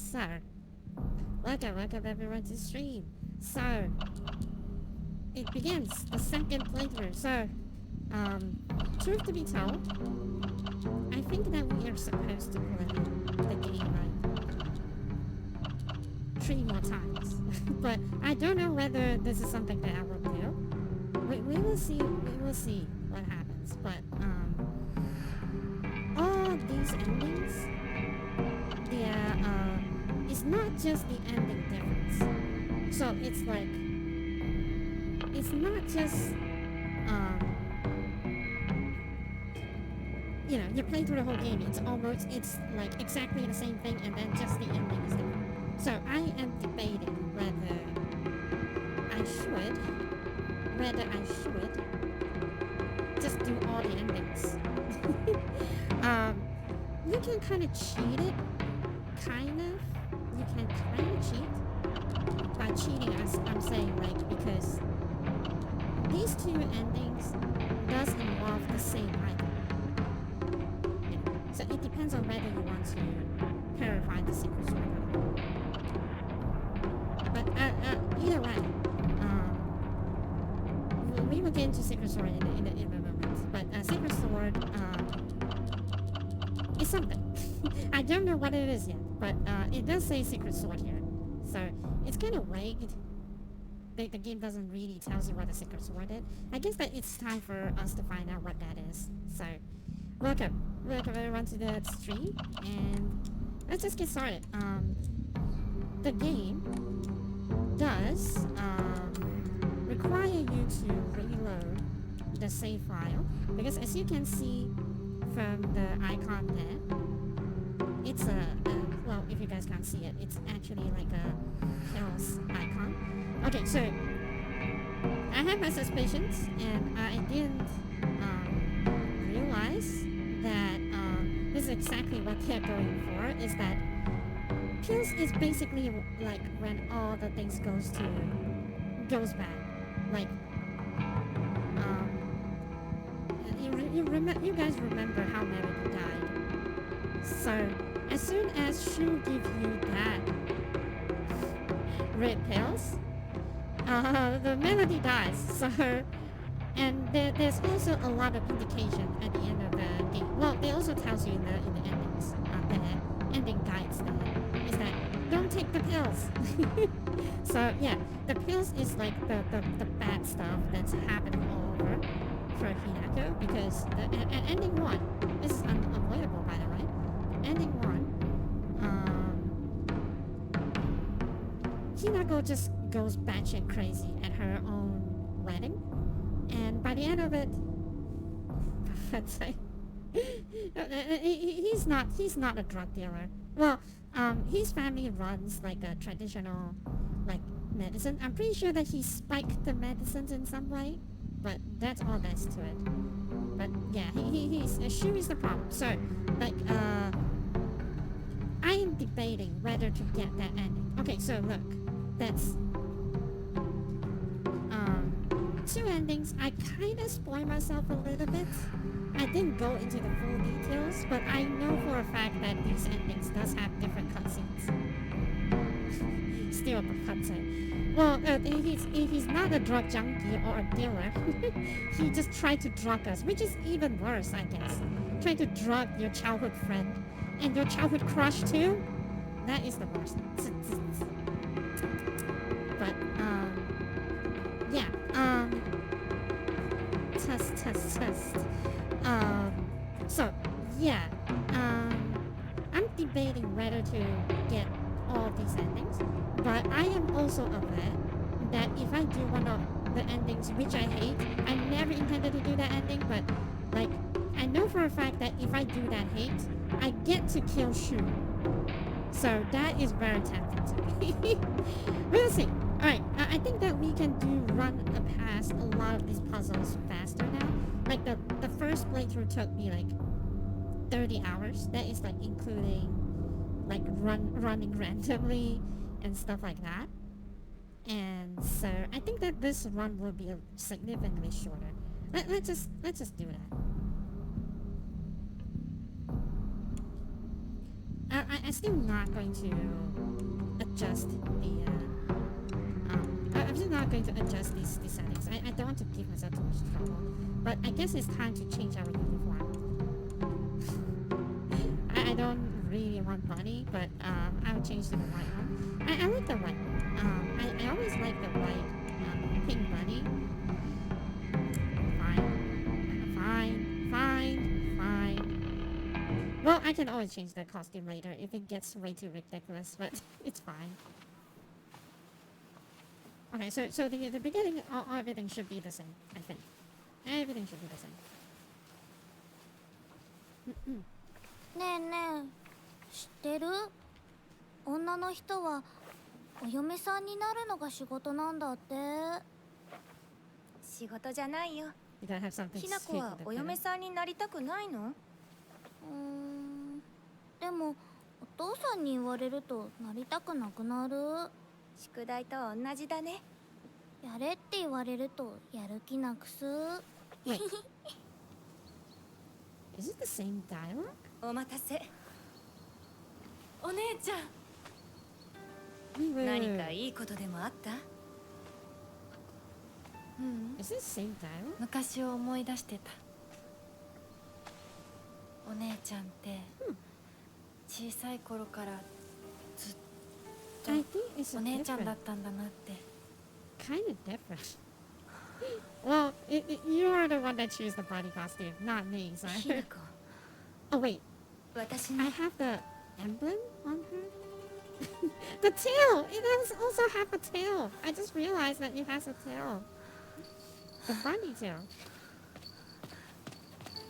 So, welcome everyone to stream. So, it begins the second playthrough. So, um, truth to be told, I think that we are supposed to play the game like 3 more times. But I don't know whether this is something that I will do. We will see. We will see what happens. But all these endings, it's not just the ending difference. So it's like, it's not just, you play through the whole game. It's like exactly the same thing, and then just the ending is different. So I am debating whether I should just do all the endings. um, you can kind of cheat it, kind of. You can kind of cheat by cheating. I'm saying like because these two endings does involve the same item. So it depends on whether you want to purify the secret sword or not. But either way, we will get into secret sword in a moment. But secret sword is something. I don't know what it is yet, but it does say secret sword here. So it's kind of vague. The game doesn't really tell you what the secret sword is. I guess that it's time for us to find out what that is. So welcome everyone to the stream, and let's just get started. The game does require you to reload the save file, because as you can see from the icon there, it's well, if you guys can't see it, it's actually like a health icon. Okay, so I had my suspicions, and I didn't realize that this is exactly what they're going for. Is that pills is basically like when all the things goes bad. Like you guys remember how Melody died. So as soon as she give you that red pills, the Melody dies. So, and there's also a lot of indication at the end of the game. Well, they also tells you in the endings, the ending guides there, is that don't take the pills. So yeah, the pills is like the bad stuff that's happening all over for Hinako, because at ending 1, this is unavoidable by the way. Ending 1, Hinako just goes batshit crazy at her own wedding, and by the end of it, let's say, he's not a drug dealer. Well, his family runs like a traditional like medicine. I'm pretty sure that he spiked the medicines in some way, but that's all that's to it. But yeah, Shu is the problem. So like I am debating whether to get that ending. Okay, so look, that's 2 endings. I kind of spoiled myself a little bit. I didn't go into the full details, but I know for a fact that these endings does have different cutscenes. Still a cutscene. Well, if he's not a drug junkie or a dealer, he just tried to drug us, which is even worse, I guess. Trying to drug your childhood friend and your childhood crush too. That is the worst. But yeah. Test. So yeah. I'm debating whether to get all these endings, but I am also aware that if I do one of the endings which I hate, I never intended to do that ending, but like I know for a fact that if I do that hate, I get to kill Shu. So that is very tempting to me. We'll see. Alright, I think that we can run past a lot of these puzzles faster now. Like the first playthrough took me like 30 hours. That is like including like running randomly and stuff like that. And so I think that this run will be significantly shorter. Let's just do that. I'm still not going to adjust the. I'm still not going to adjust these settings. I don't want to give myself too much trouble. But I guess it's time to change our uniform. I don't really want bunny, but I'll change to the white one. I like the white one. I always like the white pink bunny. Fine. Well, I can always change the costume later if it gets way too ridiculous, but it's fine. Okay, so the beginning, everything should be the same, I think. Everything should be the same. ねえねえ、知ってる？女の人はお嫁さんになるのが仕事なんだって。仕事じゃないよ。 You gotta have something ひな子 sweet は with it, お better. 嫁さんになりたくないの？でもお父さんに言われるとなりたくなくなる。宿題と同じだね。やれって言われるとやる気なくす。 Wait. Is it the same dialogue? お待たせ。お姉ちゃん、 Wait. 何かいいことでもあった？Is this the same dialogue? 昔を思い出してた。お姉ちゃんって小さい頃からずっ I think it's とお姉ちゃんだ different. ったんだなって。 Kind of different. Well, you are the one that chose the body costume, not me. So ひな子、 oh wait, 私 I に have the emblem on her. The tail. It does also have a tail. I just realized that it has a tail. The bunny tail.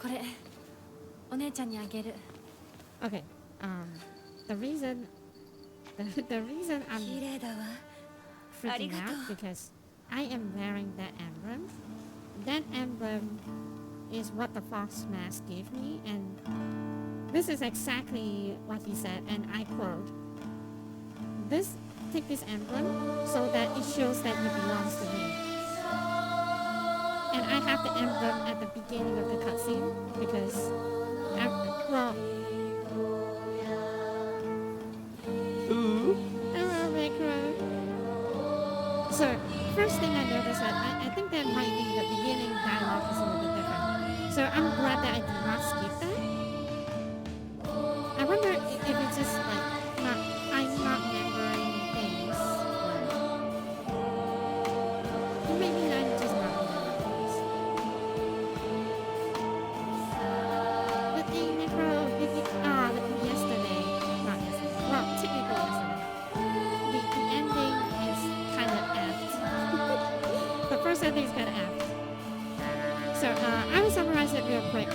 これお姉ちゃんにあげる。 Okay. The reason I'm 綺麗だわ。 freaking out Arigato. because I am wearing that emblem. That emblem is what the fox mask gave me, and this is exactly what he said, and I quote, take this emblem so that it shows that it belongs to me. And I have the emblem at the beginning of the cutscene because, well, hello, Macro. So, first thing I noticed that I think that might be the beginning dialogue is a little bit different. So I'm glad that I did not skip that. I wonder if it's just like I'm not remembering things, or maybe I'm just not remembering things. But the Macro, yesterday, not yesterday. Well, technically yesterday. The ending is kind of effed. The first ending is kind of effed. So I will summarize it real quick.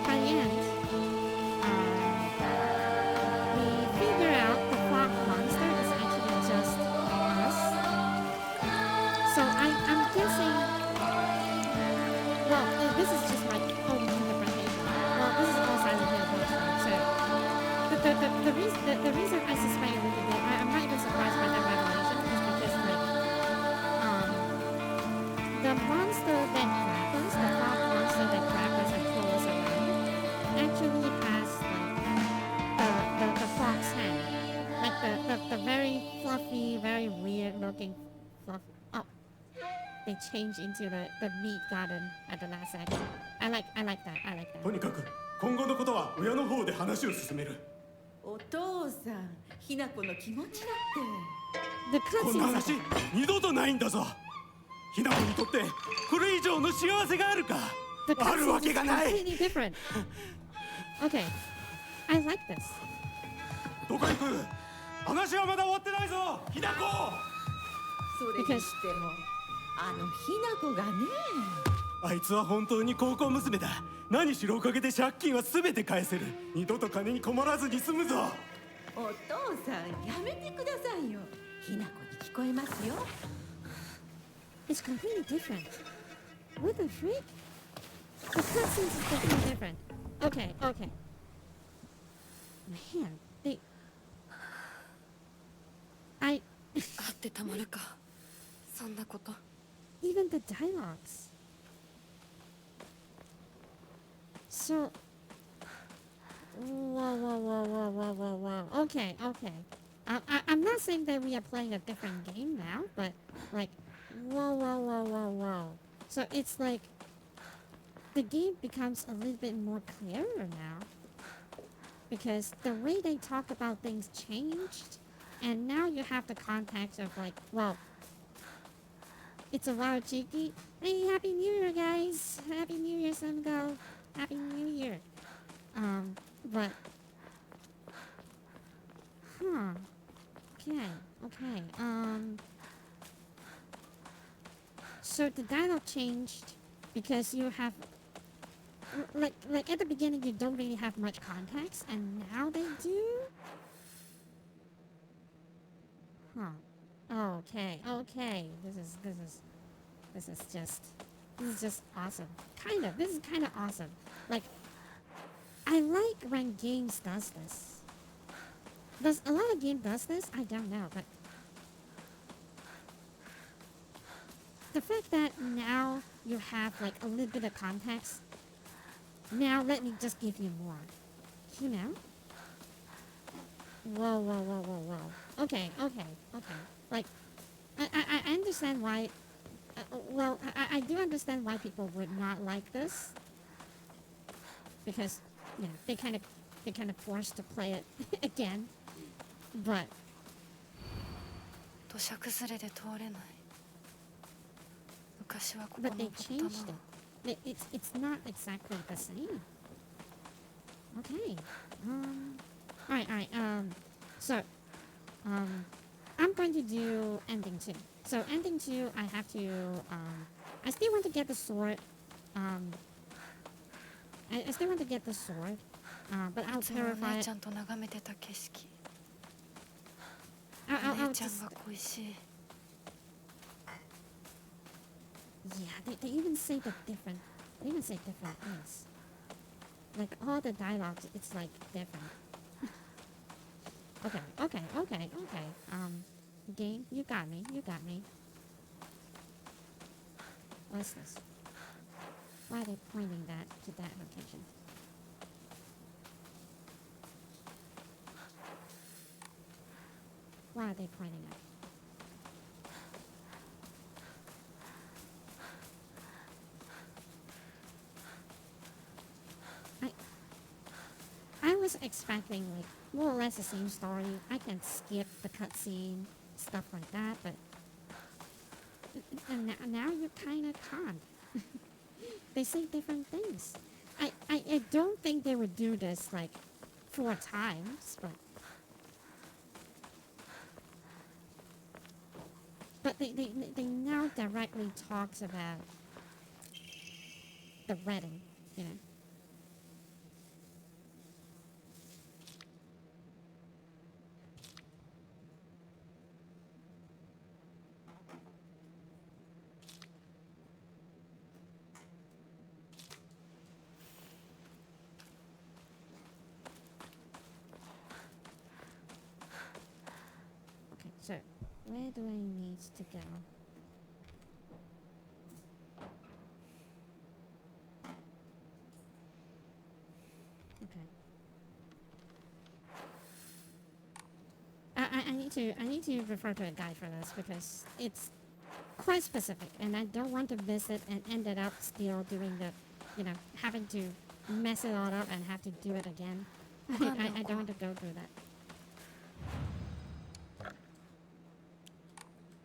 By the end, we figure out the fog monster is actually just us. So I'm guessing. Well, this is just my own interpretation. Well, this is all Silent Hill Watchtower, so the reason I suspect a little bit, I'm not even surprised by that revelation, is because the monster that grabbed us, the fog monster that grabbed us and pulled us around, actually has the fox head, like the very fluffy, very weird looking fluff. Oh. They changed into the meat garden at the last second. I like that. とにかく今後のことは親の方で話を進める。お父さん、ひな子の気持ちだっ The こんな cutscenes. 話二度とないんだぞ。ひな子にとってこれ以上の幸せがあるか。 The あるわ cutscenes け is がない。 completely different. Okay, I like this. どこ行く？話はまだ終わってないぞ。ひな子。それにしてもあのひな子がね。あいつは本当に高校娘だ。何しろおかげで借金は全て返せる。二度と金に困らずに済むぞ。お父さん、やめてくださいよ。ひな子に聞こえますよ。 It's completely different. What the freak? The cutscenes is completely different. Okay. Man, they. あってたまるか。そんなこと。 Even the dialogues. So, whoa. Okay. I'm not saying that we are playing a different game now, but like, whoa. So it's like the game becomes a little bit more clearer now because the way they talk about things changed, and now you have the context of like, well, it's a wild cheeky. Hey, Happy New Year, guys! Happy New Year, Sungo. Happy New Year. But, huh? Okay. So the dialogue changed because you have like at the beginning you don't really have much context, and now they do. Huh. Okay. This is just awesome. This is kind of awesome. Like, I like when games does this. Does a lot of game does this? I don't know, but the fact that now you have like a little bit of context. Now let me just give you more. You know? Whoa. Okay. Like, I understand why. I do understand why people would not like this because, you know, they kind of forced to play it again. But 土砂崩れで通れない。昔はここ but 登 they った changed な。 it. It's not exactly the same. Okay. Alright. So, I'm going to do ending 2. So ending 2, I have to, I still want to get the sword. I still want to get the sword. But I'll いつもお purify 姉 it. ちゃんと眺めてた景色。 I'll お姉ちゃん just, が恋しい。 yeah, they even say different things. Like all the dialogues, it's like different. Okay. Game, you got me. What's this? Why are they pointing that to that location? Why are they pointing at? I was expecting like more or less the same story. I can skip the cutscene, stuff like that, but and now you kind of can't. They say different things. I don't think they would do this like 4 times, but they now directly talks about the wedding, you know. Okay, so where do I need to go? Okay. I need to refer to a guide for this because it's quite specific, and I don't want to miss it and ended up still doing the, you know, having to mess it all up and have to do it again. I don't want to go through that.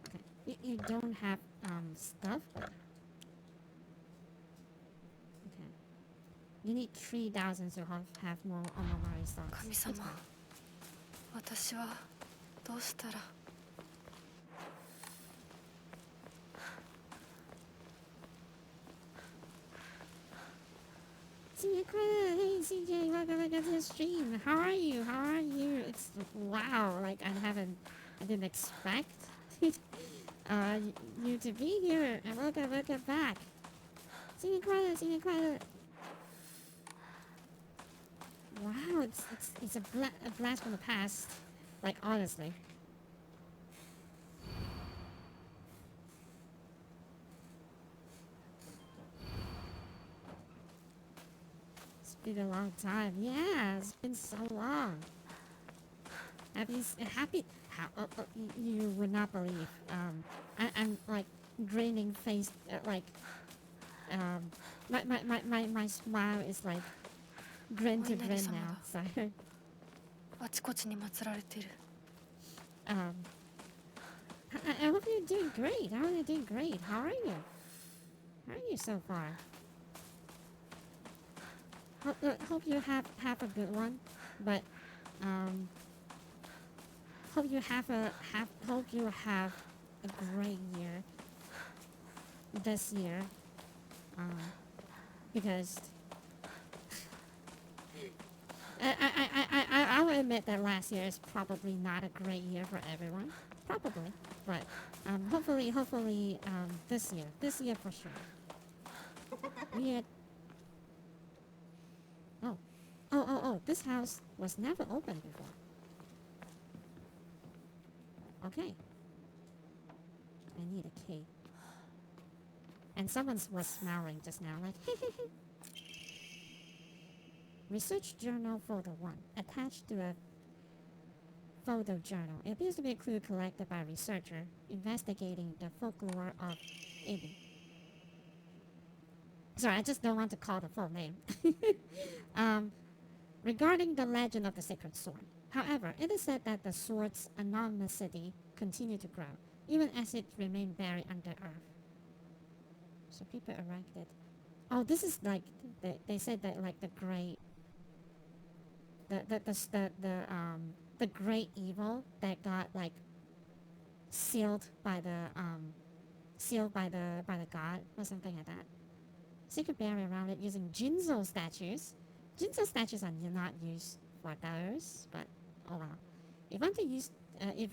Okay, you don't have stuff. Okay, you need 3,000 to have more Omamari stocks. 神様、私はどうしたら。 CJ Credit, hey CJ, welcome back to the stream. How are you? It's wow, like I didn't expect you to be here. And welcome back. CJ Credit. Wow, it's a blast from the past. Like honestly. been a long time. Yeah, it's been so long. Happy? How? You would not believe. I'm like grinning face, my smile is like grin to grin now. So あちこちに祀られてる。 um, I hope you're doing great. How are you doing great? How are you? How are you so far? Hope you have a good one, but hope you have a great year this year, because I will admit that last year is probably not a great year for everyone, probably, but hopefully this year for sure. We had oh, this house was never opened before. Okay. I need a key. And someone was smiling just now, like, Research Journal Photo 1, attached to a photo journal. It appears to be a clue collected by a researcher investigating the folklore of Ibi. Sorry, I just don't want to call the full name. Regarding the legend of the sacred sword. However, it is said that the sword's anonymity continued to grow, even as it remained buried under earth. So people erected. Oh, this is like they said that like the great, the great evil that got like sealed by the god or something like that. So you could bury around it using Jinzo statues. Jinzo statues are not used for those, but oh well. If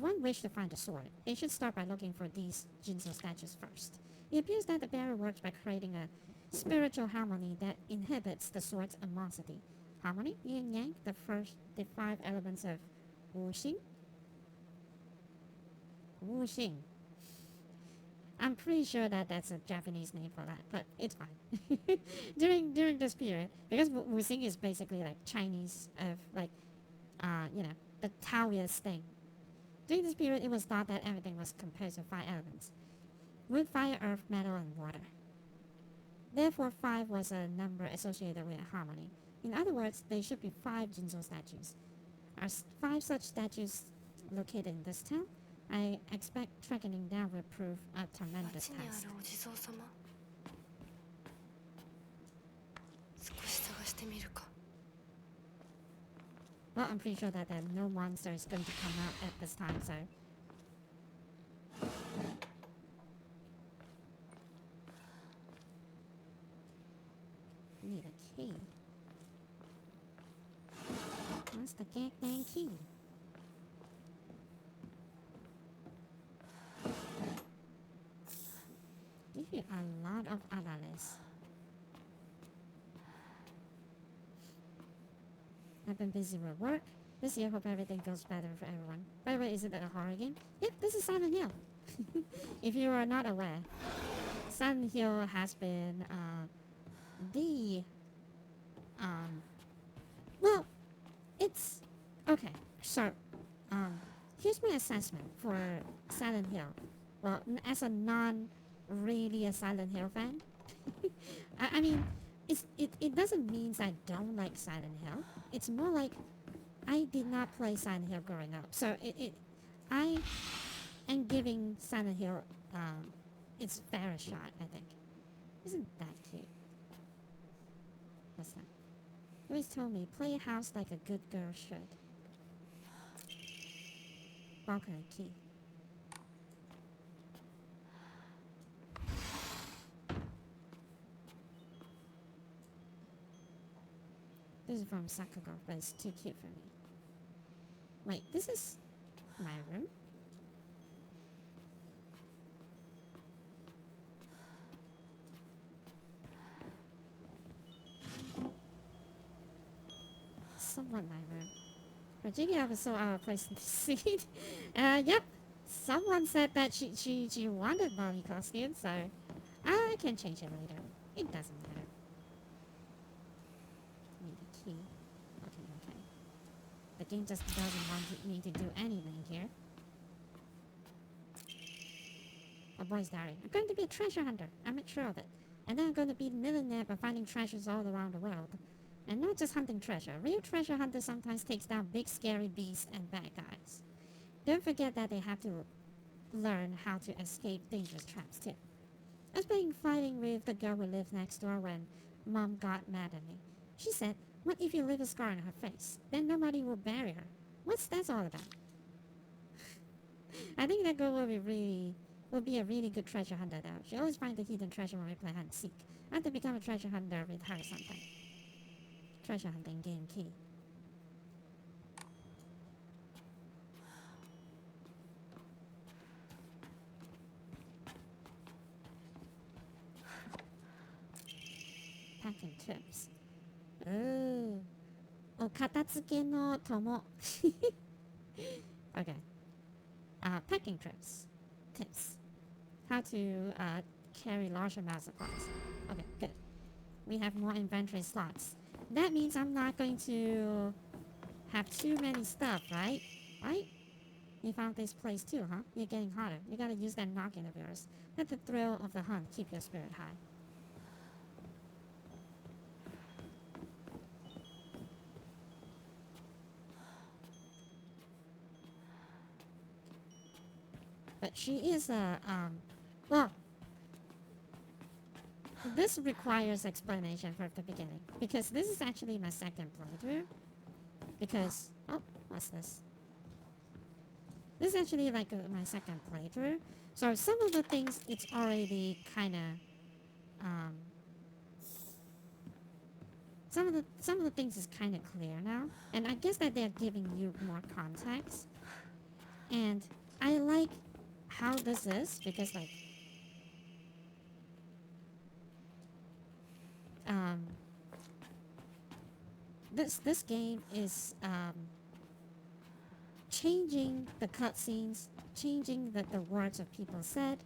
one wished to find a sword, they should start by looking for these Jinzo statues first. It appears that the barrier works by creating a spiritual harmony that inhibits the sword's animosity. Harmony, yin yang, the 5 elements of wuxing. Wuxing. I'm pretty sure that that's a Japanese name for that, but it's fine. during this period, because wuxing is basically like Chinese of like, the Taoist thing. During this period, it was thought that everything was composed of 5 elements: wood, fire, earth, metal, and water. Therefore, 5 was a number associated with harmony. In other words, there should be 5 Jinzo statues. Are 5 such statues located in this town? I expect tracking them down will prove a tremendous 町にあ task. るお地蔵様。少し探してみるか。 Well, I'm pretty sure that no monster is going to come out at this time, so... Need a key. What's the dang key? You hear a lot of alales. I've been busy with work. This year, hope everything goes better for everyone. By the way, is it a horror game? Yep, this is Silent Hill. If you are not aware, Silent Hill has been, well, it's, okay, so, here's my assessment for Silent Hill. Well, as a really a Silent Hill fan, I mean, it doesn't mean I don't like Silent Hill. It's more like I did not play Silent Hill growing up, so I am giving Silent Hill its fair shot. I think. Isn't that cute? What's that? He always told me play a house like a good girl should. Balcony key. This is from Sakugo, but it's too cute for me. Wait, this is my room? Somewhat my room. Virginia was so out of place in the scene. Yep. Someone said that she wanted Molly costume, so I can change it later. It doesn't matter. Need key. Okay. The game just doesn't want me to do anything here. A boy's diary. I'm going to be a treasure hunter. I'm sure of it. And then I'm going to be a millionaire by finding treasures all around the world. And not just hunting treasure. Real treasure hunters sometimes takes down big scary beasts and bad guys. Don't forget that they have to learn how to escape dangerous traps too. I was playing fighting with the girl who lived next door when Mom got mad at me. She said, "What if you leave a scar on her face? Then nobody will bury her." What's that all about? I think that girl will be a really good treasure hunter though. She always finds the hidden treasure when we play hide and seek. I have to become a treasure hunter with her sometime. Treasure hunting game key. Packing tips. Oh. Oh, katatsuke no tomo. Okay. Packing tips. How to carry large amounts of supplies. Okay, good. We have more inventory slots. That means I'm not going to have too many stuff, right? Right? You found this place too, huh? You're getting hotter. You gotta use that noggin of yours. Let the thrill of the hunt keep your spirit high. But she is a, well, this requires explanation from the beginning. Because this is actually my second playthrough. Because, oh, what's this? This is actually like my second playthrough. So some of the things, it's already kind of, some of the things is kind of clear now. And I guess that they're giving you more context. And I like how this is because like this game is changing the cutscenes, changing the words of people said.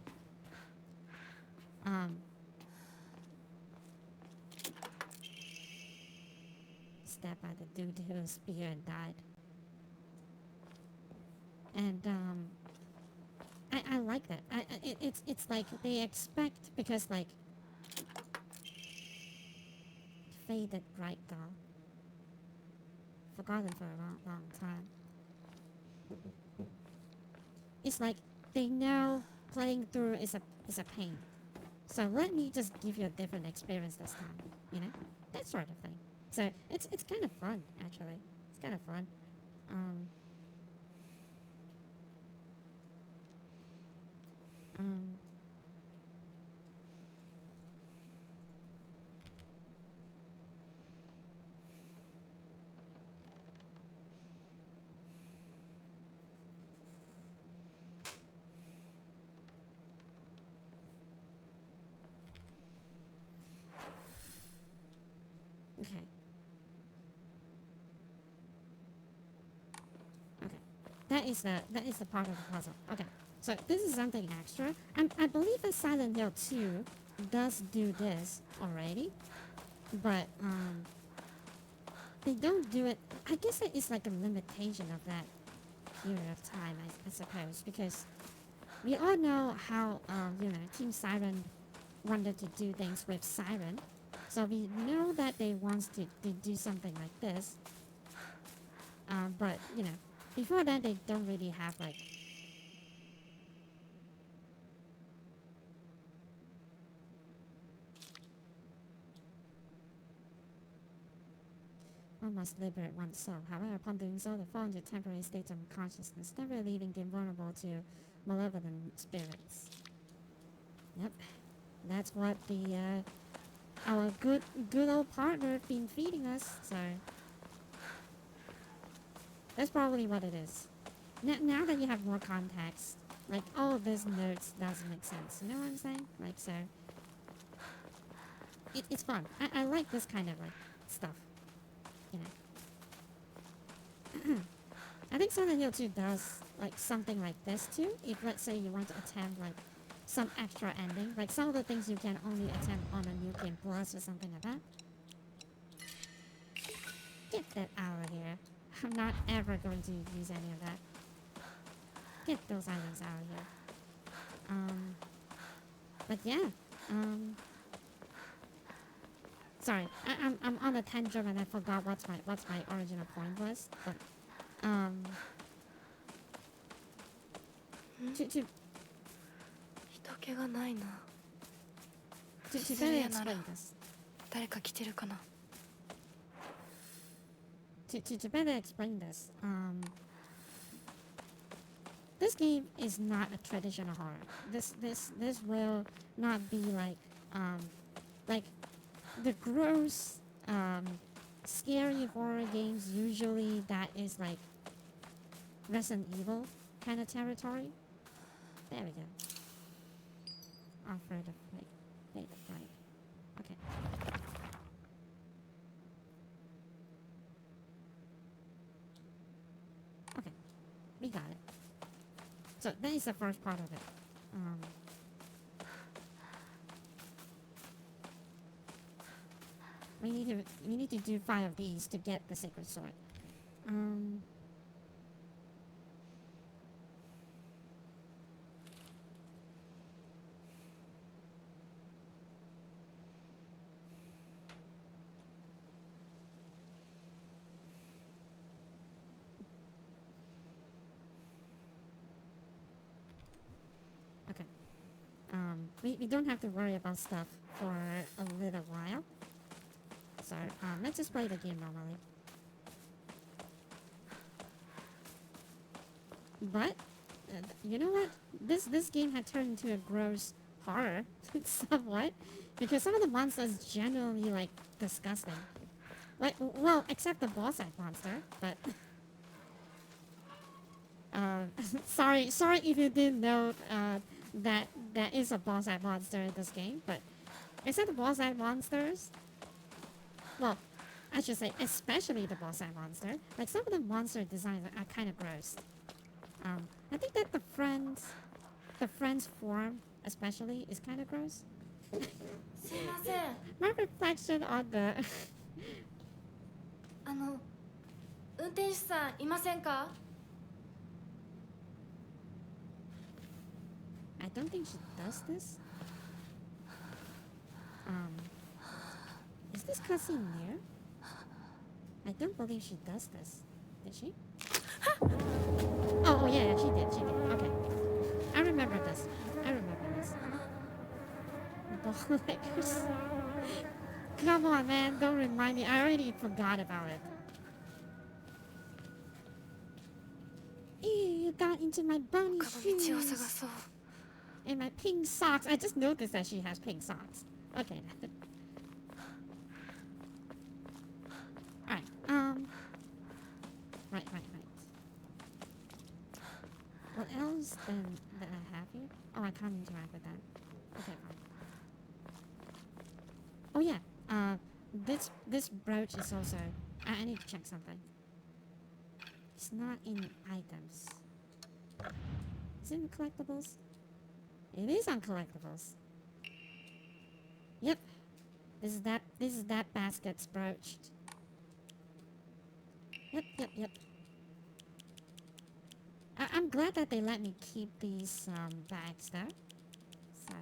Stabbed by the dude who was spear and died. And I like that. It's like they expect because like faded bright doll. Forgotten for a long time. It's like they know playing through is a pain. So let me just give you a different experience this time. You know? That sort of thing. So it's kind of fun actually. It's kind of fun. Okay. That is the part of the puzzle. Okay. So this is something extra. I believe that Silent Hill 2 does do this already. But they don't do it. I guess it is like a limitation of that period of time, I suppose, because we all know how Team Siren wanted to do things with Siren. So we know that they want to do something like this. But, before that they don't really have like... One must liberate one's soul. However, upon doing so, they fall into temporary states of unconsciousness, never leaving them vulnerable to malevolent spirits. Yep. That's what our good old partner been feeding us, so that's probably what it is. Now that you have more context, like all of this notes does make sense. You know what I'm saying? Like, so it's fun. I like this kind of like stuff. I think Silent Hill 2 does like something like this too. If let's say you want to attempt like some extra ending, like some of the things you can only attempt on a New Game Plus or something like that. Get that out of here. I'm not ever going to use any of that. Get those items out of here. But yeah. Sorry, I'm on a tangent and I forgot what's my original point was. But to 人気がないな。 better explain this. 誰か来てるかな。 To better explain this, this game is not a traditional horror. This will not be like the gross, scary horror games usually that is like Resident Evil kind of territory. There we go. Offer the flight. Okay. Okay, we got it. So that is the first part of it. We need to do 5 of these to get the sacred sword. Okay. We don't have to worry about stuff for a little while. So, let's just play the game normally. But, you know what? This game had turned into a gross horror, somewhat, because some of the monsters genuinely, like, disgusting. Like, well, except the boss fight monster, but... sorry if you didn't know, that is a boss fight monster in this game, but except the boss fight monsters, well, I should say, especially the boss fight monster, like some of the monster designs are kind of gross. I think that the friend's form, especially, is kind of gross. すいません。 My reflection on the 運転手さんいませんか？ I don't think she does this. Is this cutscene near? I don't believe she does this. Did she? Oh yeah, she did. Okay. I remember this. Bootleggers. Come on, man. Don't remind me. I already forgot about it. Ew, you got into my bunny 他の道を探 shoes. そう。 And my pink socks. I just noticed that she has pink socks. Okay. Alright, Right. What else then that I have here? Oh, I can't interact with that. Okay, fine. Oh yeah, this brooch is also... I need to check something. It's not in items. Is it in collectibles? It is on collectibles. Yep. This is that basket's broached. Yep. I'm glad that they let me keep these bags though. So.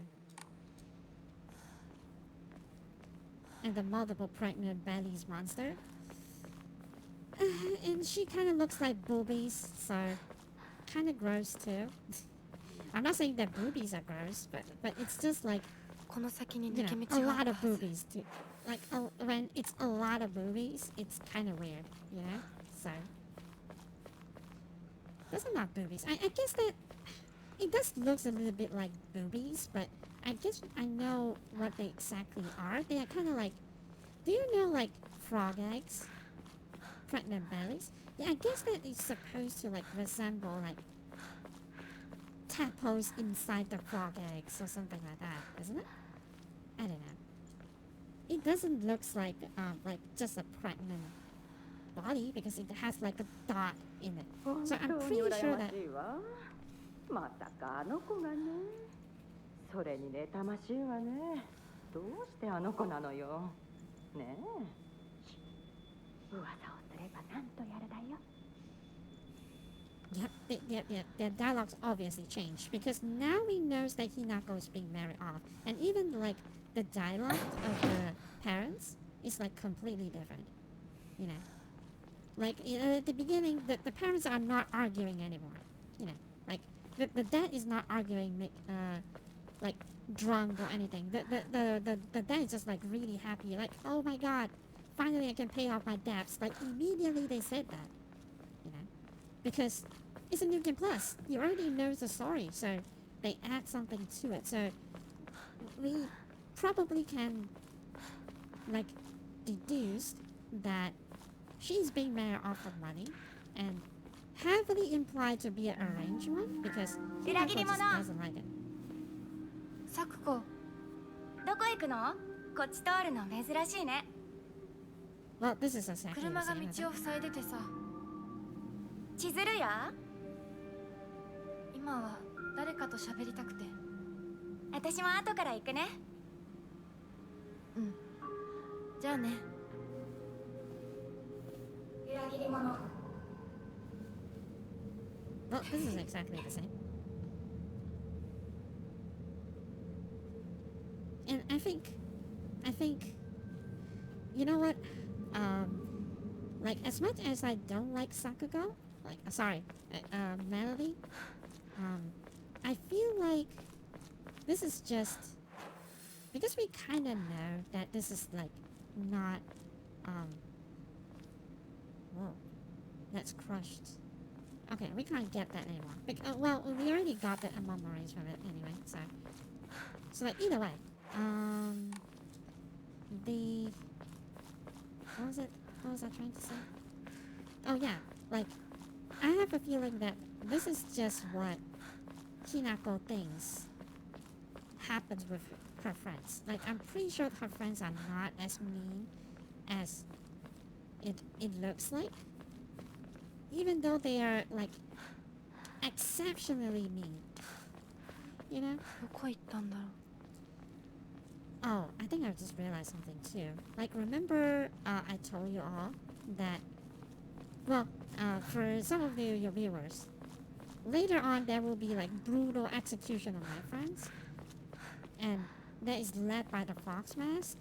And the multiple pregnant bellies monster. And she kind of looks like boobies, so kind of gross too. I'm not saying that boobies are gross, but it's just like, この先に you 抜け know, 道 a があ lot る of はず。 boobies too. Like, when it's a lot of boobies, it's kind of weird, you know? So, those are not boobies. I guess that it does looks a little bit like boobies, but I guess I know what they exactly are. They are kind of like, do you know like frog eggs? Pregnant bellies? Yeah, I guess that it's supposed to like resemble like tadpoles inside the frog eggs or something like that, isn't it? I don't know. It doesn't look like just a pregnant body because it has like a dot in it. So I'm pretty sure that まさかあの子がね。それに妬ましいわね。どうしてあの子なのよ。ねえ。噂をんとやるだよ。 Yep, their dialogues obviously changed because now we know that Hinako is being married off, and even like the dialogue of the parents is like completely different. You know, like at the beginning, the parents are not arguing anymore. You know, like the dad is not arguing, like drunk or anything. The dad is just like really happy, like, oh my god, finally I can pay off my debts. Like immediately they said that. You know, because it's a New Game Plus. You already know the story, so they add something to it. So we probably can like deduce that she's being married off of money and heavily implied to be an arranged one because Hinako just doesn't like it. サクコ、どこ行くの？こっち通るの珍しいね。 Well, this is exactly the 車が same. 道を塞いでてさ、千鶴や？今は誰かと喋りたくて。私も後から行くね。うん。じゃあね。裏切り者。 Well, this is exactly the same. And I think, you know what? Like as much as I don't like Sakugo, like Melody, I feel like this is just because we kind of know that this is like not, whoa, that's crushed. Okay, we can't get that anymore. Well, we already got the memories from it anyway, so like either way, what was I trying to say? Oh yeah, like I have a feeling that this is just what Hinako thinks happens with her friends. Like I'm pretty sure her friends are not as mean as it looks like. Even though they are like exceptionally mean. You know? どこ行ったんだろう。 Oh, I think I just realized something too. Like, remember I told you all that, well, for some of your viewers, later on there will be like brutal execution of my friends, and that is led by the Fox Mask.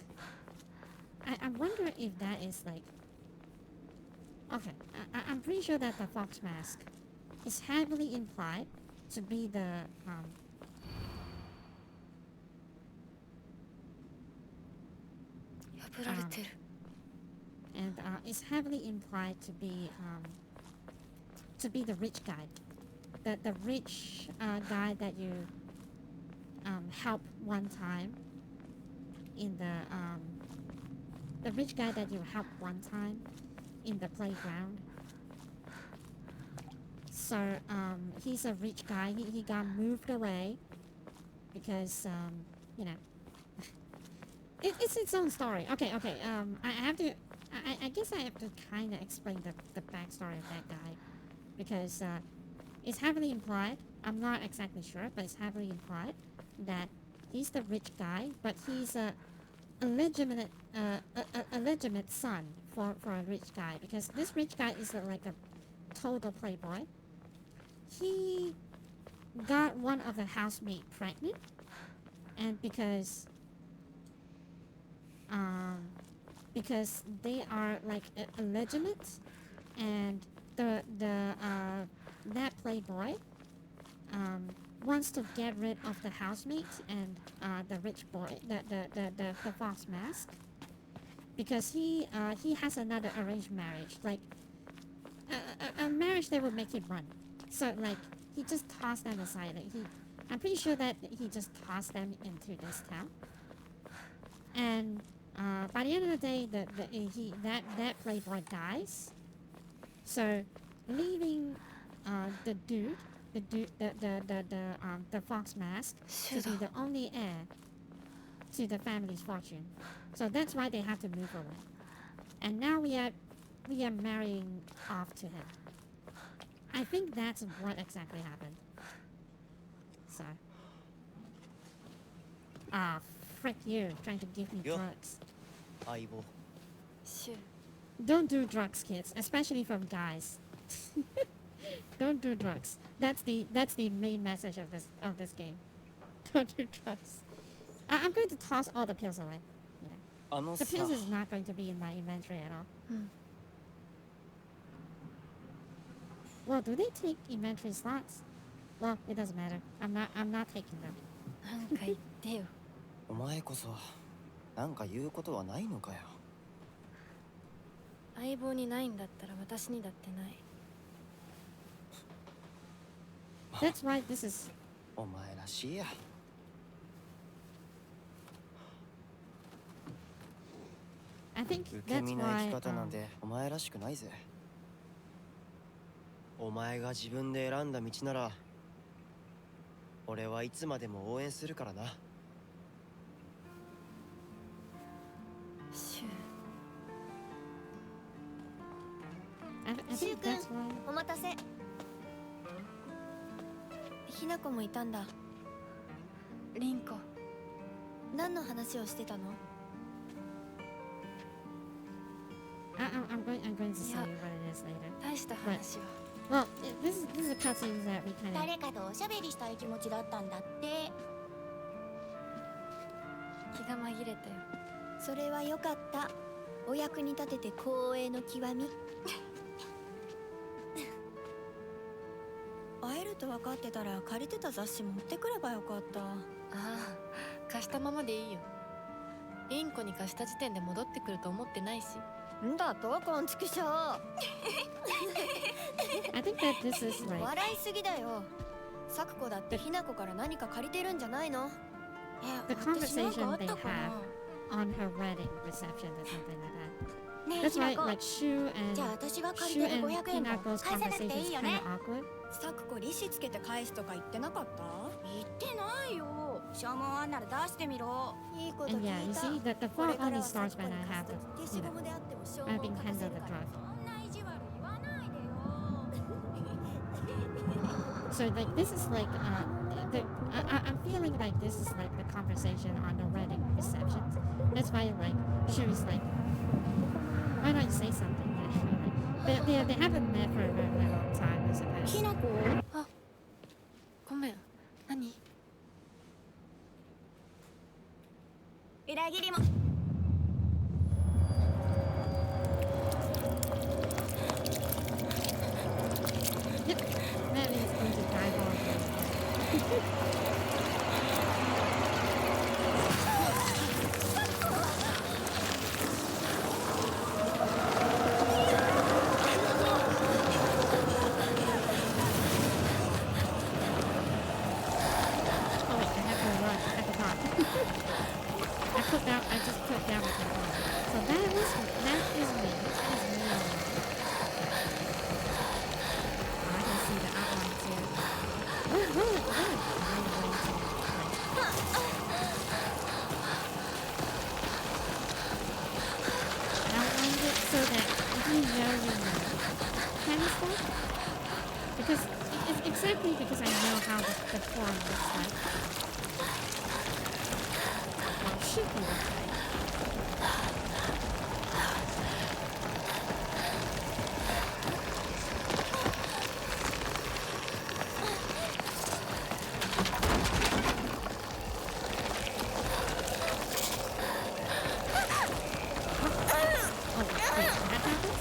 I wonder if that is like, okay, I'm pretty sure that the Fox Mask is heavily implied to be the and it's heavily implied to be the rich guy, the rich guy that you help one time in the rich guy that you helped one time in the playground. So he's a rich guy. He got moved away because you know. It's its own story. Okay. I have to. I guess I have to kind of explain the backstory of that guy, because it's heavily implied. I'm not exactly sure, but it's heavily implied that he's the rich guy, but he's a legitimate son for a rich guy, because this rich guy is like a total playboy. He got one of the housemaid pregnant, and because they are like illegitimate, and that playboy wants to get rid of the housemaid and the rich boy, the Fox Mask, because he has another arranged marriage, like a marriage that would make him run. So like he just tossed them aside. Like I'm pretty sure that he just tossed them into this town. And by the end of the day, that playboy dies. So leaving the Fox Mask to be the only heir to the family's fortune. So that's why they have to move away. And now we are marrying off to him. I think that's what exactly happened. So. Frick you, trying to give me Yo. drugs. 相棒。シュ Don't do drugs, kids, especially from guys. Don't do drugs. That's the main message of this game. Don't do drugs. I'm going to toss all the pills away. Yeah. あの The さ pills is not going to be in my inventory at all. Well, do they take inventory slots? Well, it doesn't matter. I'm not taking them. なんか言ってよ。お前こそなんか言うことはないのかよ。相棒にないんだったら私にだってない。 That's why this is. お前らしいや。 I think 受け that's 身な生 why. き方なんてお前らしくないぜ。お前が自分で選んだ道なら俺はいつまでも応援するからな。シュ I think that's why. お待たせ。ひなこもいたんだ。ウリンコ。何の話をしてたの？ I'm going to say Yeah. what it is later. 大した話は。 Well, this is a cutscene that we kind of. 誰かとおしゃべりしたい気持ちだったんだって。気が紛れたよ。それはよかった。お役に立てて光栄の極み。会えると分かってたら借りてた雑誌持ってくればよかった。ああ、貸したままでいいよ。インコに貸した時点で戻ってくると思ってないし。んだとこんちくしょう。 I think that this is like. 笑いすぎだよ。サクコだってひなこから何か借りてるんじゃないの？ The conversation they have on her wedding reception or something like that. ねえ That's ひ why なこ。 like Shu じゃあ and 私が借 Shu りてる and 500円も Hinako's 返さなくて conversation い is いよ kind ね of。awkward. サクコ利子つけて返すとか言ってなかった？言ってないよ。証文あんなら出してみろ。いいこと聞 And い yeah, you た。 see that the こ fall れから only はサ starts クコ when に I 貸 have すと to, 消しゴムであっても証 I've 文 been 書かせ handled る the から。 drug. そんな意地悪言わないでよ。 So like this is like I'm feeling like this is like the conversation on the wedding reception. That's why like Shu is like, why not you say something? Like, they haven't met for a very, very long time, I suppose. ひなこ。あ、ごめん。何？裏切りも。 That is going to dive on. Oh wait, I have to run. I forgot. I just put down my phone. So that is me. That is me. Oh, I can see the outlines here. Where outline it so that if you know, you know. Kind of stuff. Because it's exactly because I know how the form looks like. Or should be look like. Oh, wait, that happens?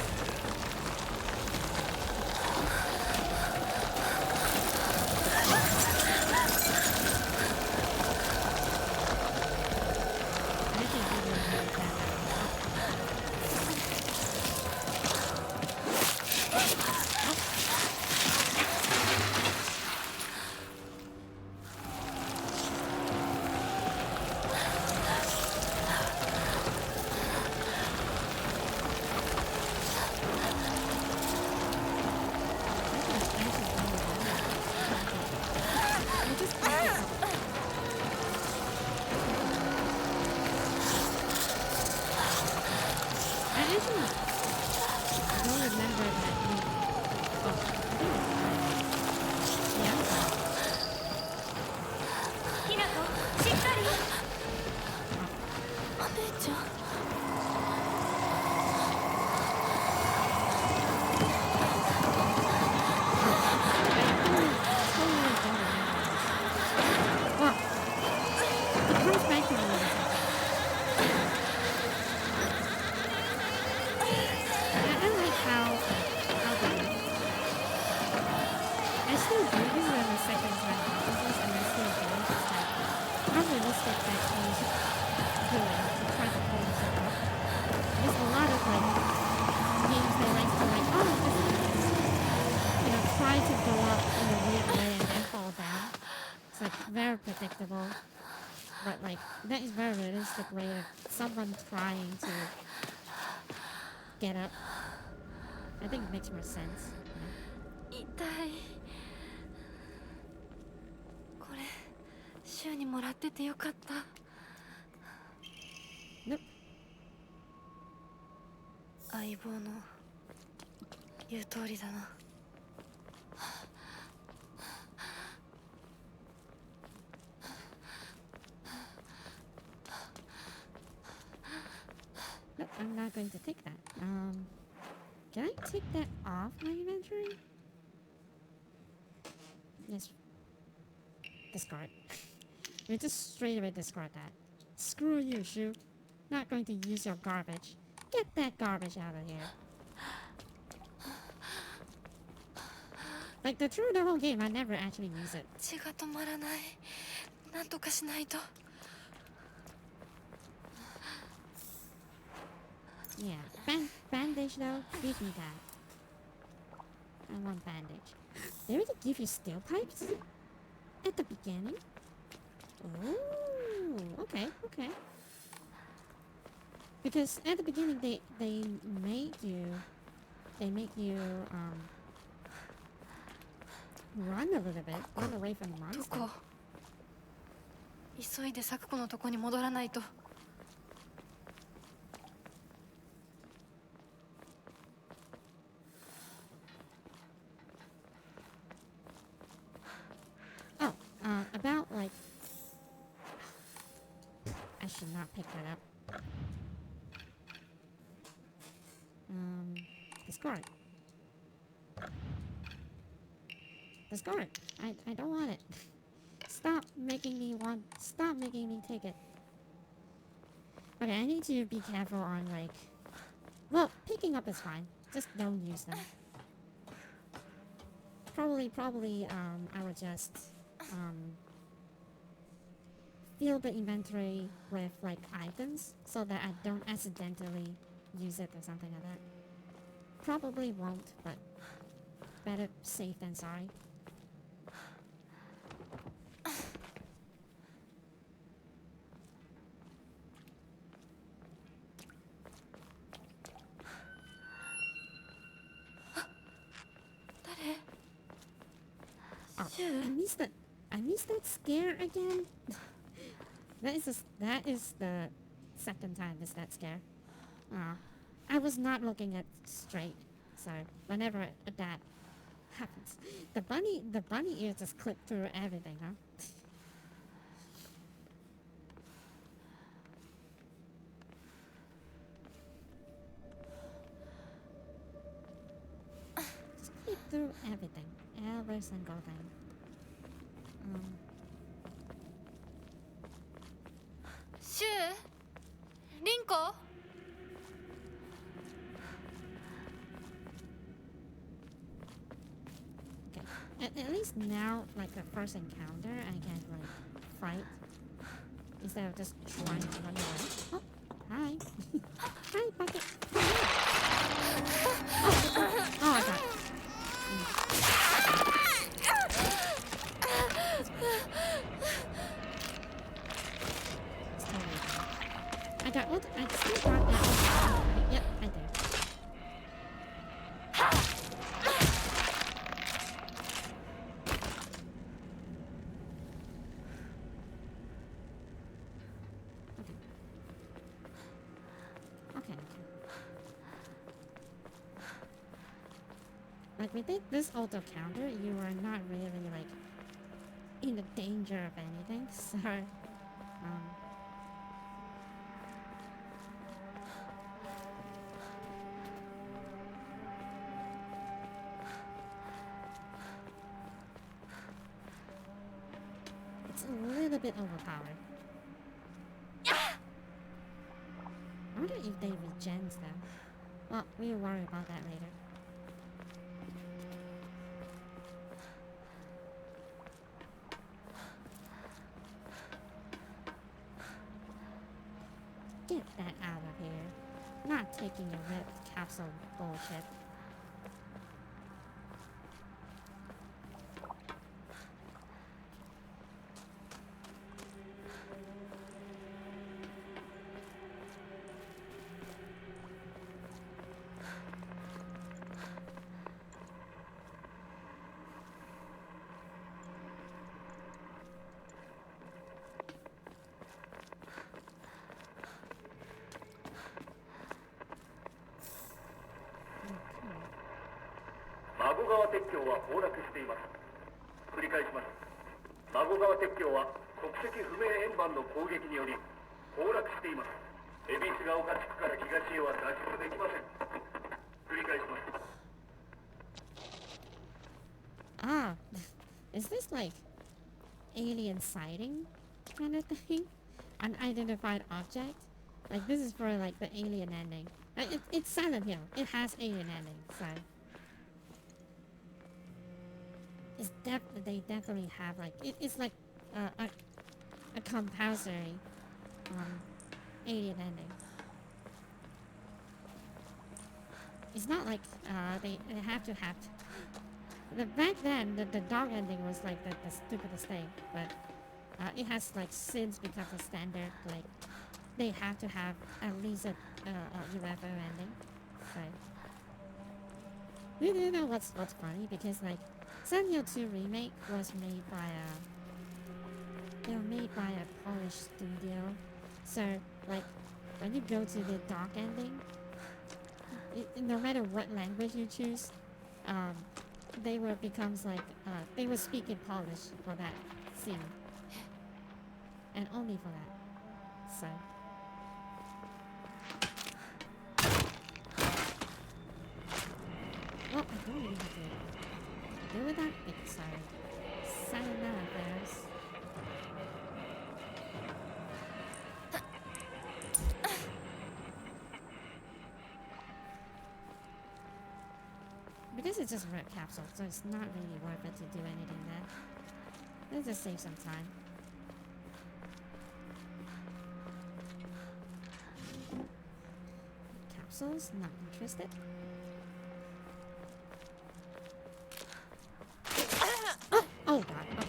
I think we will make that happen. I actually don't remember that movie. Oh, I think it's fine. Yeah. ひなこ、しっかり。お姉ちゃん。how they do. I still do. This is the second time watching this, and I still do. It's just like how realistic that he's doing to try to pull this off. There's a lot of like games they like to like, oh, just try to go up in a weird way and then fall down. It's like very predictable. But like that is very realistic way of someone trying to get up. I think it makes more sense. 痛いこれ週にもらっててよかった Nope. 相棒の言う通りだな Nope, I'm not going to take that. Can I take that off my inventory? Yes. Discard. We just straight away discard that. Screw you, Shu. Not going to use your garbage. Get that garbage out of here. Like, through the whole game, I never actually use it. 血が止まらないなんとかしないと Yeah. Bandage, though? Give me that. I want bandage. They already give you steel pipes? At the beginning? Oh, okay, okay. Because at the beginning they make you run a little bit, run away from the monster. ここ急いで咲子のとこに戻らないと Oh, about like I should not pick that up. Discard. Discard. I don't want it. Stop making me take it. Okay, I need to be careful on like well, picking up is fine. Just don't use them. Probably I would just fill the inventory with like items so that I don't accidentally use it or something like that. Probably won't, but better safe than sorry. Oh, I missed that scare again. that is the second time it's that scare. I was not looking at straight, so whenever that happens, the bunny ears just clip through everything, huh? Just clip through everything, every single thing.シュウリンコ Okay. At least now, like the first encounter, I can like fight instead of just trying to run away. Oh, hi. Hi, Bucket. Oh, I got it. It's totally fine. I still got that. Yep, I do. Okay. Like with this auto counter, you are not really like in the danger of anything, so it's a little bit overpowered. I wonder if they regen them. Well, we'll worry about that later. Get that out of here. Not taking a red capsule bullshit. Okay. 孫川鉄橋は崩落しています。繰り返します。孫川鉄橋は国籍不明円盤の攻撃により崩落しています。恵比寿ヶ丘地区から東へは脱出できません。繰り返します。 Ah, is this like alien sighting kind of thing? Unidentified object? Like this is for like the alien ending. It's Silent Hill. It has alien ending, so it's they definitely have like it's like a compulsory alien ending. It's not like they have to have. Back then, the dog ending was like the stupidest thing, but it has like since become a standard. Like they have to have at least a UFO ending. So you know what's funny, because like Silent Hill 2 remake was made by a Polish studio. So like when you go to the dog ending, no matter what language you choose, they will becomes like they will speak in Polish for that scene, and only for that. So well, I don't really have to do with that because I signed out affairs. Because it's just a red capsule, so it's not really worth it to do anything there. Let's just save some time. Capsules, not interested. Oh god, okay.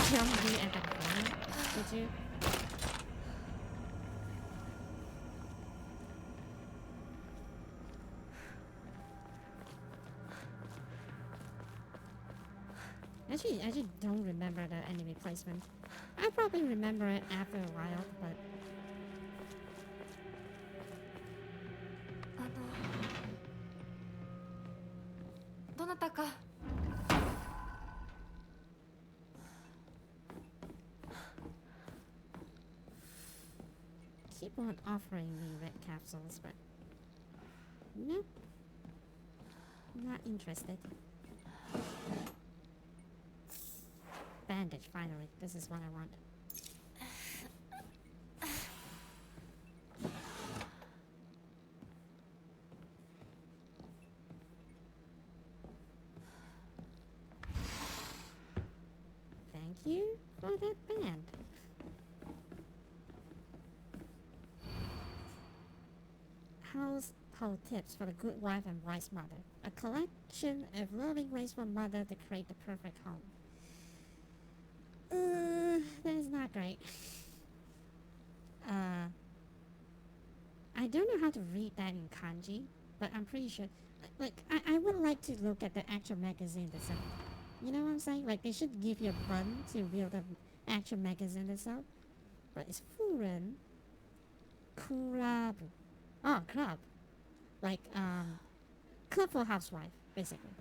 Jump me at the corner, did you? I actually don't remember the enemy placement. I'll probably remember it after a while, but...どなたか Keep on offering me red capsules, but... Nope. Not interested. Bandage, finally. This is what I want. Thank you for that band. Household tips for the good wife and wise mother. A collection of loving ways for mother to create the perfect home. That is not great. I don't know how to read that in kanji, but I'm pretty sure. Like, I would like to look at the actual magazine itself. You know what I'm saying? Like, they should give you a button to read the actual magazine itself. But it's Furen Kurabu. Oh, club. Like, club for housewife, basically.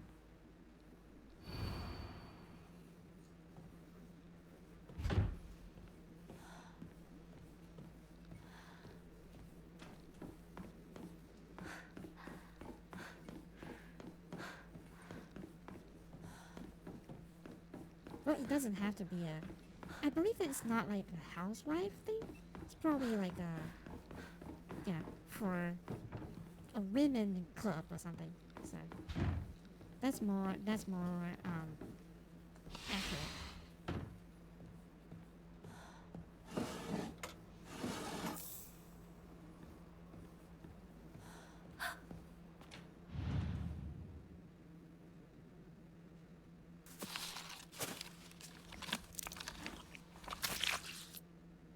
Well, it doesn't have to be a... I believe it's not like a housewife thing. It's probably like a, for a women club or something. So that's more accurate.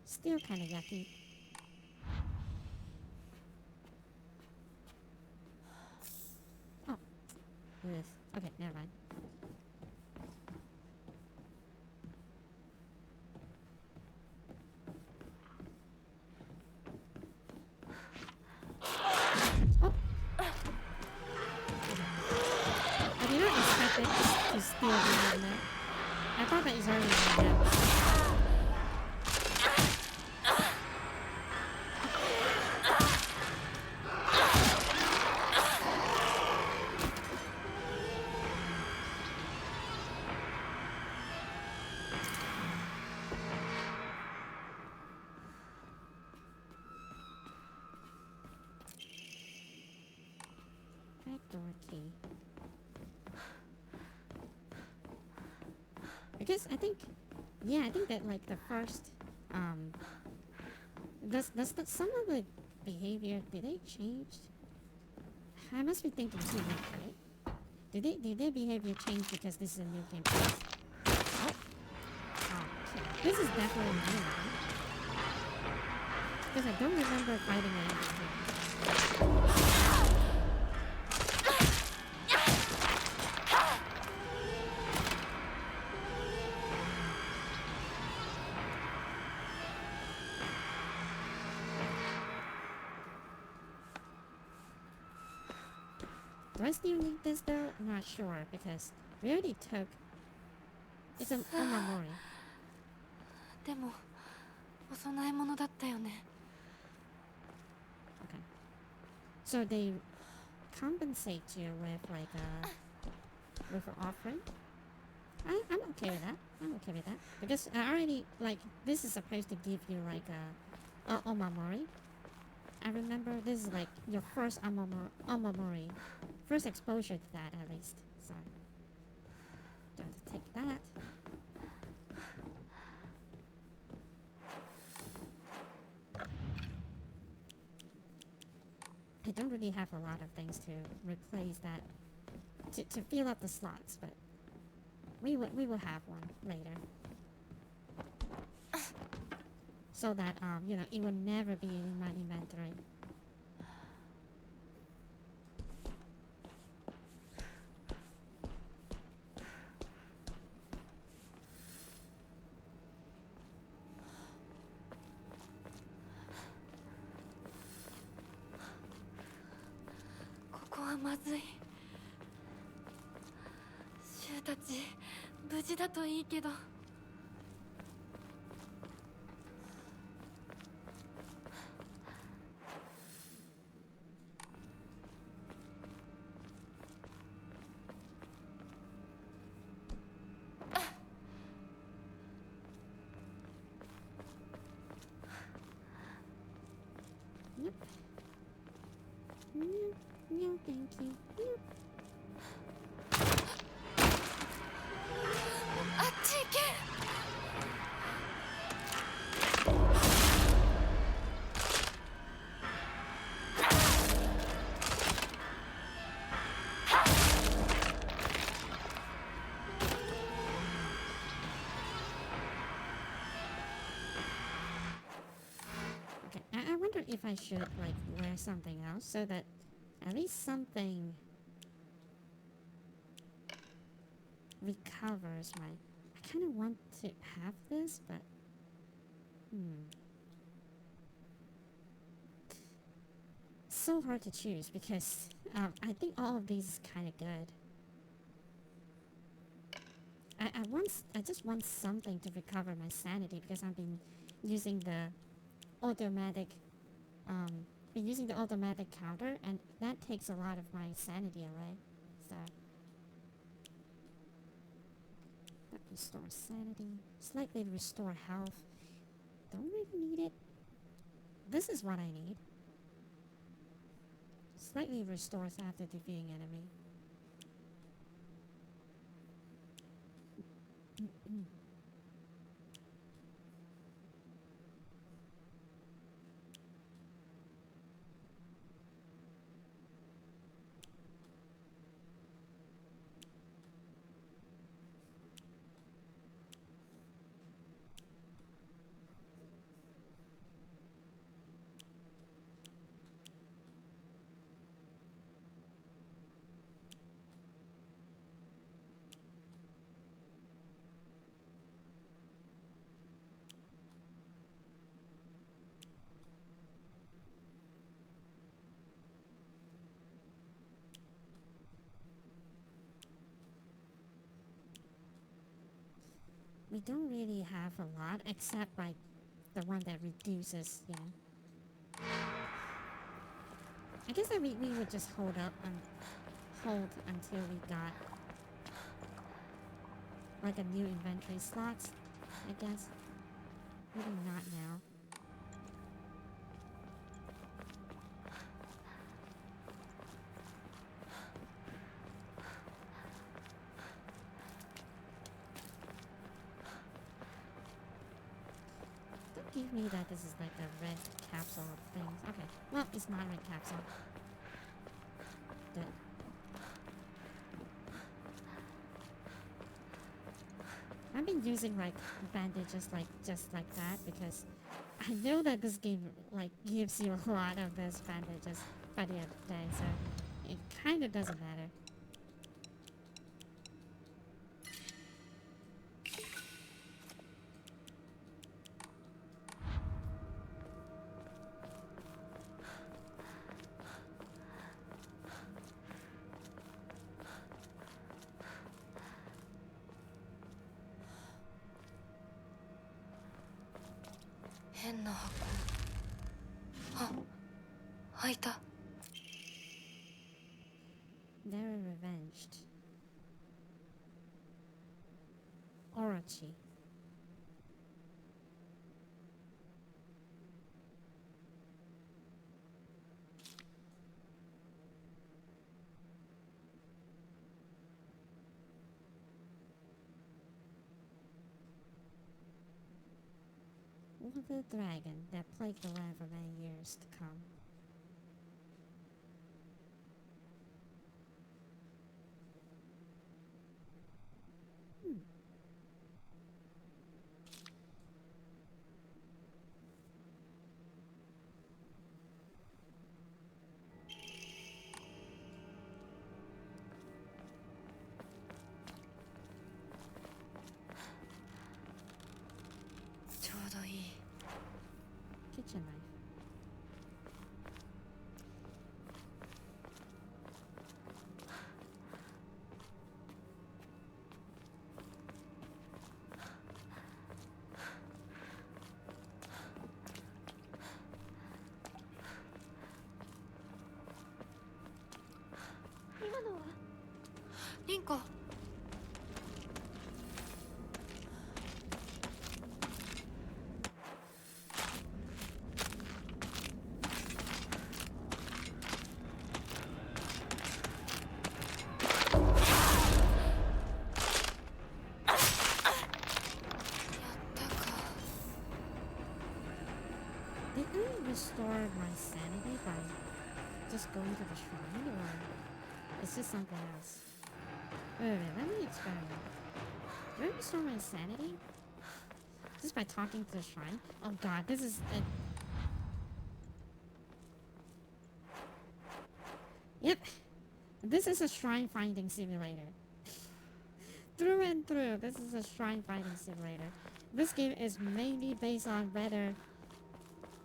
Still kind of yucky. Oh. Yes. Okay, never mind. Oh. I did not expect it to still be in there. I thought that is already in there. Backdoor key. Because I think that like the first, some of the behavior, did they change? I must be thinking too much, right? Did their behavior change because this is a new game? Oh, okay. This is definitely new, right? Because I don't remember fighting anything here. Do I still need this though? I'm not sure because we already took. It's an Omamori. でもお供え物だったよね。 Okay. So they compensate you with like with an offering. I'm okay with that. I'm okay with that because I already like this is supposed to give you like a Omamori. I remember this is like your first Omamori, first exposure to that at least. So don't take that. I don't really have a lot of things to replace that to fill up the slots, but we will have one later. So that it will never be in my inventory. This is まずい。シュウたち無事だといいけど。Yep. No, thank you. Yep. あっち行け。Okay, I wonder if I should like wear something else so that at least something recovers my. I kind of want to have this, but so hard to choose because I think all of these is kind of good. I just want something to recover my sanity because I've been using the automatic counter and that takes a lot of my sanity away. So that restores sanity, slightly restore health. Don't really need it. this is what I need. Slightly restores after defeating enemy. We don't really have a lot, except like the one that reduces, you know. I guess that we would just hold until we got like a new inventory slots, I guess. Maybe not now. Don't give me that this is like a red capsule thing. Okay, well, it's not a red capsule. Good. I've been using like bandages just like that because I know that this game like gives you a lot of those bandages by the end of the day, so it kind of doesn't matter. Never revenged. Orochi. The dragon that plagued the land for many years to come. Kitchen knife. Rinko. Did I restore my sanity by just going to the shrine, or is this something else? Wait, let me experiment. Did I restore my sanity? Just by talking to the shrine? Oh god, this is a... Yep, this is a shrine finding simulator. Through and through, this is a shrine finding simulator. This game is mainly based on whether,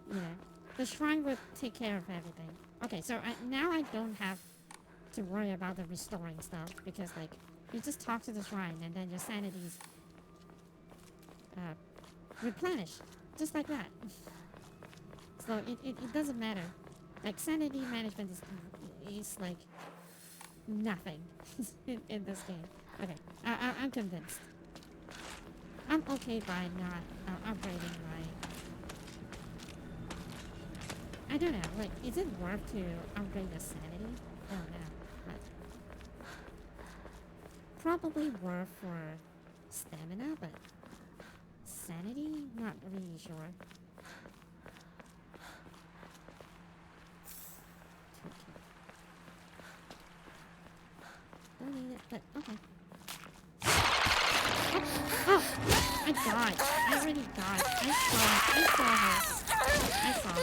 you know, the shrine will take care of everything. Okay, so now I don't have to worry about the restoring stuff because, like, you just talk to the shrine and then your sanity's replenished, just like that. So it doesn't matter. Like, sanity management is like nothing in this game. Okay, I'm convinced. I'm okay by not upgrading my I don't know, like, is it worth to upgrade the sanity? I don't know, but probably worth for stamina, but sanity? Not really sure. Don't need it, but okay. Oh! I died. I already died. I saw her. I saw her.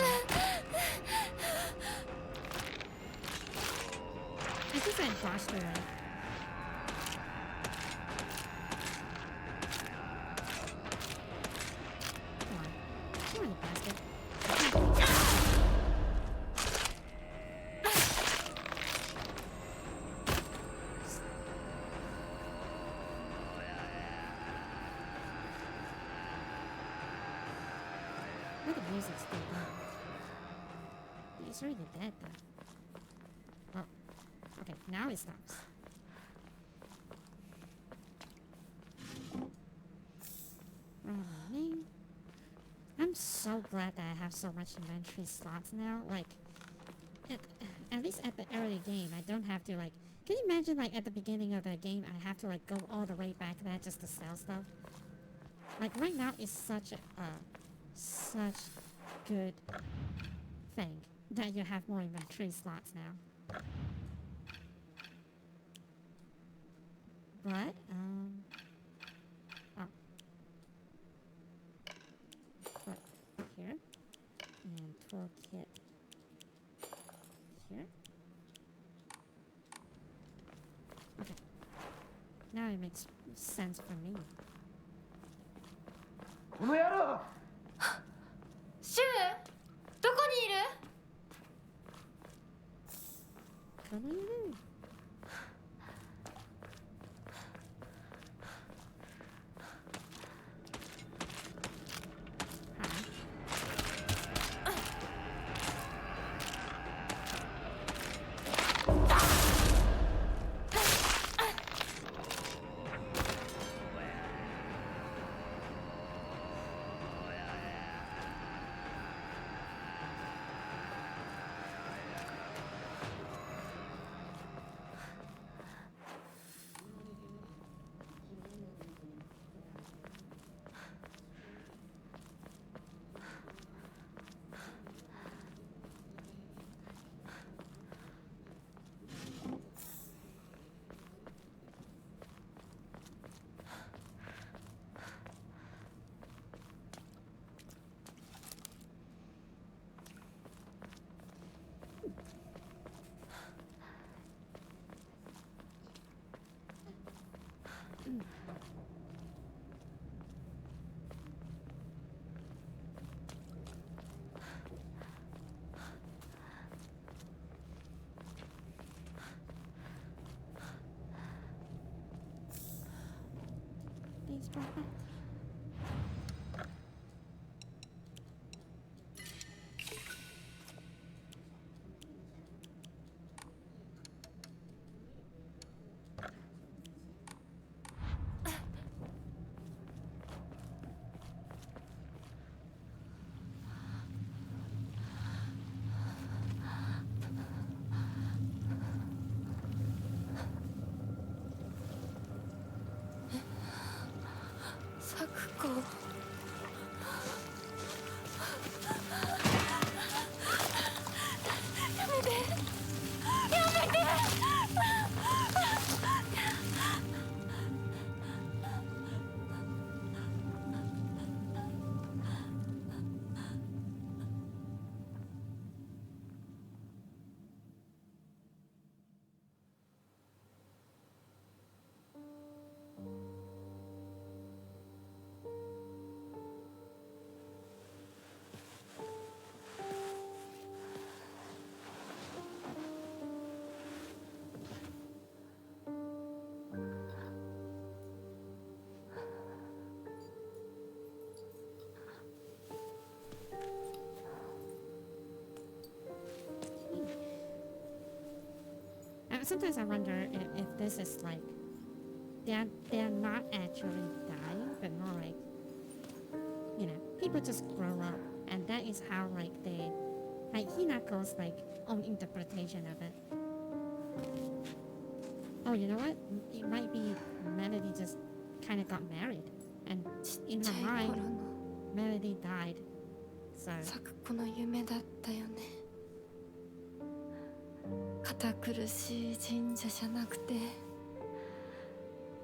I think I dodged her, right? Come on. Come on, you bastard. Why the music's still on? He's already dead, though. Oh. Okay, now it stops. Running. I'm so glad that I have so much inventory slots now. Like, at least at the early game, I don't have to, like... Can you imagine, like, at the beginning of the game, I have to, like, go all the way back there just to sell stuff? Like, right now is such good thing that you have more inventory slots now. But, oh. But here. And toolkit here. Okay. Now it makes sense for me. この野郎シュウどこにいる？ Come on, you. Please drop it. Sometimes I wonder if this is like they're not actually dying, but more like, you know, people just grow up, and that is how like they like Hinako's like own interpretation of it. Oh, you know what? It might be Melody just kind of got married, and in ちっ her ちゃい頃 mind, の Melody died. So 咲子の夢だったよね。堅苦しい神社じゃなくて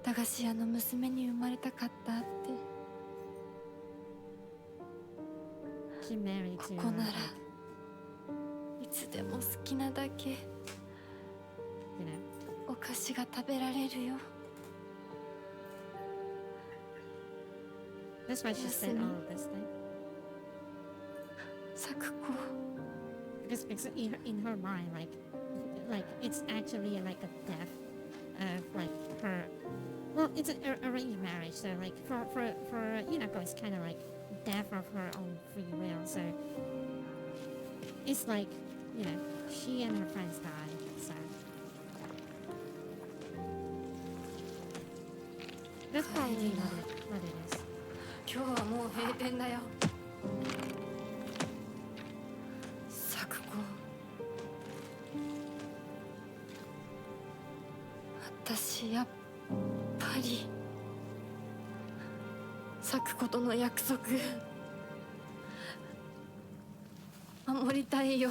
駄菓子屋の娘に生まれたかったって。 she married こ to こなら like, いつでも好きなだけ you know, お菓子が食べられるよ。 that's why she said all of this thing. 咲子 Because in her mind, like it's actually like a death of like her. Well, it's an arranged marriage, so like for Hinako, it's kind of like death of her own free will. So it's like, you know, she and her friends die. So that's probably what it is. 今日はもう閉店だよ。咲子私やっぱり咲子との約束守りたいよ。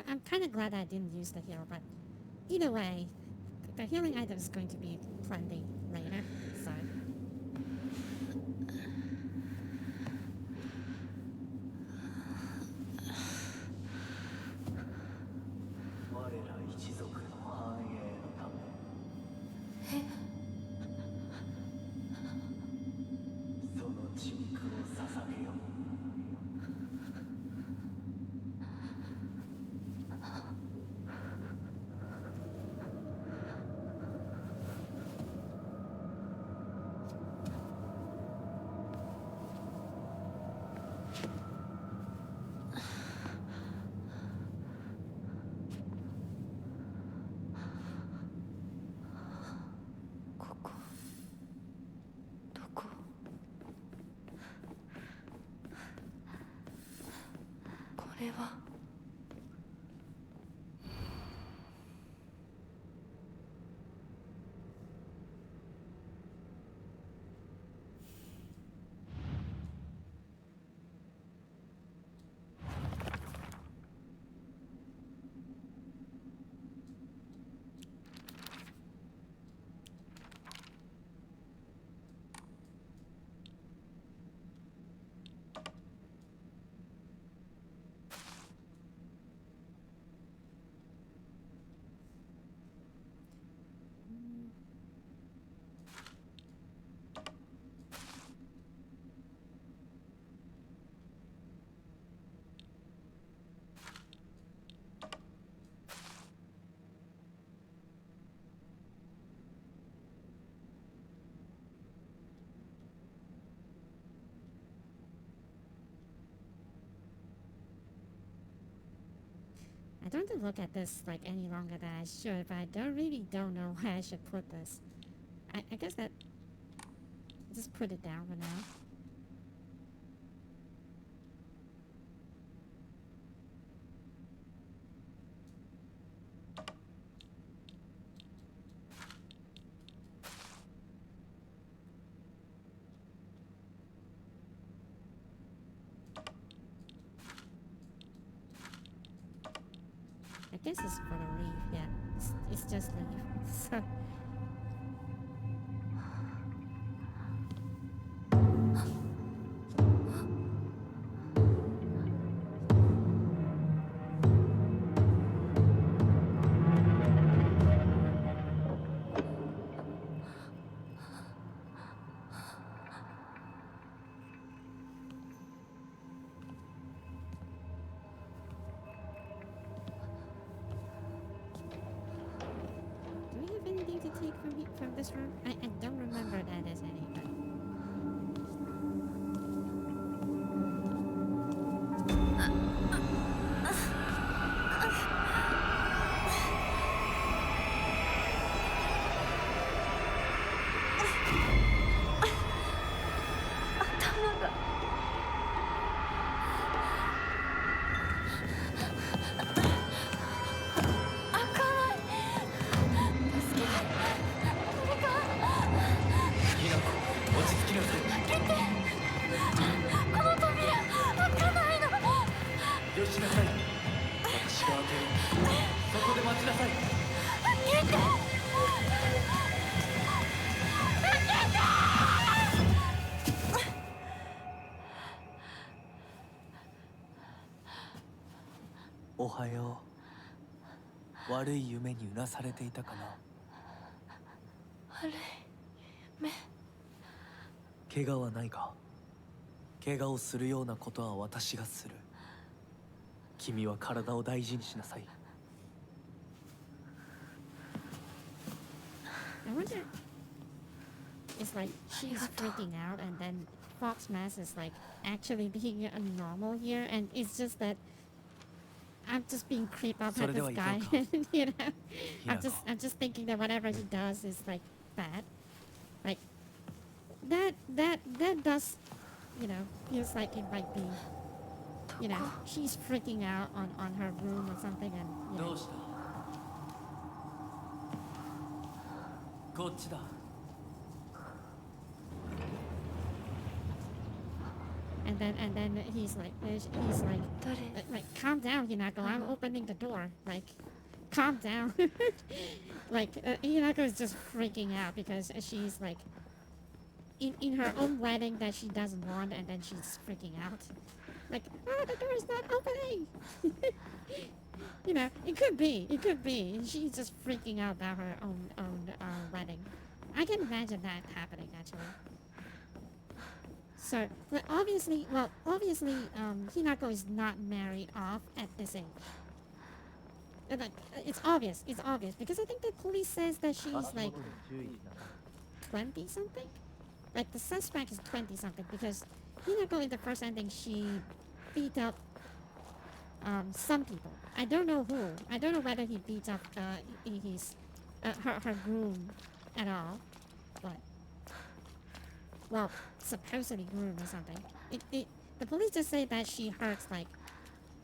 I'm kind of glad I didn't use the heal, but either way, the healing item is going to be plenty later, so. 我ら一族の繁栄のためその血肉を捧げよう。ここどこ？これは I don't want to look at this like any longer than I should, but I don't know where I should put this. I guess that just put it down for now. I guess it's for the leaf, yeah. It's just leaf. So do we have anything to take from this room? I don't remember that as any, butおはよう。悪い夢にうなされていたかな。悪い夢。怪我はないか。怪我をするようなことは私がする。君は体を大事にしなさい。I wonder. It's like she's freaking out, and then Fox Mass is like actually being a normal here, and it's just that I'm just being creeped out by this guy. You know, I'm just thinking that whatever he does is like bad. Like that does, you know, feels like it might be. You know, she's freaking out on her room or something, and you know. どうした？こっちだ。And then he's like calm down, Hinako. I'm opening the door. Like, calm down. Like Hinako is just freaking out because she's like in her own wedding that she doesn't want, and then she's freaking out. Like, oh, the door is not opening. You know, it could be. She's just freaking out about her own wedding. I can imagine that happening actually. So, but obviously, Hinako is not married off at this age. And, like, it's obvious because I think the police says that she's like 20 something. Like the suspect is 20 something because Hinako in the first ending she beat up some people. I don't know who. I don't know whether he beat up his her groom at all, but well, supposedly groom or something. The police just say that she hurts like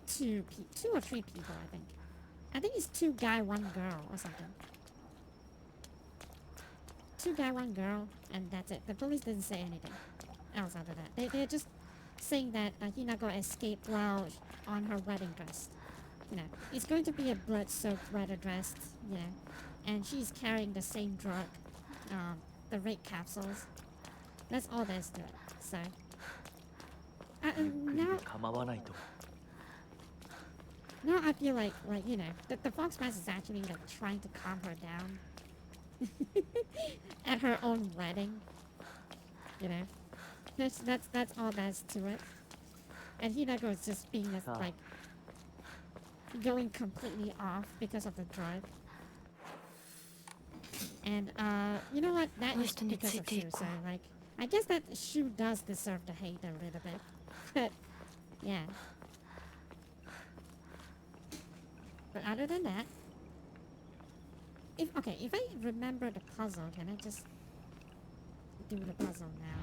two or three people. I think it's 2 guy 1 girl or something. 2 guy 1 girl, and that's it. The police didn't say anything else after that. They're just saying that Hinako escaped while on her wedding dress. You know, it's going to be a blood-soaked wedding dress, you know, and she's carrying the same drug, the rape capsules. That's all there is to it. So, now I feel like you know, the Fox Mass is actually like trying to calm her down at her own wedding. You know, that's all there's to it. And Hinako is just being like going completely off because of the drug. And you know what? That is because of Shu. So like, I guess that Shu does deserve the hate a little bit. But yeah. other than that, if I remember the puzzle, can I just do the puzzle now?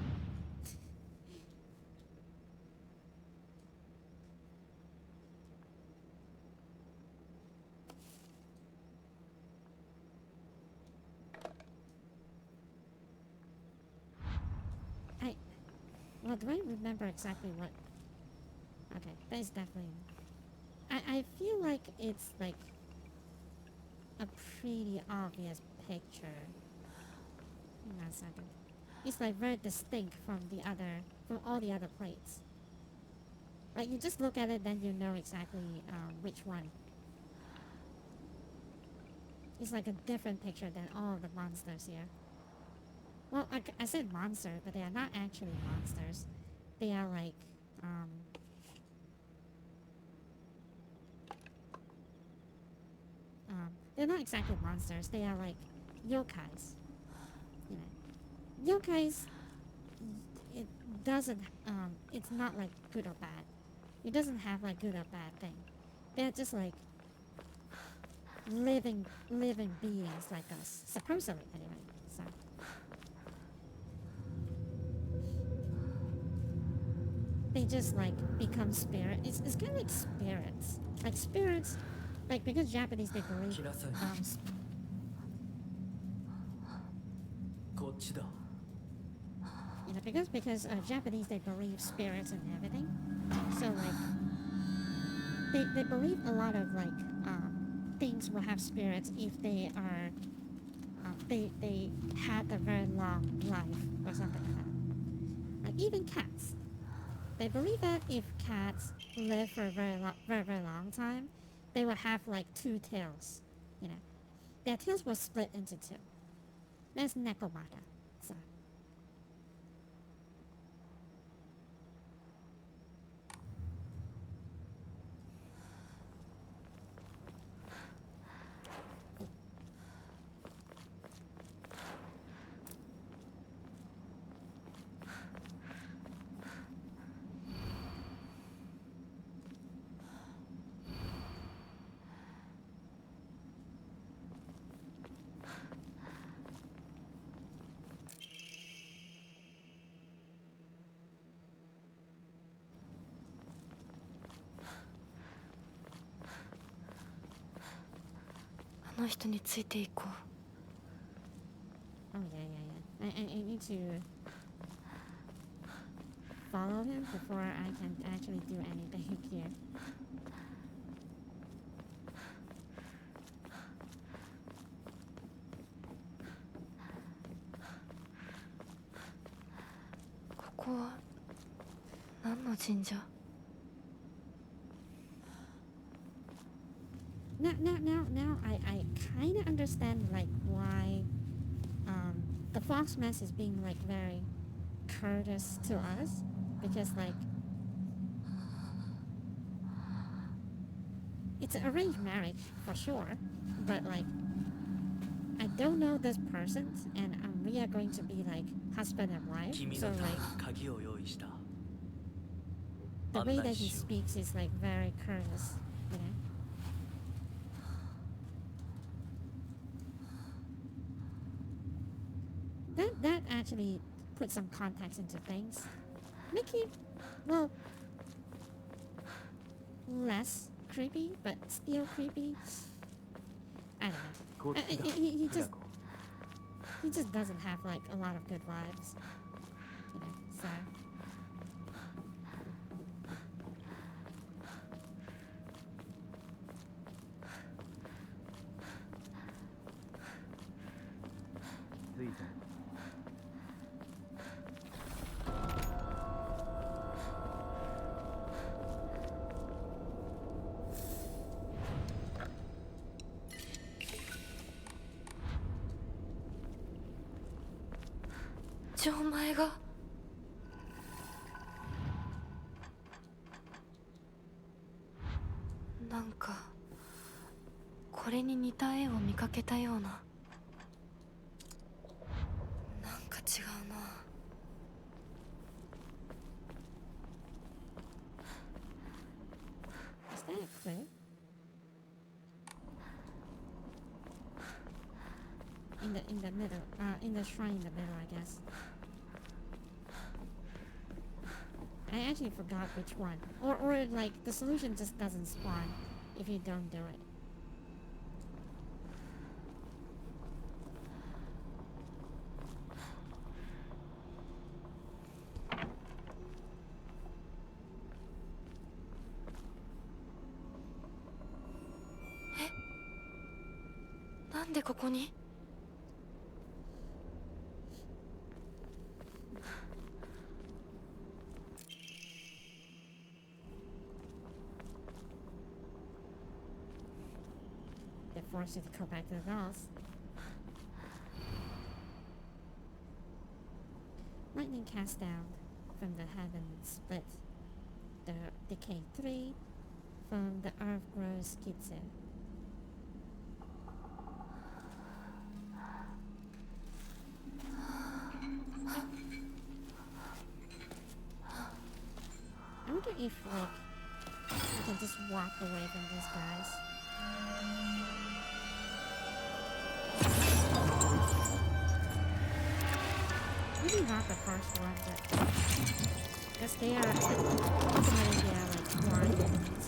Well, do I remember exactly what? Okay, that is definitely. I feel like it's like a pretty obvious picture. Hang on a second. It's like very distinct from all the other plates. Like you just look at it, then you know exactly which one. It's like a different picture than all of the monsters here. Well, I said monster, but they are not actually monsters. They are like, they're not exactly monsters. They are like yokais. You know, yokais. It doesn't. It's not like good or bad. It doesn't have like good or bad thing. They're just like living beings like us, supposedly anyway. So. They just like become spirit. It's kind of like spirits. Like spirits, like because Japanese they believe. 来なさい こっちだ You know, because Japanese they believe spirits and everything. So like they believe a lot of like things will have spirits if they are they had a very long life or something like that. Like even cats. They believe that if cats live for a very long time, they will have like two tails. You know, their tails will split into two. That's nekomata. So. "あの人についていこう。 Oh yeah. I need to follow him before I can actually do anything here.ここは何の神社？ Now I kind of understand like why the fox mess is being like very courteous to us, because like it's an arranged marriage for sure, but like I don't know this person and we are going to be like husband and wife, 君 so のため like に鍵を用意した the way that he 案内しよう speaks is like very courteous, you know. That actually puts some context into things. Make it, well, less creepy, but still creepy. I don't know. こっちだ He フラ just コ he just doesn't have like a lot of good vibes, you know. So. "じゃあお前が?」なんかこれに似た絵を見かけたような。なんか違うな。 Is that a clue? the middle, in the shrine in the middle, I guess. I actually forgot which one. Or like the solution just doesn't spawn if you don't do it. Eh? なんでここに? They force you to go back to the dolls. Lightning cast down from the heavens split. The decay 3 from the earth grows kitsu. I wonder if like you can just walk away from these guys. Maybe not the first one, but because they are ultimately they are like blind enemies.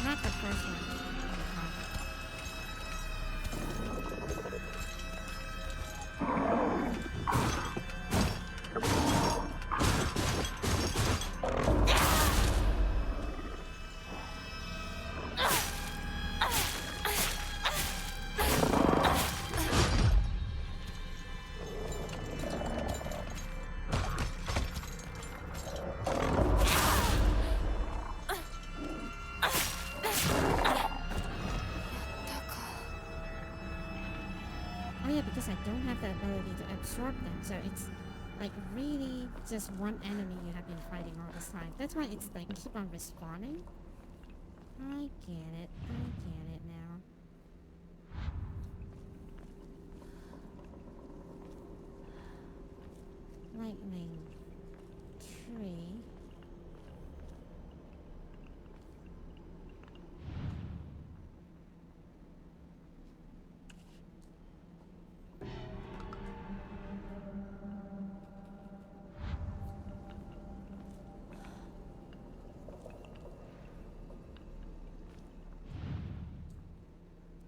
Not the first one. Oh yeah, because I don't have the ability to absorb them, so it's like really just one enemy you have been fighting all this time. That's why it's like keep on respawning. I get it now. Lightning tree.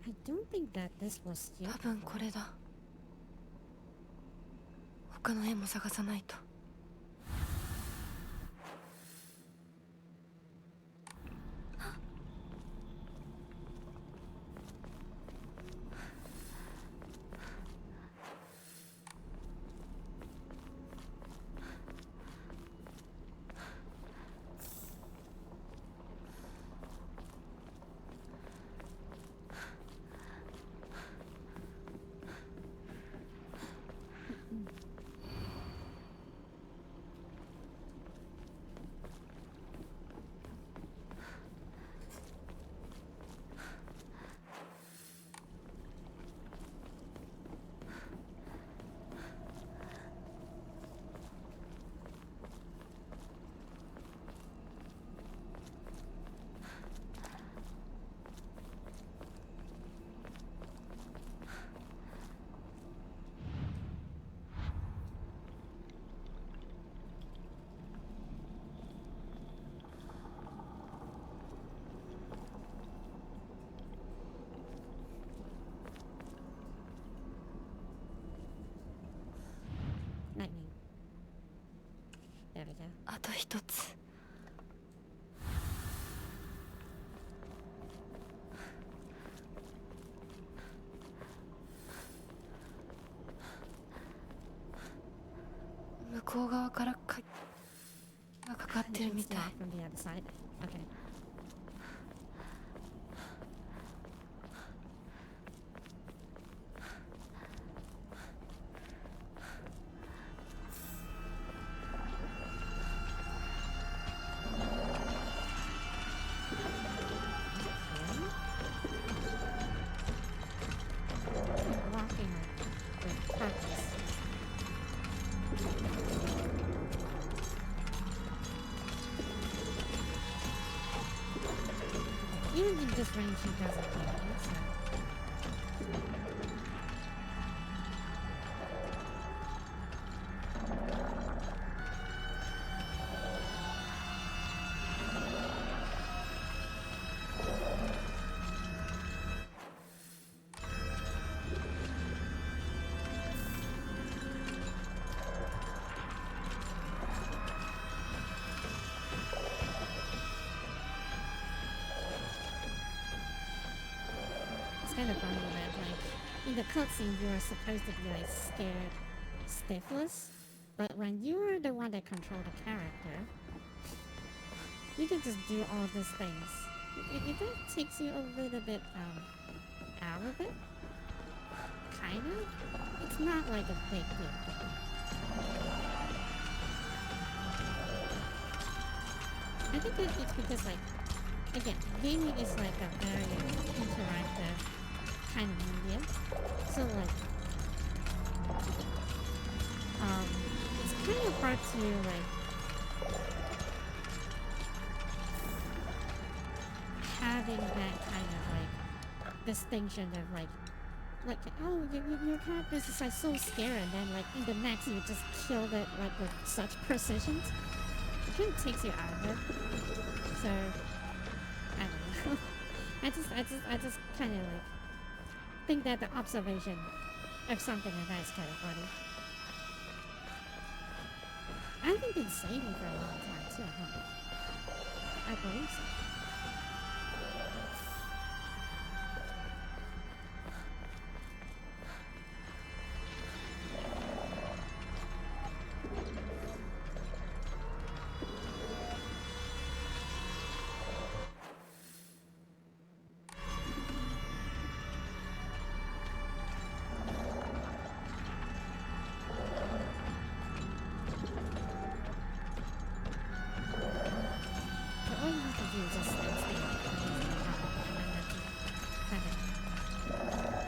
I don't think that this was you. 多分これだ。他の絵も探さないと。Lightning. There we go. あと一つ。向こう側から鍵がかかってるみたい。 From the other side. Okay. even in this range, he doesn't hit me, so. It's kind of funny that, like, in the cutscene, you are supposed to be, like, scared stiffless, but when you're the one that controls the character, you can just do all these things. That takes you a little bit, out of it. Kind of. It's not like a big deal. I think that it's because, like, again, gaming is like a very interactive kind of medium. So like, it's kind of hard to like having that kind of like distinction of like oh your character is like so scary, and then like in the next you just killed it like with such precision. It kind of takes you out of it. So I don't know. I just kind of like think that the observation of something like that is kind of funny. I think been saving for a long time too, huh? I believe so.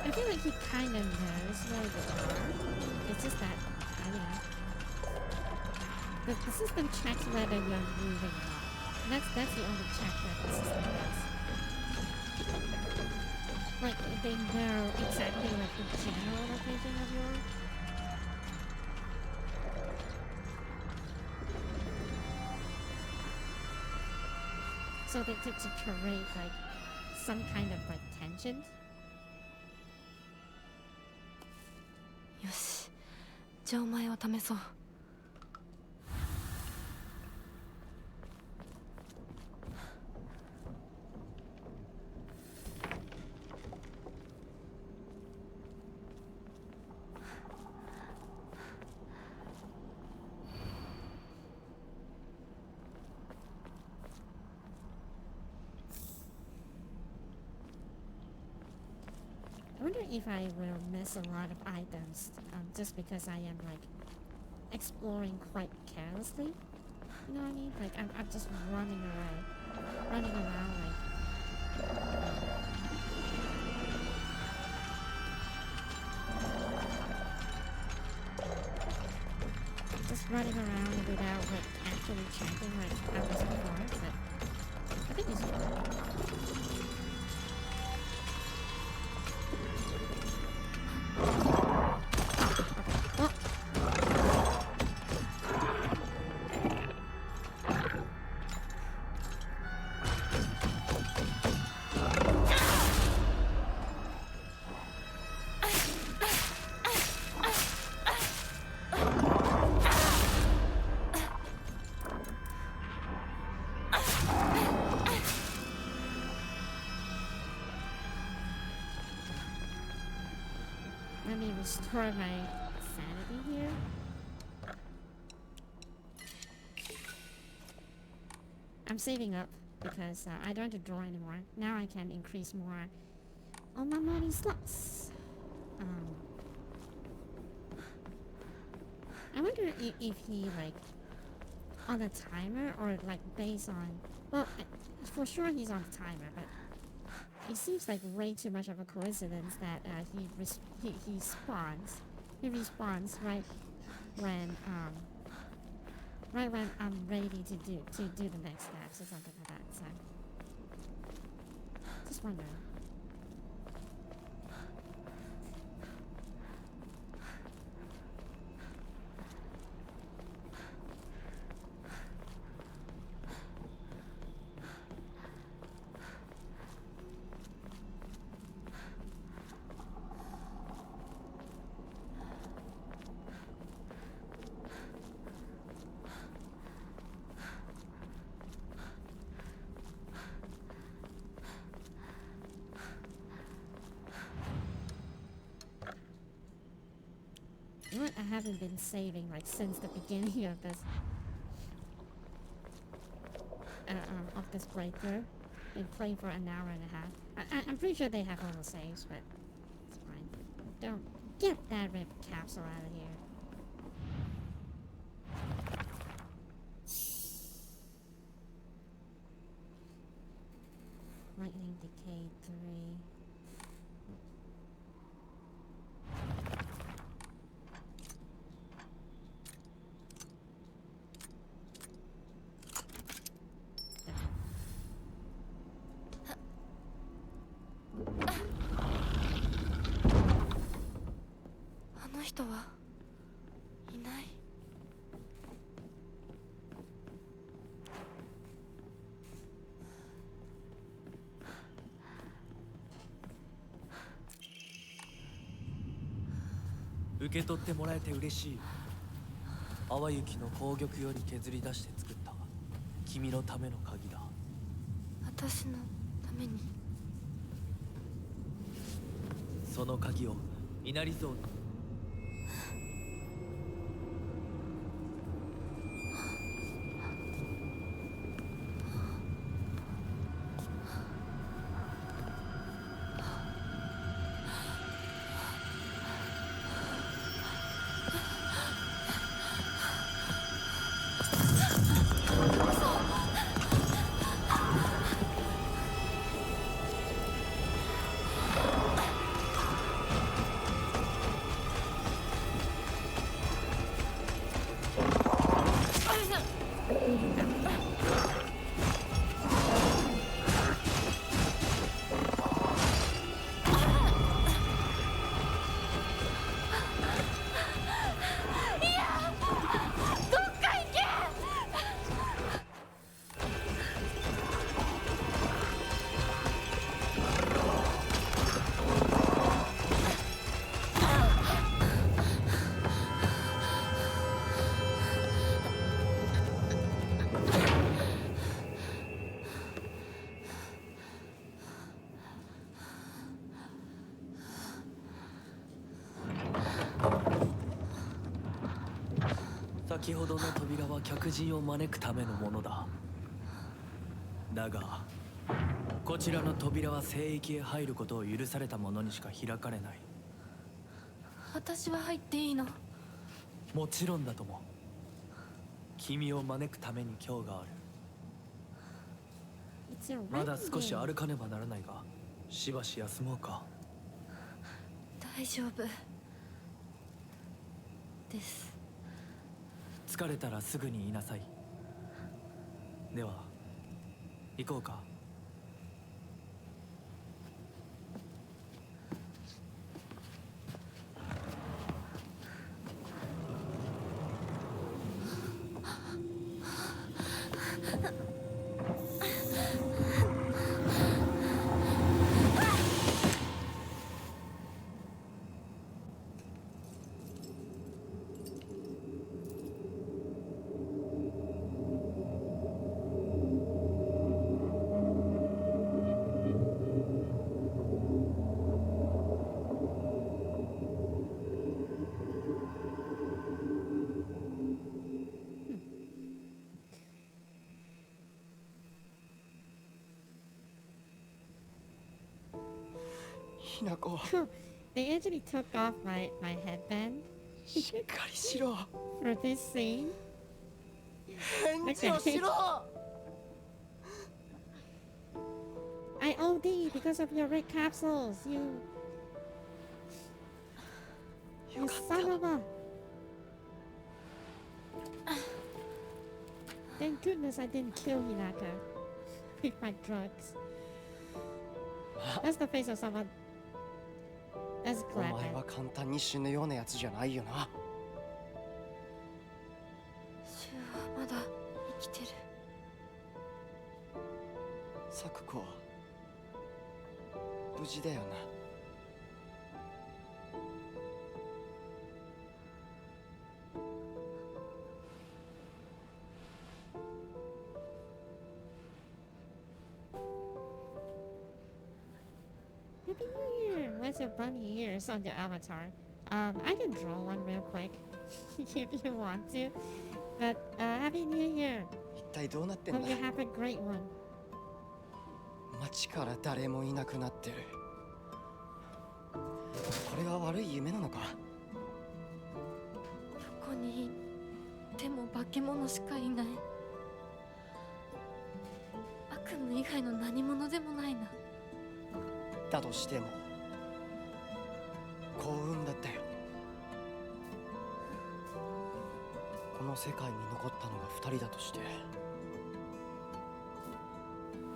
I feel like he kind of knows where you are. It's just that, I don't know. The system checks whether you're moving or not. That's the only check that the system does. Like, they know exactly like the general location of your. So they to create like some kind of like tension. よし、じゃあお前を試そう。I wonder if I will miss a lot of items just because I am like exploring quite carelessly. You know what I mean? Like I'm just running around like. Just running around without like actually checking like I was before, but I think it's good. Let me restore my sanity here. I'm saving up because I don't have to draw anymore. Now I can increase more on my money slots. I wonder if he like on a timer or like based on. Well, for sure he's on a timer, but it seems like way too much of a coincidence that he spawns. He respawns right when I'm ready to do the next steps or something like that. So Just wondering. You know what? I haven't been saving like since the beginning of this playthrough. Been playing for an hour and a half. I'm pretty sure they have all the saves, but it's fine. Don't get that red capsule out of here. Lightning Decay 3.人はいない。受け取ってもらえて嬉しい。淡雪の紅玉より削り出して作った君のための鍵だ。私のために。その鍵を稲荷像に。先ほどの扉は客人を招くためのものだ。だがこちらの扉は聖域へ入ることを許された者にしか開かれない。私は入っていいの？もちろんだとも。君を招くために今日がある。 It's your まだ少し wedding day. 歩かねばならないが、しばし休もうか。大丈夫です。疲れたらすぐに言いなさい。では行こうか。They actually took off my headband しっかりしろ。 for this scene. 返事をしろ。 I OD because of your red capsules, you よかっ son of a. Thank goodness I didn't kill Hinata with my drugs. That's the face of someone. That's お前は clever. 簡単に死ぬようなやつじゃないよな。シュウはまだ生きてる。サクコは無事だよな。Happy New Year! What's your bunny ears on your avatar? I can draw one real quick if you want to. But Happy New Year! 一体どうなってん Hope だ。 you have a great one. 街から誰もいなくなってる。これは悪い夢なのか。どこに行っても化け物しかいない。悪夢以外の何者でもないな。だとしても幸運だったよ。この世界に残ったのが2人だとして、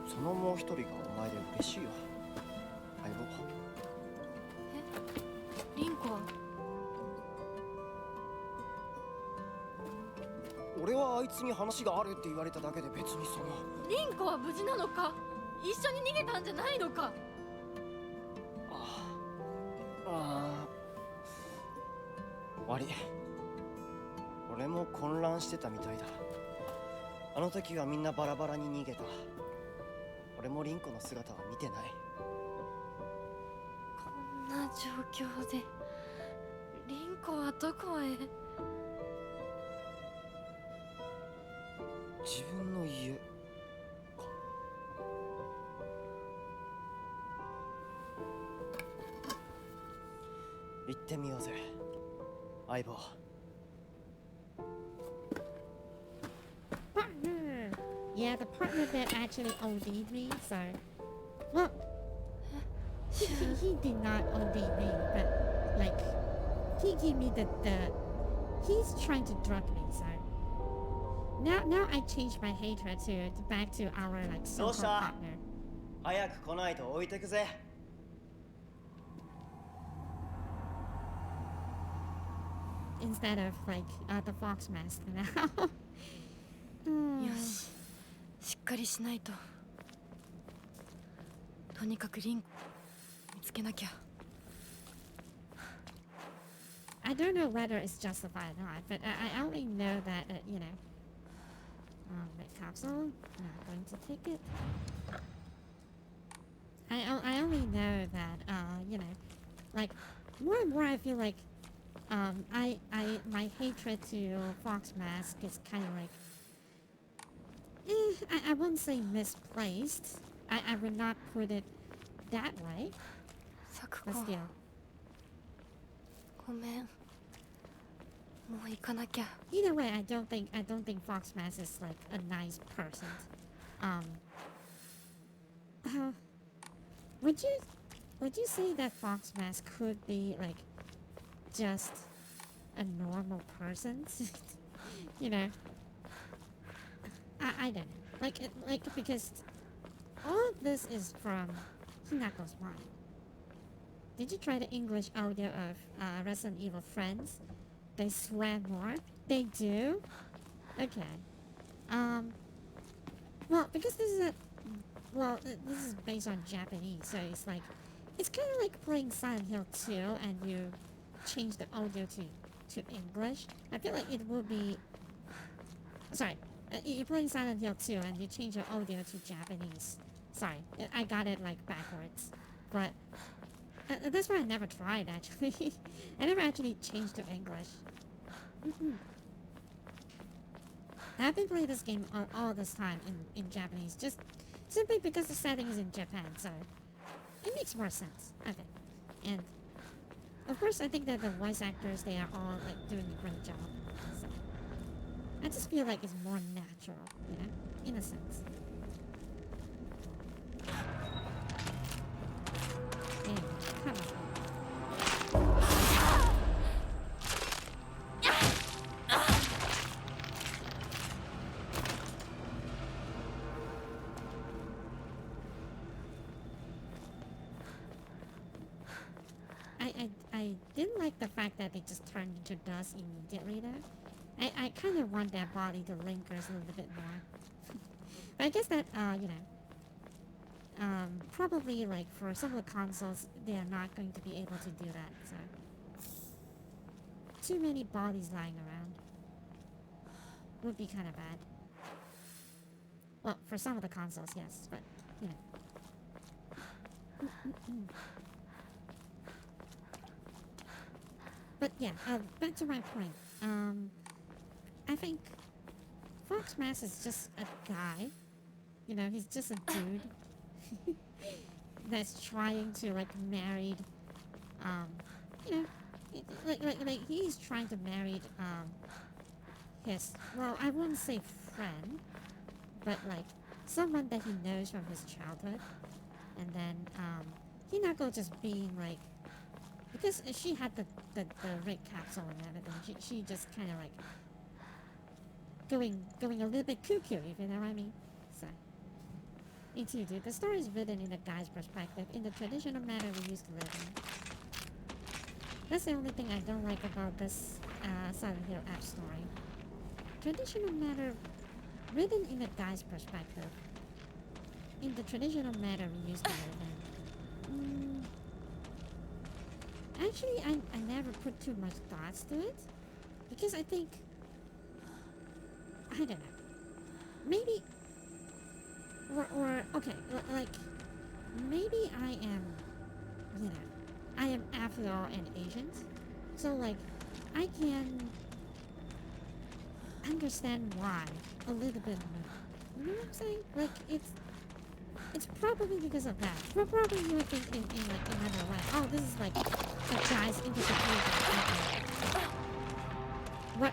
そのもう1人がお前で嬉しいよ。相棒。リンコは俺はあいつに話があるって言われただけで別にその。リンコは無事なのか？一緒に逃げたんじゃないのか？悪い。俺も混乱してたみたいだ。あの時はみんなバラバラに逃げた。俺もリンコの姿は見てない。こんな状況でリンコはどこへ？自分の家か。行ってみようぜ、相棒。Partner! Yeah, the partner that actually OD'd me, so. Well, he did not OD me, but, like, he gave me the. He's trying to drug me, so. Now I changed my hatred to back to our, like, so-called partner. 早く来ないと置いてくぜ。Instead of, like, the fox mask now. よし、しっかりしないと。とにかくリンコ見つけなきゃ。I don't know whether it's justified or not, but I only know that, you know, the capsule, not going to take it. I only know that, you know, like, more and more I feel like, my hatred to Fox Mask is kind of like, I wouldn't say misplaced. I would not put it that way, サク but コ、 still. ごめん。もう行かなきゃ。 Either way, I don't think Fox Mask is like a nice person. Would you say that Fox Mask could be like just a normal person? You know, I don't know. Like because all of this is from Hinako's mind. Did you try the English audio of Resident Evil Friends? They swear more. They do? Okay. Well, because this is this is based on Japanese, so it's like, it's kind of like playing Silent Hill 2 and you change the audio to English. I feel like it would be, sorry, you're playing Silent Hill 2 and you change your audio to Japanese. Sorry, I got it like backwards. But that's why I never tried actually. I never actually changed to English. I've been playing this game all this time in Japanese, just simply because the setting is in Japan, so it makes more sense, I think. And of course, I think that the voice actors, they are all like doing a great job. So I just feel like it's more natural, you know, in a sense. Anyway, come on. I didn't like the fact that they just turned into dust immediately though. I kind of want their body to linger a little bit more. But I guess that, you know, probably like for some of the consoles, they are not going to be able to do that, so. Too many bodies lying around would be kind of bad. Well, for some of the consoles, yes, but, you know. But yeah, back to my point. I think Fox is just a guy. You know, he's just a dude that's trying to like marry, you know, like he's trying to marry his, well, I wouldn't say friend, but like someone that he knows from his childhood, and then he not go just being like, because she had the rig capsule and everything, she just kind of like going a little bit cuckoo, if you know what I mean. So, me too, dude. The story is written in a guy's perspective, in the traditional manner we used to live in. That's the only thing I don't like about this Silent Hill app story. Traditional matter written in a guy's perspective, in the traditional manner we used to live in. Actually, I never put too much thoughts to it, because I think, I don't know, maybe, or okay, like, maybe I am, you know, I am after all an Asian, so like, I can understand why a little bit more. You know what I'm saying? Like, it's probably because of that. Probably you would think in like another way. Oh, this is like a guy's interpretation. What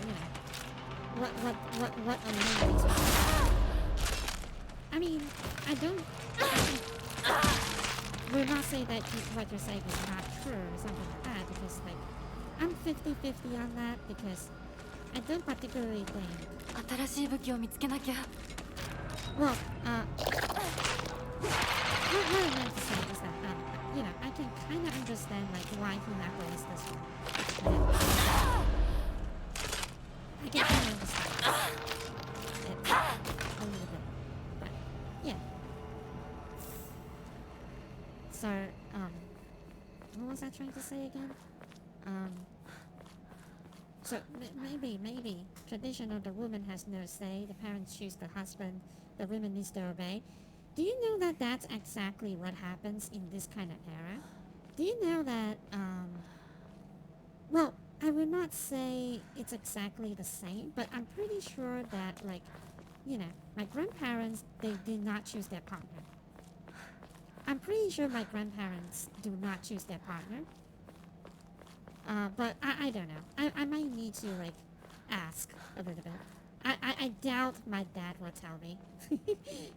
you know, what a lady is. I mean, I don't. We're not saying that what you're saying is not true or something like that, because like I'm 50-50 on that, because I don't particularly think. 新しい武器を見つけなきゃ。 Well, what I meant to say is that, you know, I can kind of understand, like, why Hinako is this way. I can kind of understand it a little bit. But, yeah. So, what was I trying to say again? So, maybe, traditional, the woman has no say, the parents choose the husband, the women needs to obey. Do you know that that's exactly what happens in this kind of era? Do you know that, well, I would not say it's exactly the same, but I'm pretty sure that, like, you know, my grandparents, they did not choose their partner. I'm pretty sure my grandparents do not choose their partner. But I don't know. I might need to, like, ask a little bit. I doubt my dad will tell me,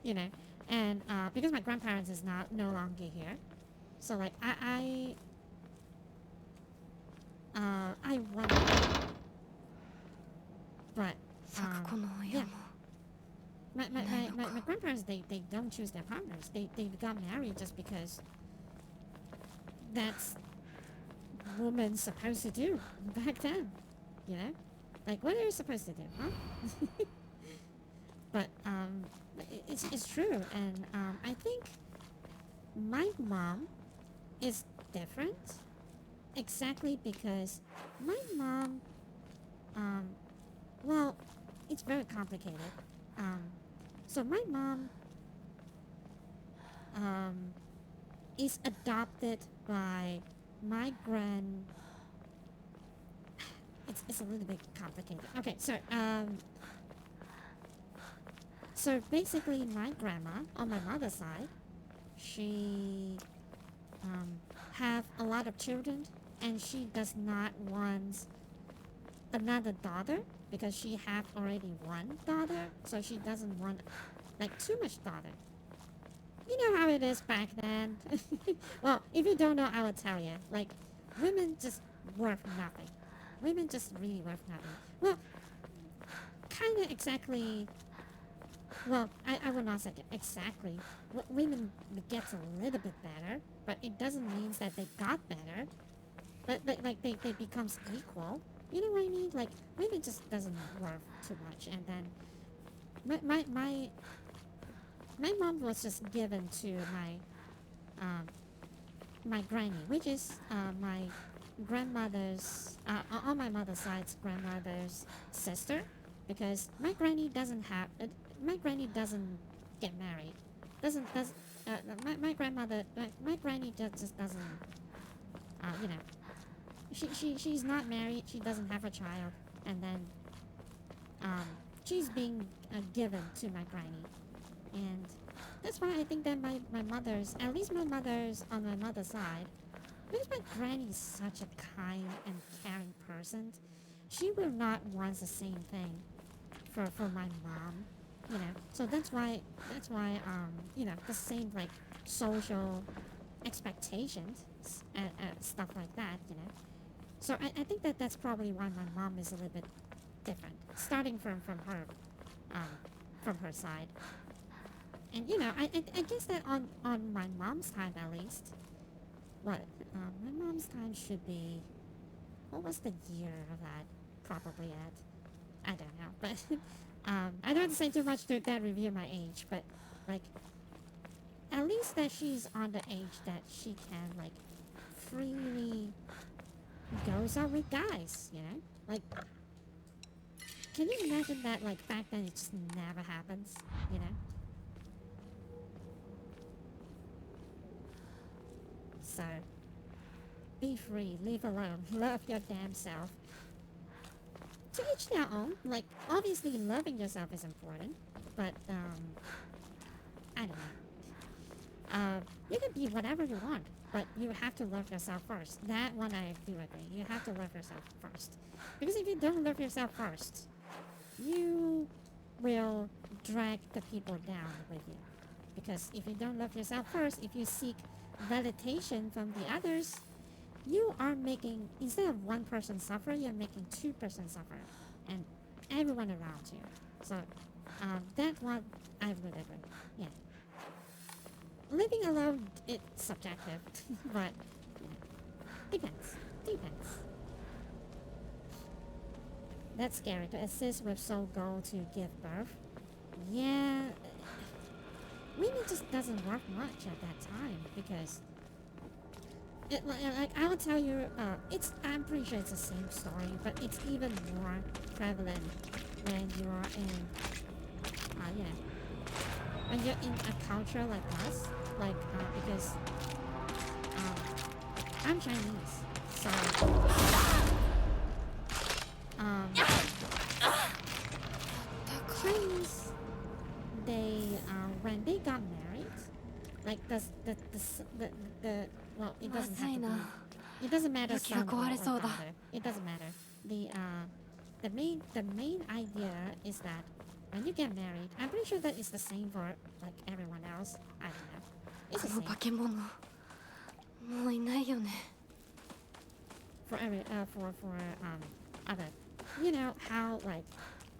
you know, and because my grandparents is no longer here, so like I wonder, but yeah, my grandparents they don't choose their partners. They got married just because that's women supposed to do back then, you know. Like, what are you supposed to do, huh? But, it's true, and, I think my mom is different exactly because my mom, well, it's very complicated. So my mom, is adopted by my it's a little bit complicated. Okay, so basically my grandma on my mother's side, she have a lot of children, and she does not want another daughter because she have already one daughter, so she doesn't want like too much daughter. You know how it is back then. Well, if you don't know, I will tell you. Like, women just worth nothing. Women just really worth nothing. Well, kind of exactly well, I will not say exactly. Women gets a little bit better, but it doesn't mean that they got better. But like they becomes equal. You know what I mean? Like women just doesn't work too much, and then my mom was just given to my granny, which is my grandmother's on my mother's side's grandmother's sister, because my granny doesn't get married, does my grandmother my granny just doesn't you know, she's not married, she doesn't have a child, and then she's being given to my granny, and that's why I think that my mother's, at least my mother's on my mother's side, because my granny is such a kind and caring person, she will not want the same thing for my mom, you know. So that's why you know, the same like social expectations and stuff like that, you know. So I think that that's probably why my mom is a little bit different, starting from her side. And you know, I guess that on my mom's time at least, what my mom's time should be, what was the year of that probably at? I don't know, but I don't say too much to that reveal my age, but like at least that she's on the age that she can like freely goes out with guys, you know? Like, can you imagine that, like, back then it just never happens, you know? So, be free, live alone, love your damn self. To each their own. Like, obviously loving yourself is important, but, I don't know. You can be whatever you want, but you have to love yourself first. That one I do agree. You have to love yourself first. Because if you don't love yourself first, you will drag the people down with you. Because if you don't love yourself first, if you seek validation from the others, you are making, instead of one person suffer, you're making two persons suffer. And everyone around you. So, that one I would agree. Yeah. Living alone, it's subjective, but depends. That's scary, to assist with soul goal to give birth. Yeah, women just doesn't work much at that time, because like I will tell you, I'm pretty sure it's the same story, but it's even more prevalent when you're in, when you're in a culture like us, like, because, I'm Chinese, so, Chinese, they, when they got married, like, well, it doesn't have to be, it doesn't matter, son or daughter, it doesn't matter. The main idea is that when you get married, I'm pretty sure that it's the same for like everyone else. I don't know. It's the same. For other, you know how like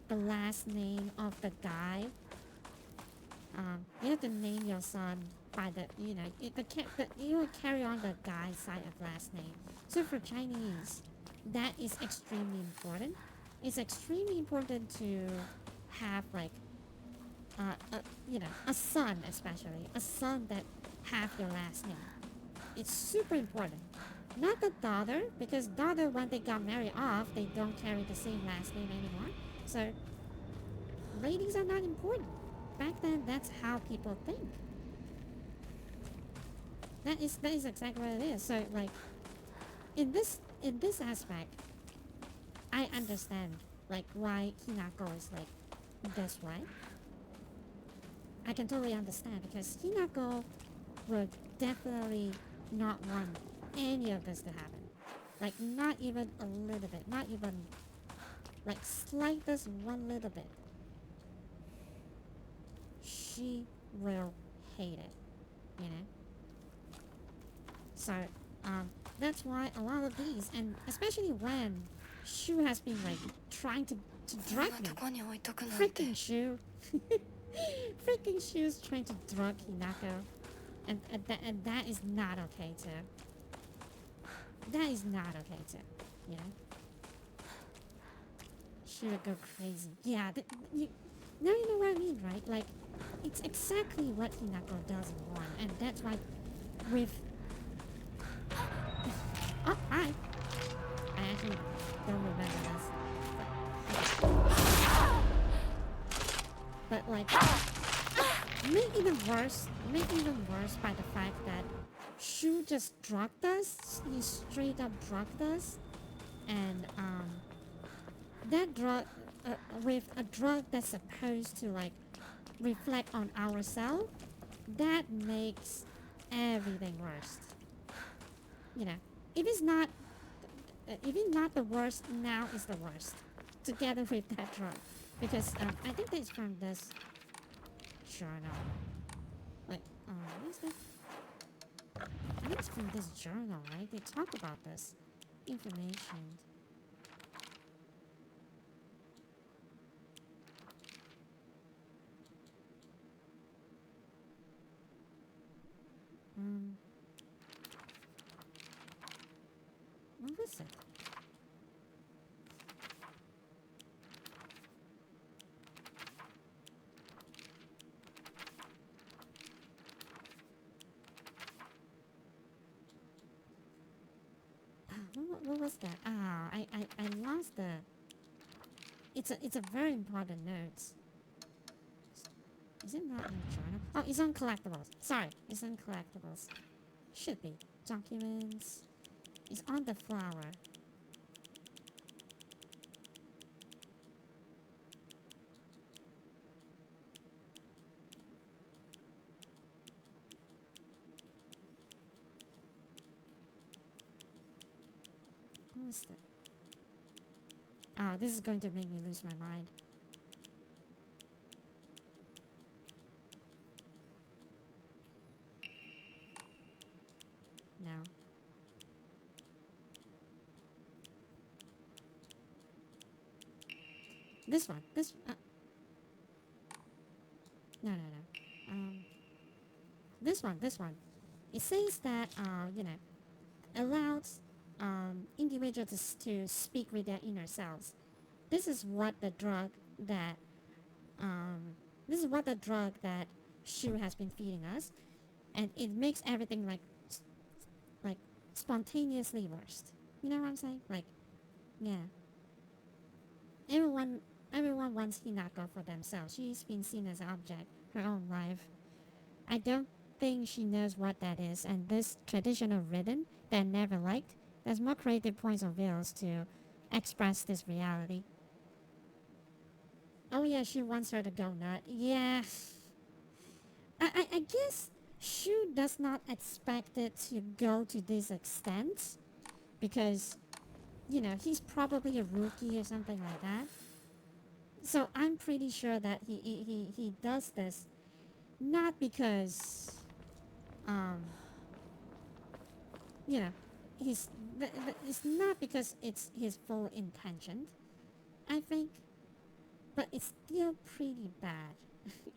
the last name of the guy. You have to name your son by the, you know, you will carry on the guy's side of last name. So for Chinese, that is extremely important. It's extremely important to have like you know, a son, especially a son that have your last name. It's super important. Not the daughter, because daughter, when they got married off, they don't carry the same last name anymore. So ladies are not important. Back then, that's how people think. That is exactly what it is. So like in this aspect, I understand like why Hinako is like this way. I can totally understand, because Hinako would definitely not want any of this to happen. Like, not even a little bit. Not even, like, slightest one little bit. She will hate it, you know? So, that's why a lot of these, and especially when Shu has been, like, trying to drag me. Freaking Shu. Freaking Shu's trying to drug Hinako. And that is not okay too. That is not okay too. You know? She would go crazy. Yeah, now you know what I mean, right? Like, it's exactly what Hinako doesn't want. And that's why with... Oh, hi! I actually don't remember this. But like... Made even worse by the fact that Shu just drugged us. He straight up drugged us. And, that drug, with a drug that's supposed to, like, reflect on ourselves, that makes everything worse. You know, if it's not the worst, now is the worst. Together with that drug. Because, I think it's from this journal. Like, what is that? I think it's from this journal, right? They talk about this information. What was it? What was that? Ah, I lost the... It's a very important note. Is it not in the journal? Oh, it's on collectibles. Sorry, it's on collectibles. Should be. Documents. It's on the flower. What was that? Oh, this is going to make me lose my mind. No. This one. No. This one. It says that, you know, allows individuals to speak with their inner selves. This is what the drug that Shu has been feeding us, and it makes everything like spontaneously worse. You know what I'm saying? Like, yeah. Everyone wants Hinako for themselves. She's been seen as an object her own life. I don't think she knows what that is, and this traditional rhythm that I never liked, there's more creative points of views to express this reality. Oh yeah, she wants her to go nut. Yeah. I guess Shu does not expect it to go to this extent, because, you know, he's probably a rookie or something like that. So I'm pretty sure that he does this not because, you know, it's not because it's his full intention, I think, but it's still pretty bad.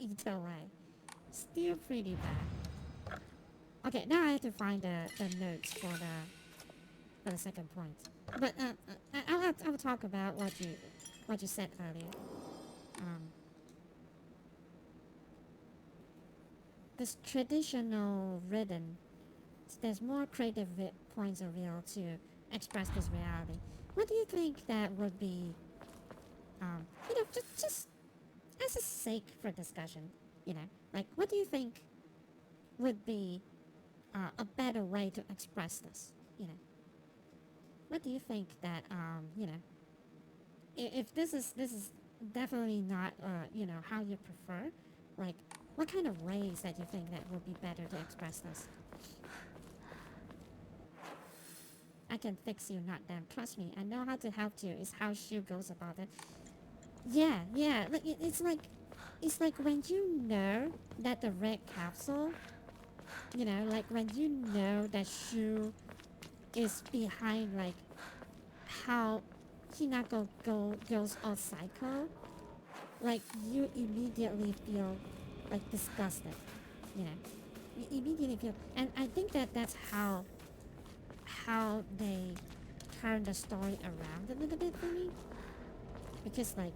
Either way, still pretty bad. Okay, now I have to find the notes for the second point. But I'll talk about what you said earlier. This traditional rhythm, there's more creative points of view to express this reality. What do you think that would be, you know, just as a sake for discussion, you know, like, what do you think would be a better way to express this, you know? What do you think that, you know, if this is definitely not, you know, how you prefer, like, what kind of ways that you think that would be better to express this? I can fix you, not them. Trust me, I know how to help you. It's how Shu goes about it. Yeah. It's like when you know that the red capsule, you know, like when you know that Shu is behind, like, how Hinako goes all psycho, like you immediately feel like disgusted, you know. You immediately feel, and I think that that's how they turn the story around a little bit for me, because like,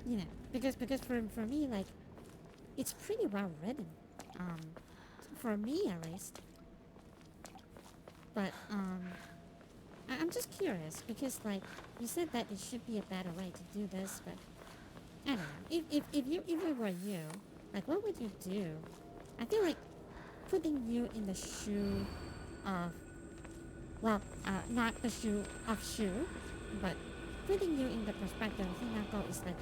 you know, because for me, like, it's pretty well written, for me at least. But I'm just curious because like you said that it should be a better way to do this, but I don't know. If it were you, like what would you do? I feel like putting you in the shoe of, well, not the shoe of Shu, but putting you in the perspective of Hinako is like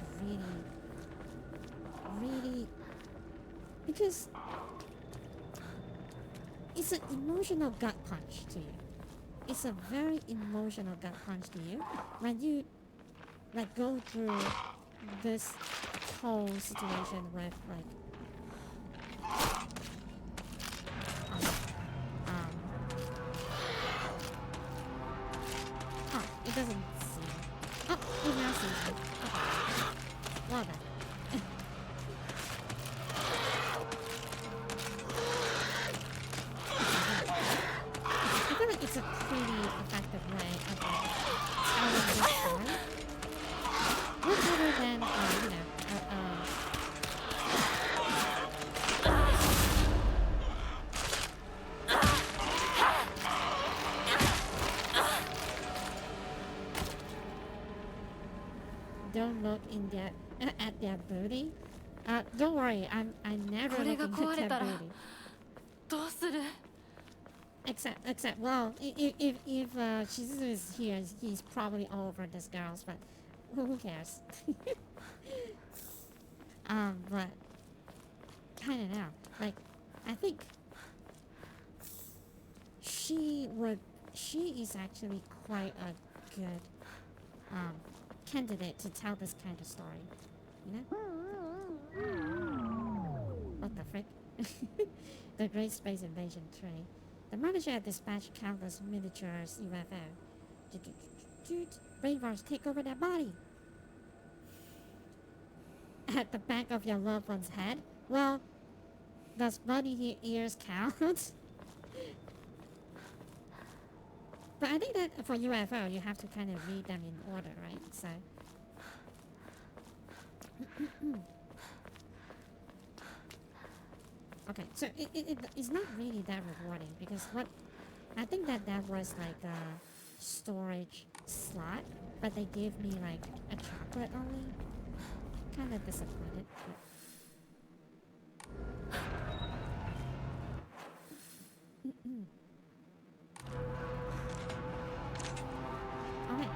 really, because it's an emotional gut punch to you. It's a very emotional gut punch to you when you like go through this whole situation with like oh, it doesn't see me. Oh, it now sees me. Okay. Well then. I feel like it's a pretty effective way of like telling this story. Much better than, you know, don't look in their at their booty. Don't worry, I'm never これが looking 壊 at れ their たら booty. どうする？ Except, well, if Shizuzu is here, he's probably all over this girls, but who cares? But I don't know. Like, I think she is actually quite a good candidate to tell this kind of story. You know? What the frick? The Great Space Invasion 3. The manager had dispatched countless miniatures UFO. Brain bars take over their body. At the back of your loved one's head? Well, does bunny ears count? But I think that for UFO, you have to kind of read them in order, right? So... Okay, so it's not really that rewarding because what I think that was like a storage slot, but they gave me like a chocolate only. Kind of disappointed. Okay,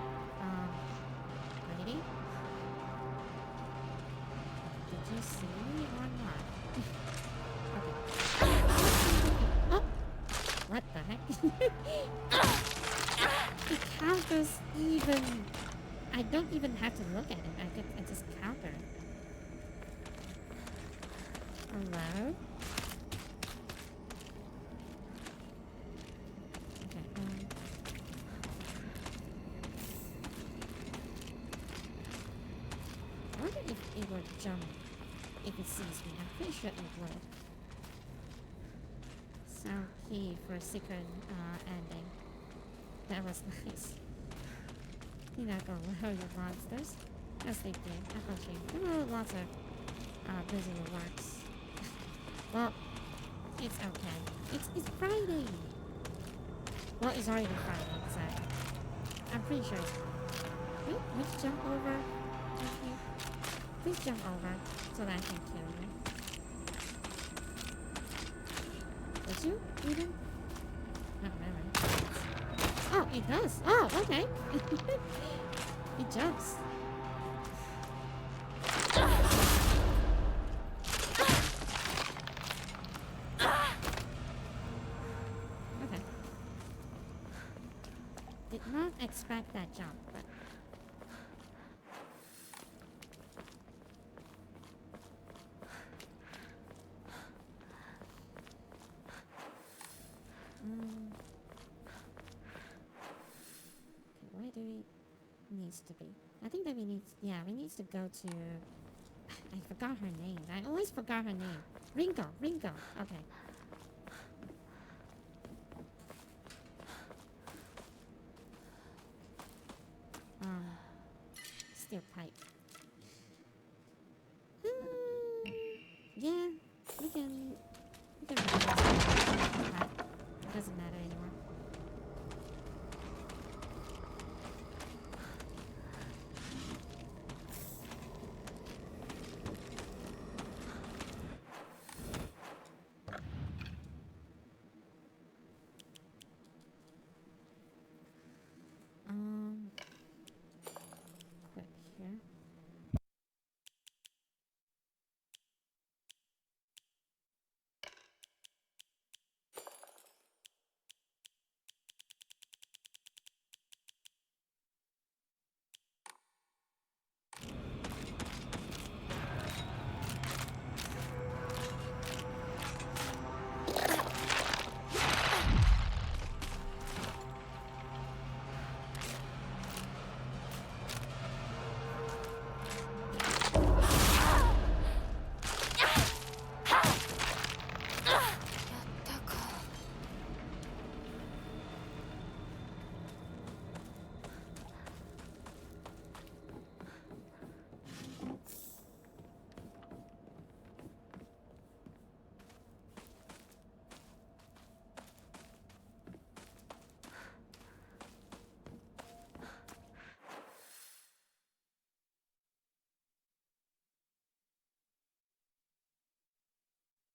lady, did you see me or not? Oh! What the heck? The counters even... I don't even have to look at it. I just counter. Hello? Okay, I wonder if it would jump if it sees me. I'm pretty sure it would. Sound key for a secret ending. That was nice. You're not gonna lure your monsters. Yes, they did. I thought you. There were lots of visual works. Well, it's okay. It's Friday. Well, it's already Friday, so I'm pretty sure it's fine. Wait, let's jump over. Thank you. Please jump over so that I can kill you. Did you even? Not really. Oh, it does. Oh, okay. It jumps. Okay. Did not expect that jump, but... why do we need needs to be. I think that we need, yeah, we need to go to. I forgot her name. I always forgot her name. Ringo. Okay. Steel pipe. Yeah, we can. replace it. It doesn't matter anymore. Put here.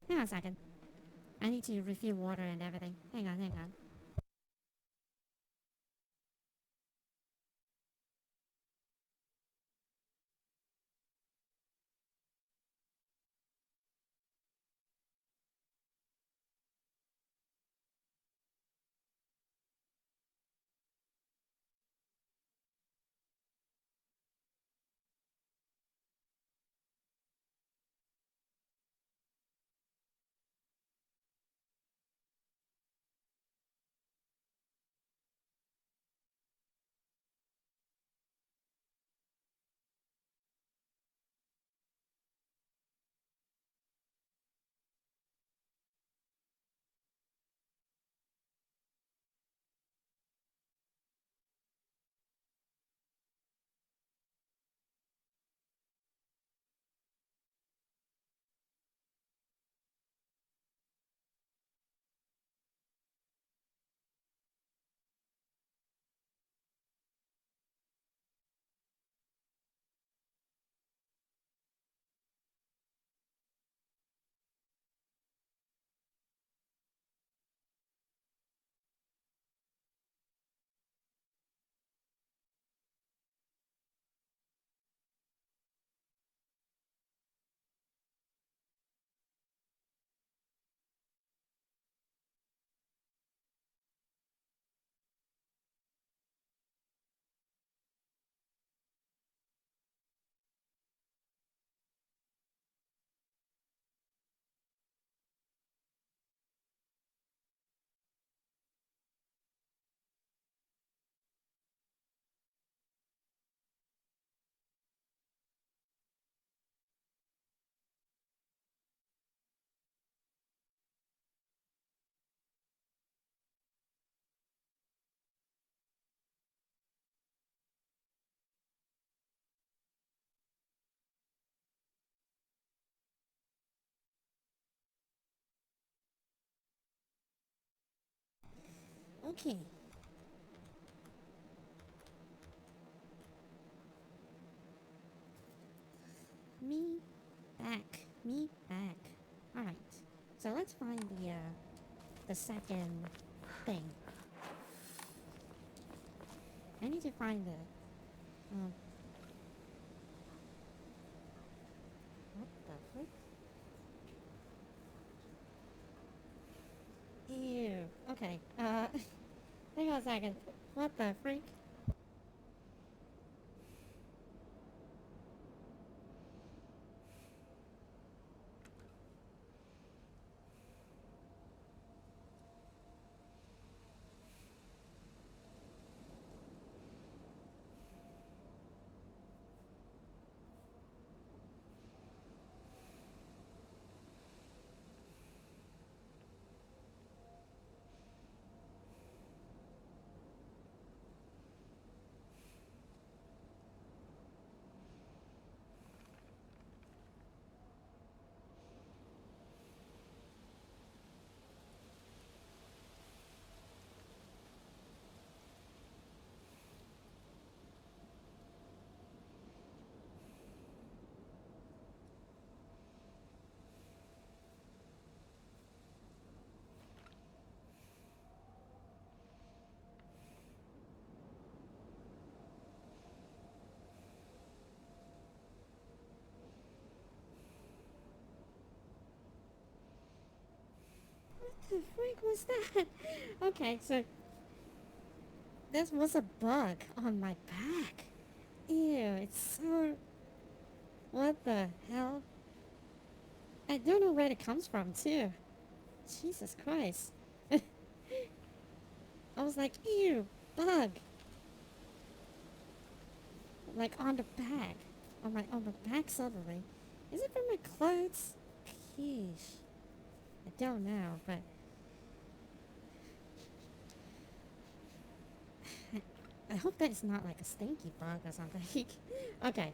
Hang on a second. I need to refill water and everything. Hang on. Okay. Me back. Alright. So let's find the second thing. I need to find the what the frick? Ew. Okay. Hang on a second. What the freak? the freak was that? Okay, so this was a bug on my back. Ew, it's so... What the hell? I don't know where it comes from, too. Jesus Christ. I was like, ew, bug. Like on the back. On the back suddenly. Is it from my clothes? Yeesh. I don't know, but... I hope that it's not like a stinky bug or something. Okay,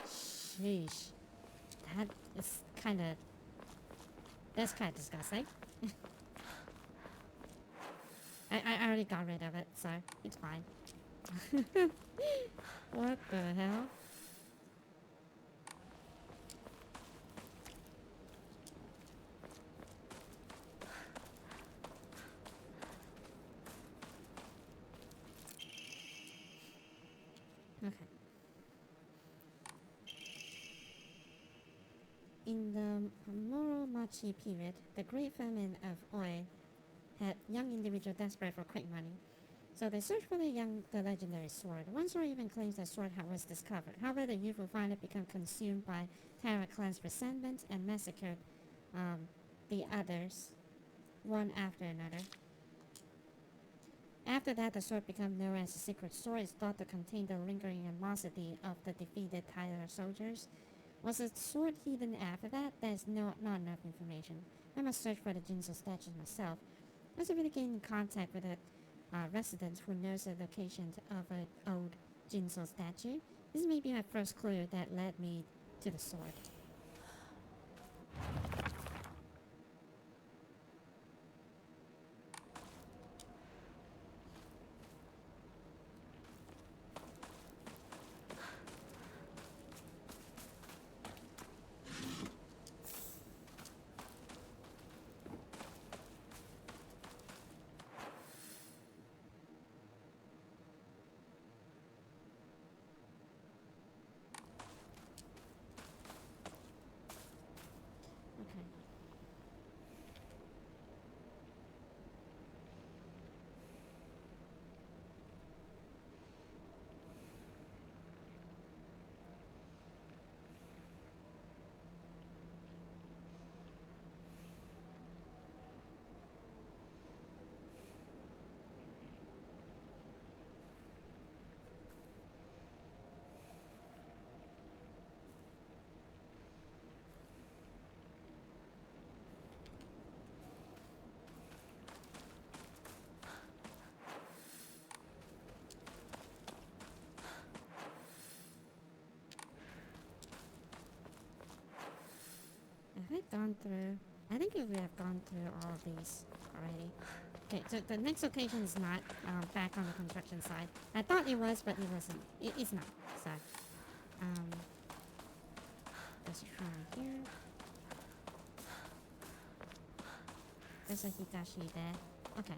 sheesh. That is kinda... That's kinda disgusting. I already got rid of it, so it's fine. What the hell? Okay. In the Muromachi period, the Great Famine of oil had young individuals desperate for quick money. So they searched for the legendary sword. One story even claims that sword was discovered. However, the youth will finally become consumed by Taira clan's resentment and massacred the others, one after another. After that, the sword became known as the secret sword. It's thought to contain the lingering animosity of the defeated Taira soldiers. Was the sword hidden after that? There's not enough information. I must search for the Jinzo statues myself. I was able to get in contact with a resident who knows the location of an old Jinzo statue. This may be my first clue that led me to the sword. Okay. Have I gone through? I think we have gone through all of these already. Okay, so the next location is not back on the construction side. I thought it was, but it wasn't. It's not. So, let's try here. There's a Hitachi there. Okay.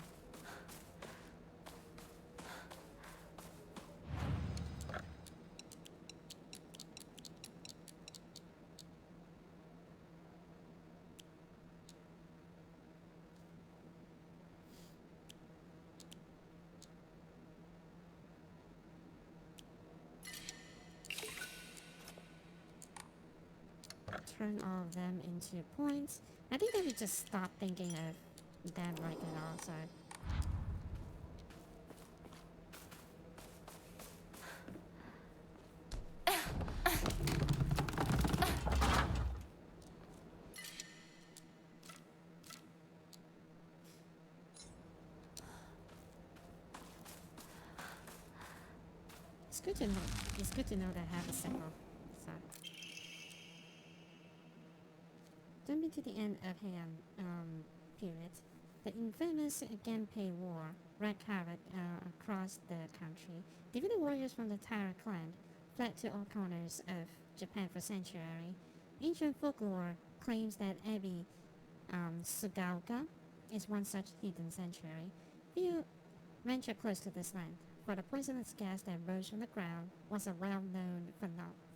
Turn all of them into points. I think that we just stop thinking of them right at all, so... It's good to know. It's good to know that I have a signal. So... Jumping to the end of Heian period, the infamous Genpei War wreaked havoc across the country. Defeated warriors from the Taira clan fled to all corners of Japan for centuries. Ancient folklore claims that Ebi Sugaoka is one such hidden sanctuary. Few venture close to this land, for the poisonous gas that rose from the ground was a well-known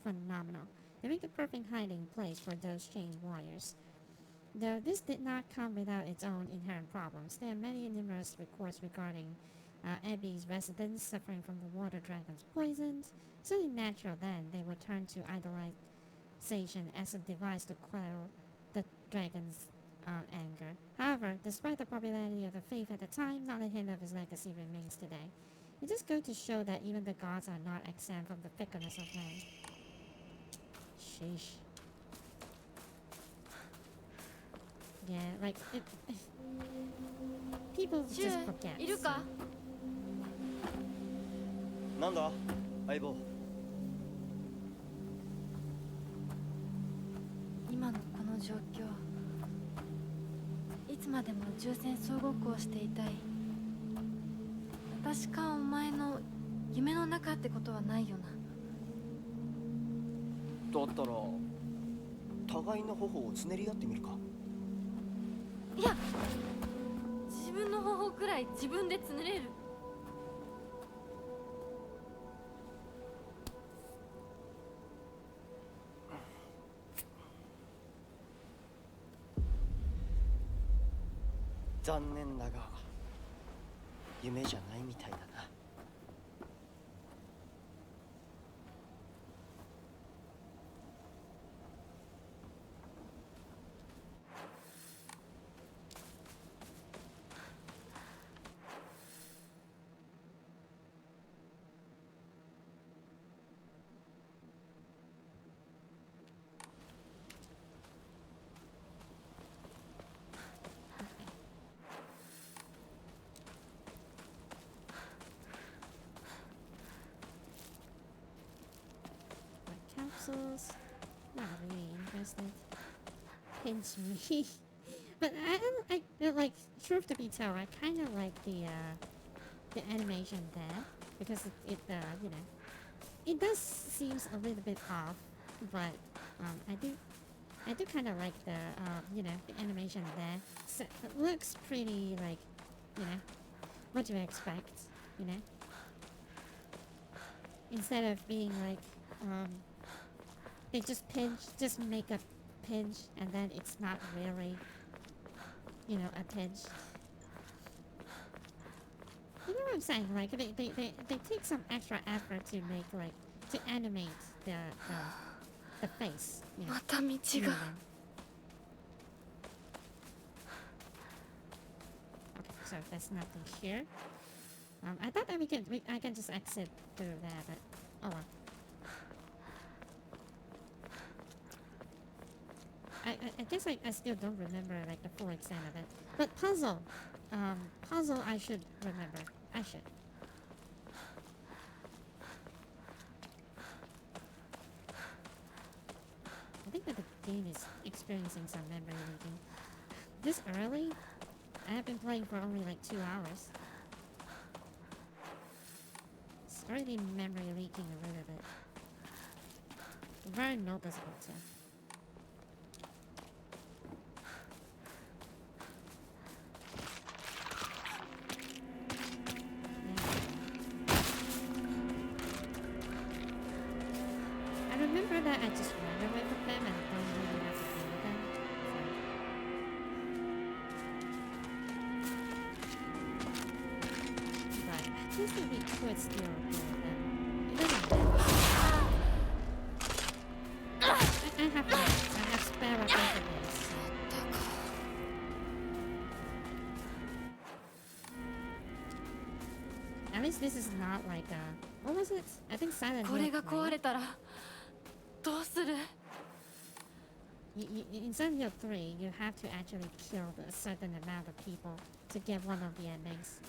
phenomenon. They make the perfect hiding place for those chained warriors. Though this did not come without its own inherent problems, there are many numerous reports regarding Abby's residents suffering from the water dragon's poisons. It's only natural then they would turn to idolization as a device to quell the dragon's anger. However, despite the popularity of the faith at the time, not a hint of his legacy remains today. It just goes to show that even the gods are not exempt from the fickleness of man. Sheesh. Yeah, like people just forget. いるか？なんだ相棒。今のこの状況、いつまでも宇宙船総ごっこをしていたい。私かお前の夢の中ってことはないよな。だったら互いの頬をつねり合ってみるか。いや、自分の頬くらい自分でつねれる。残念だが夢じゃないみたいだな。Capsules. Not really interested. Pinch me. But like, truth to be told, I kind of like the animation there because it you know, it does seems a little bit off, but I do kind of like the you know, the animation there. So it looks pretty like, you know, what do you expect, you know? Instead of being like they just make a pinch and then it's not really, you know, a pinch. You know what I'm saying? Like they take some extra effort to make like to animate the face. You know, また道が。 moving. Okay, so there's nothing here. I thought that I can just exit through there, but oh well. I guess I still don't remember like the full extent of it. But puzzle I should remember. I should. I think that the game is experiencing some memory leaking. This early? I have been playing for only like 2 hours. It's already memory leaking a little bit. Very noticeable too. I remember that I just ran away from them and don't really have to deal with them. But at least we could still deal with them. It doesn't matter. I have spare weapons for this. At least this is not like a... What was it? I think Silent Hill これが 3. 壊れたらどうする？ In Silent Hill 3, you have to actually kill a certain amount of people to get one of the endings.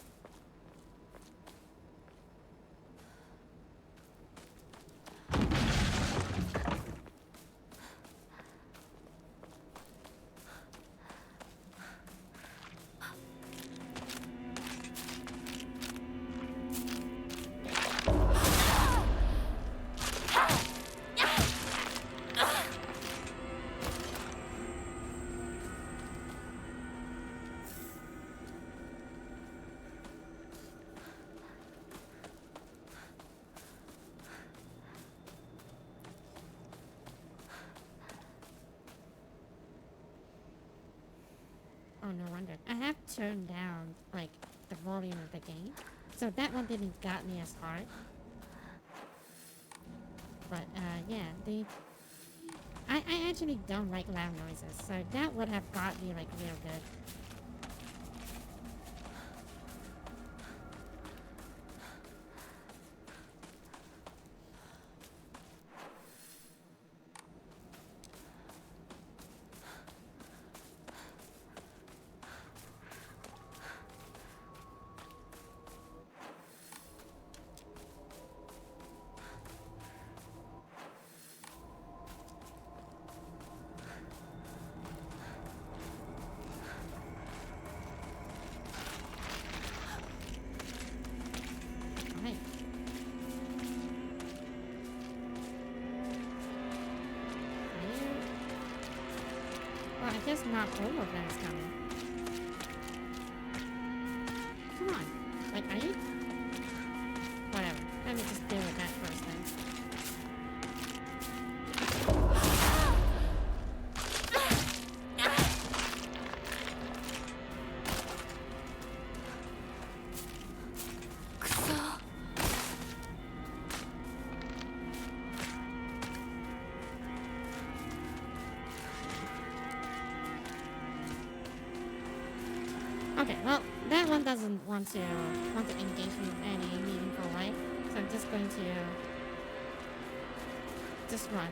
Oh, no wonder. I have turned down, like, the volume of the game. So that one didn't got me as hard. But, yeah, I actually don't like loud noises, so that would have got me, like, real good. Right. Well, I guess not all of them is coming. Come on. Like, are you? Whatever. Let me just deal with that first then. Okay, well, that one doesn't want to engage me in any meaningful way, so I'm just going to just run.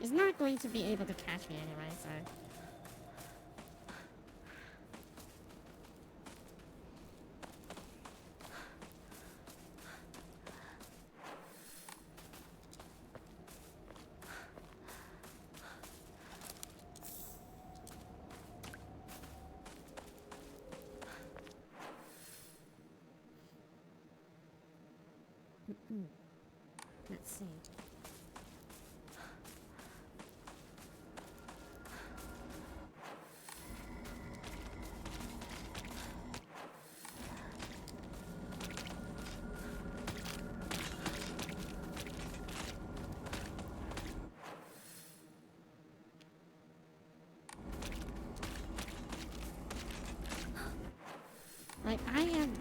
It's not going to be able to catch me anyway, so. Let's see. Like, I am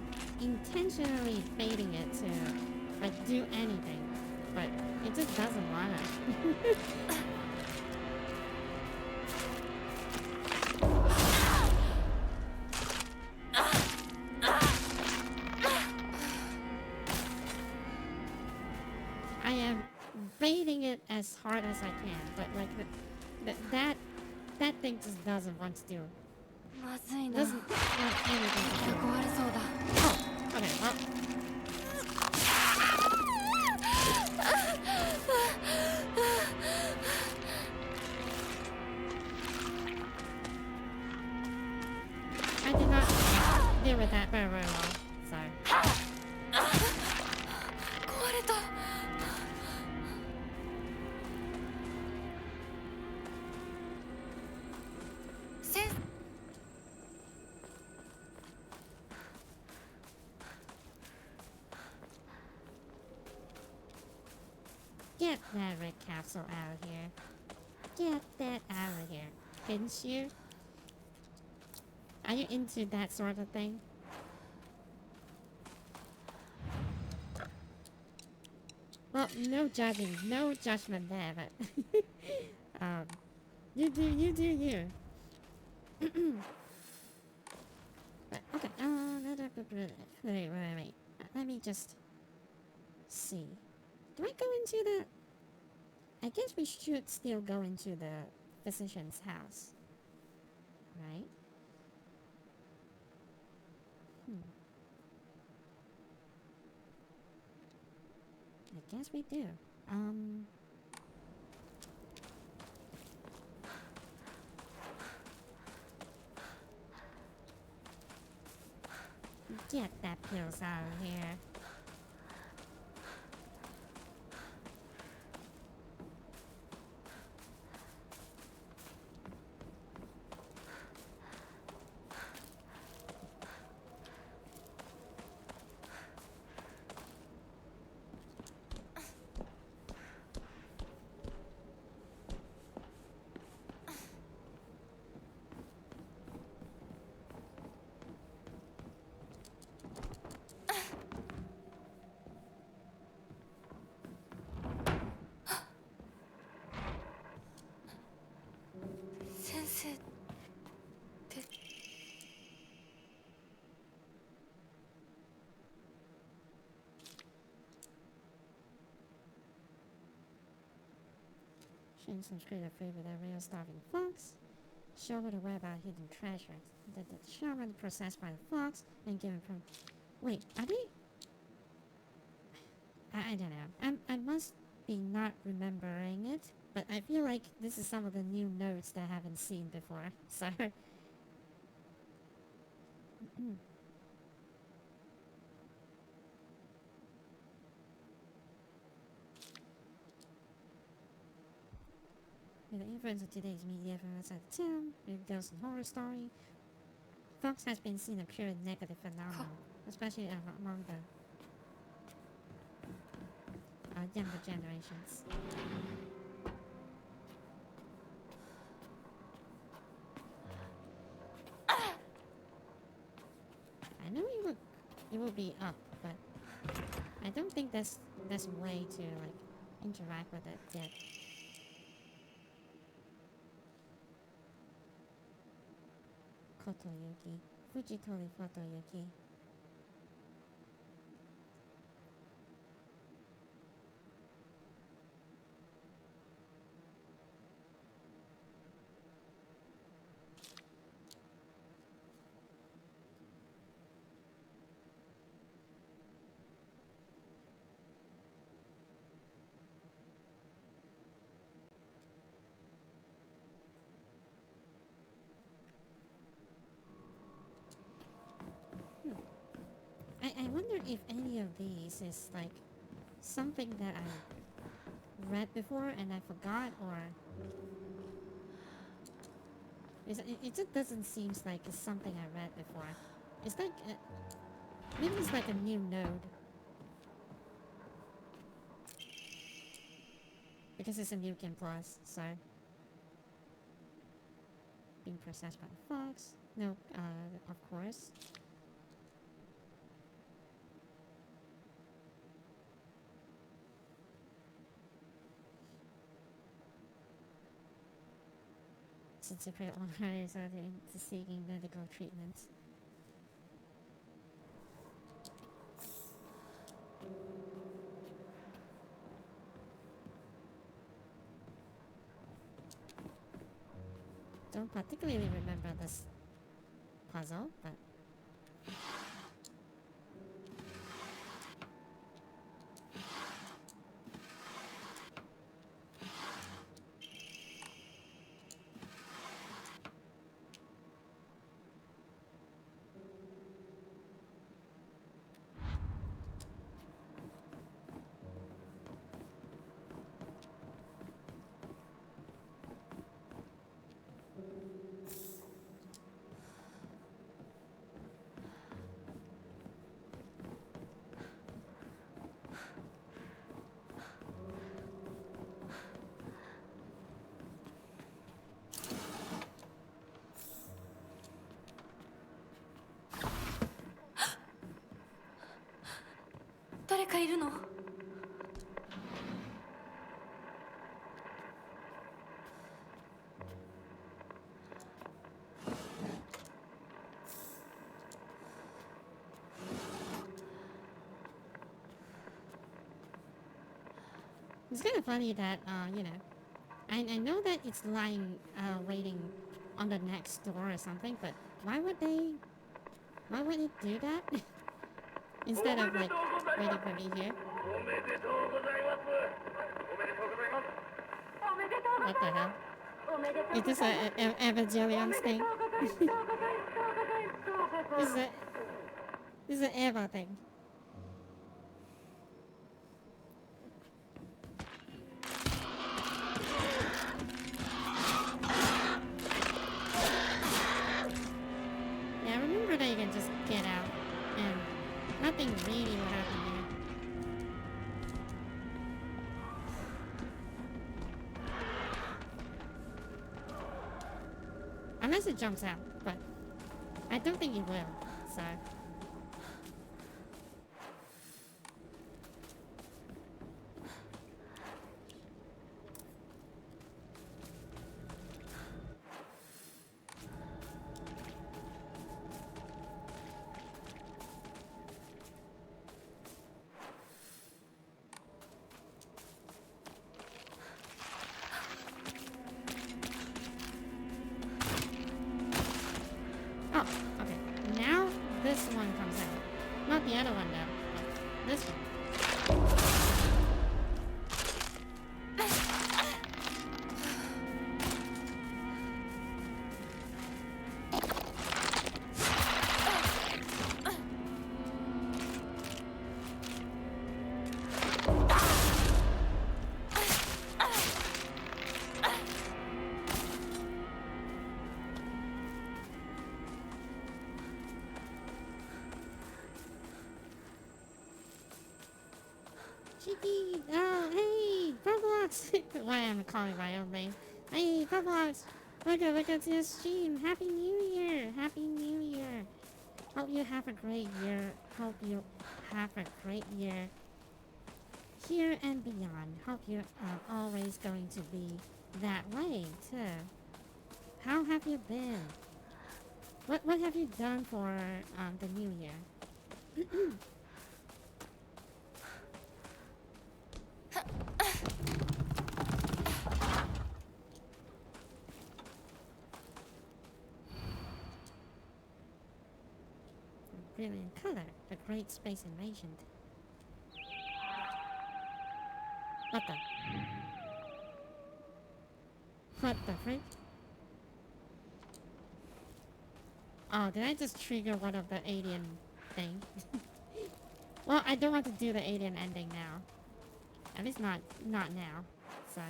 intentionally baiting it to, like, do anything, but it just doesn't wanna. I am baiting it as hard as I can, but like that thing just doesn't want to do. まずいな。 Doesn't want anything to do. 壊れそうだ。 Oh, okay, well. I did not deal with that very well, so. 壊れた。 Get that red capsule out of here. Get that out of here. Didn't you? Are you into that sort of thing? Well, no judging, no judgment there, but you do you. But, okay, wait. Let me just see. Do I go into the... I guess we should still go into the physician's house. Right? I guess we do. Get that pills out of here. Change some creative food with a real starving fox. Show her the whereabouts hidden treasure. The shaman processed by the fox and given from. Wait, are they? I don't know. I must be not remembering it, but I feel like this is some of the new notes that I haven't seen before. So. With the influence of today's media from outside the town, with ghosts and horror story, Fox has been seen a pure negative phenomenon, especially among the younger generations. I know it will be up, but I don't think there's a way to like interact with it yet. Kotoyuki, Fujitori Kotoyuki. I wonder if any of these is like something that I read before and I forgot, or it just doesn't seem like it's something I read before. It's like maybe it's like a new node because it's a new game plus. So being processed by the fox. No, of course. Since it is into seeking medical treatment. Don't particularly remember this puzzle, but誰かいるの？it's kind of funny that you know, I know that it's lying waiting on the next door or something, but why would it do that? Instead of like waiting for me here. What the hell? Is this a Evangelion's thing? This is an Eva thing. Yeah, I remember that you can just get out and nothing really will happen here. Unless it jumps out, but I don't think it will, so. not the other one though. This one. Cheeky! Oh, hey! Roblox! Why am I calling my own name? Hey, Roblox! Look at this stream! Happy New Year! Happy New Year! Hope you have a great year. Hope you have a great year. Here and beyond. Hope you are always going to be that way, too. How have you been? What have you done for the new year? Brilliant color, the great space invasion. What the? What the frick? Oh, did I just trigger one of the alien thing? Well, I don't want to do the alien ending now. At least not now. So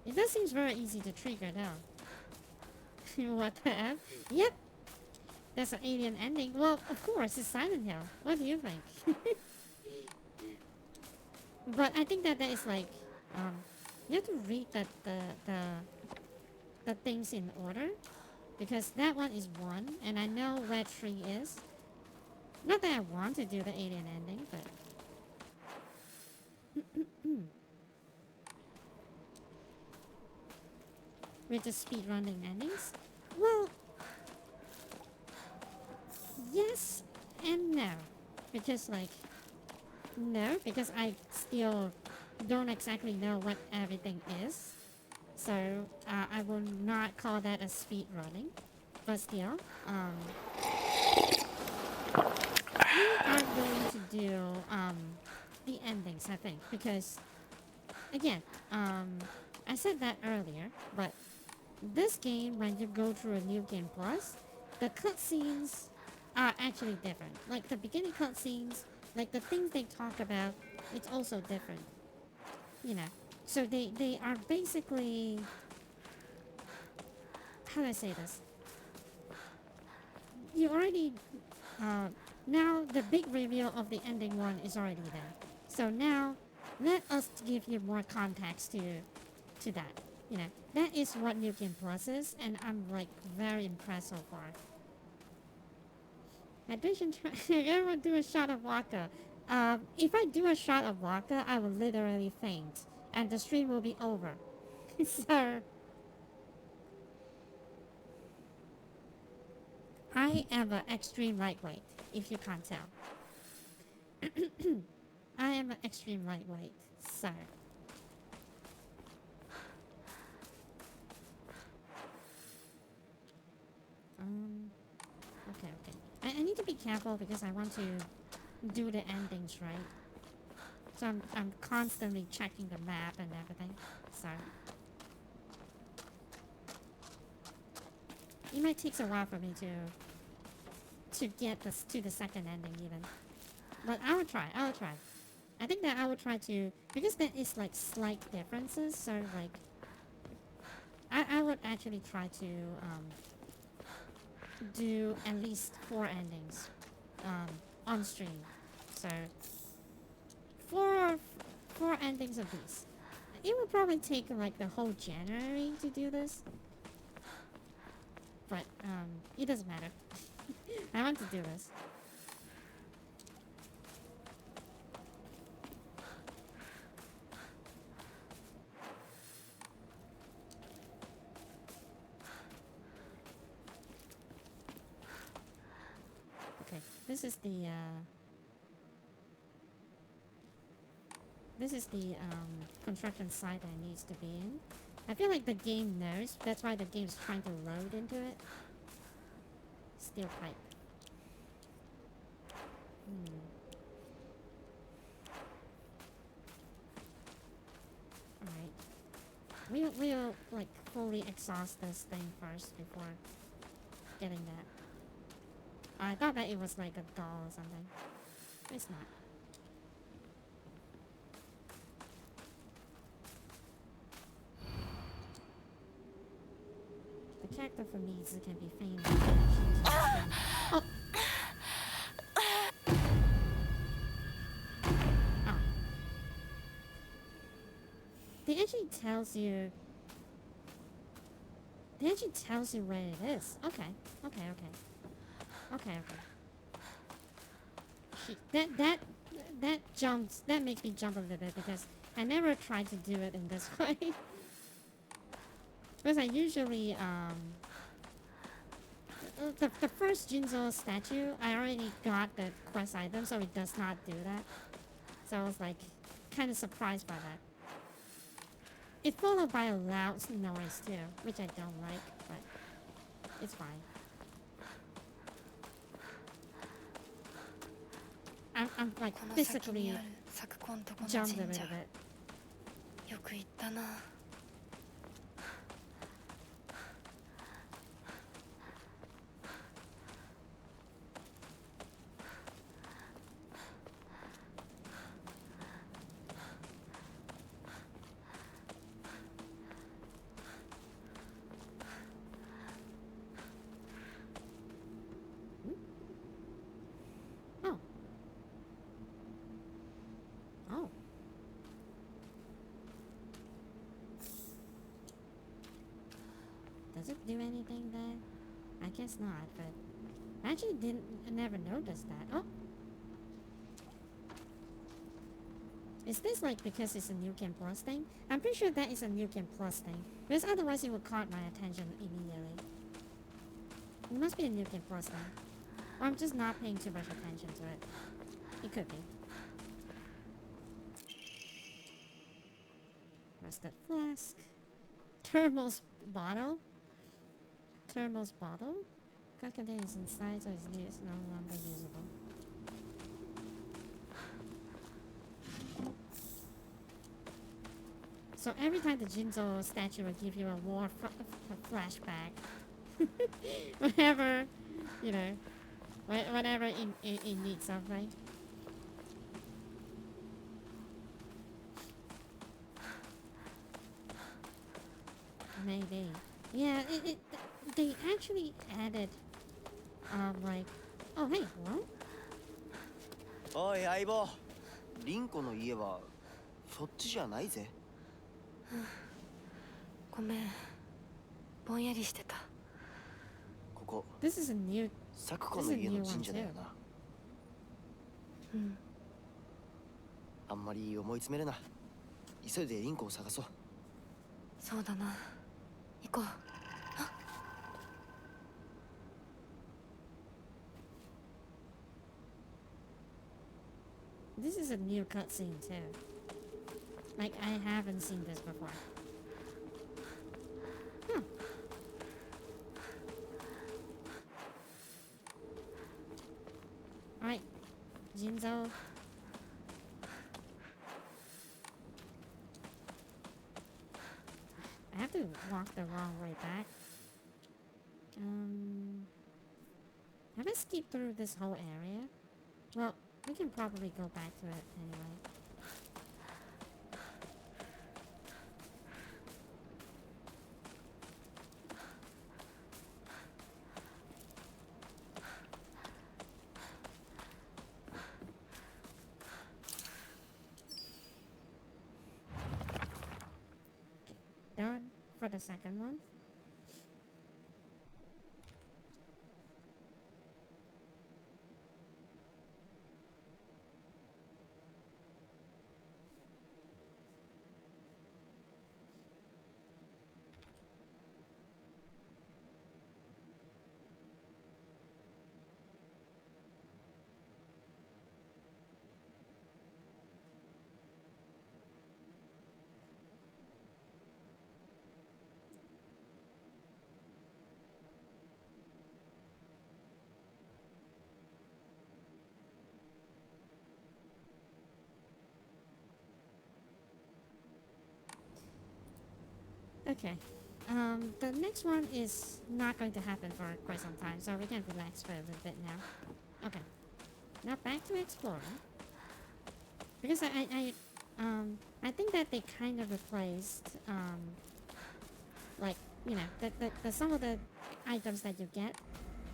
it does seem very easy to trigger though. What the F? Yep. That's an alien ending. Well, of course, it's Silent Hill. What do you think? But I think that is like, you have to read the things in order, because that one is 1, and I know where 3 is. Not that I want to do the alien ending, but with the speedrunning endings. Well, yes and no, because like no, because I still don't exactly know what everything is, so I will not call that a speed running, but still we are going to do the endings, I think, because again, I said that earlier, but this game, when you go through a New Game Plus, the cutscenes are actually different. Like the beginning cutscenes, like the things they talk about, it's also different. You know, so they are basically, how do I say this? You already, now the big reveal of the ending one is already there. So now, let us give you more context to that. You know, that is what New Game Plus is, and I'm like very impressed so far. Hydration, I will do a shot of vodka. If I do a shot of vodka, I will literally faint, and the stream will be over. So, I am an extreme lightweight, if you can't tell. I am an extreme lightweight, so. Okay. I need to be careful because I want to do the endings right. So I'm constantly checking the map and everything. So it might take a while for me to get this to the second ending even. But I will try. I think that I will try to, because there is like slight differences, so like I would actually try to do at least 4 endings on stream. So 4 endings of these. It would probably take like the whole January to do this, but it doesn't matter. I want to do this. Okay, this is the construction site I needs to be in. I feel like the game knows. That's why the game's trying to load into it. Steel pipe. Alright. We'll like fully exhaust this thing first before getting that. I thought that it was like a doll or something. It's not. The character for Mizu can be famed. Oh! Oh. They actually tells you. They actually tells you where it is. Okay. Okay. That jumps. That makes me jump a little bit because I never tried to do it in this way. Because I usually the first Jinzo statue, I already got the quest item, so it does not do that. So I was like, kind of surprised by that. It's followed by a loud noise too, which I don't like, but it's fine. I'm like この先に physically ある昨今とこの jumped a 神 little 社 bit. よく行ったな。Oh. Oh. Does it do anything there? I guess not, but I actually never noticed that. Oh. Is this like because it's a New Game Plus thing? I'm pretty sure that is a New Game Plus thing. Because otherwise it would caught my attention immediately. It must be a New Game Plus thing. Or I'm just not paying too much attention to it. It could be. Rusted flask. Thermos bottle? Thermos bottle? God contains inside, so it's no longer usable. So every time the Jinzo statue will give you a war flashback. Whenever, you know, whenever it needs something. Maybe. Yeah, they actually added, like, oh hey, hello? おい相棒、リンコの家はそっちじゃないぜ。ごめん。ぼんやりしてた。ここ This is a new, サクコの家の神社だよな。うん。あんまり思い詰めるな。急いでリンコを探そう。そうだな。行こう。 This is a new cutscene too. Like, I haven't seen this before. Huh. Alright, Jinzo. I have to walk the wrong way back. Have I skipped through this whole area? Well, we can probably go back to it anyway. Done for the second one. Okay. The next one is not going to happen for quite some time, so we can relax for a little bit now. Okay. Now back to exploring. Because I think that they kind of replaced, like, you know, the some of the items that you get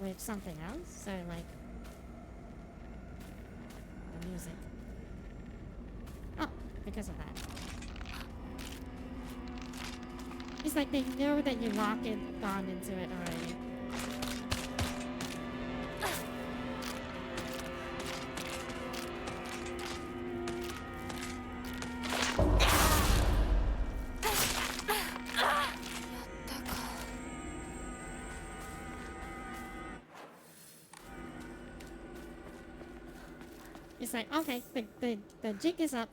with something else. So, like, the music. Oh, because of that. It's like they know that you lock it gone into it already. It's like, okay, the jig is up.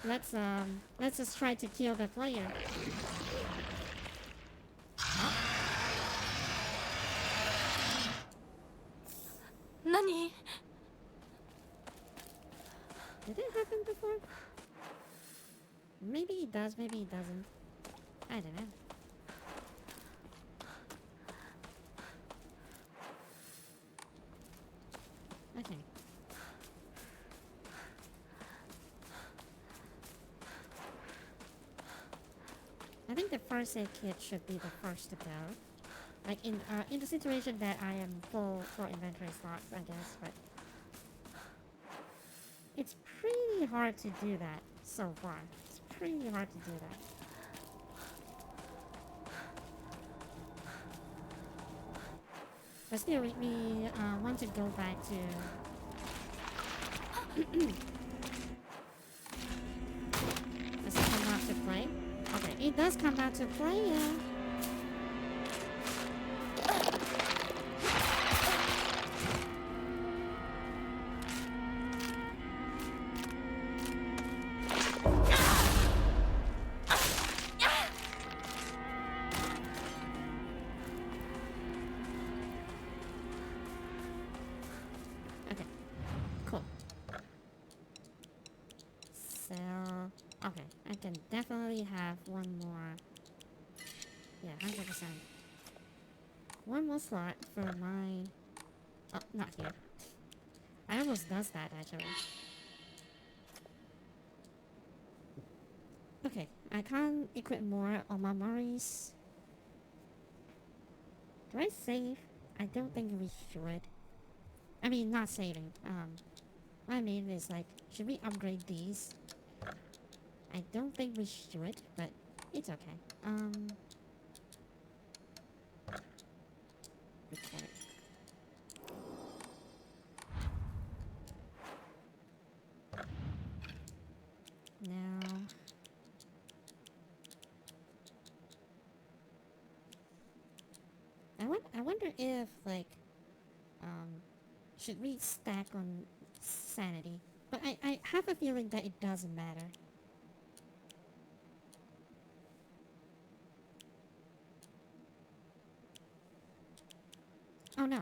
let's just try to kill the player. Nani? Did it happen before? Maybe it does, maybe it doesn't. I don't know. Okay. I think the first aid kit should be the first to go. Like in the situation that I am full for inventory slots, I guess, but it's pretty hard to do that so far. It's pretty hard to do that. But still, we want to go back to. Does it come out to play? Okay, it does come out to play, yeah. Okay, cool. So, okay, I can definitely have one more. Yeah, 100%. One more slot for my. Oh, not here. I almost does that actually. Okay, I can't equip more on my Maris. Do I save? I don't think we should. I mean, not saving. What I mean is like, should we upgrade these? I don't think we should, but it's okay. Record. Now. I wonder if, like, should we stack on sanity? But I have a feeling that it doesn't matter. Oh no,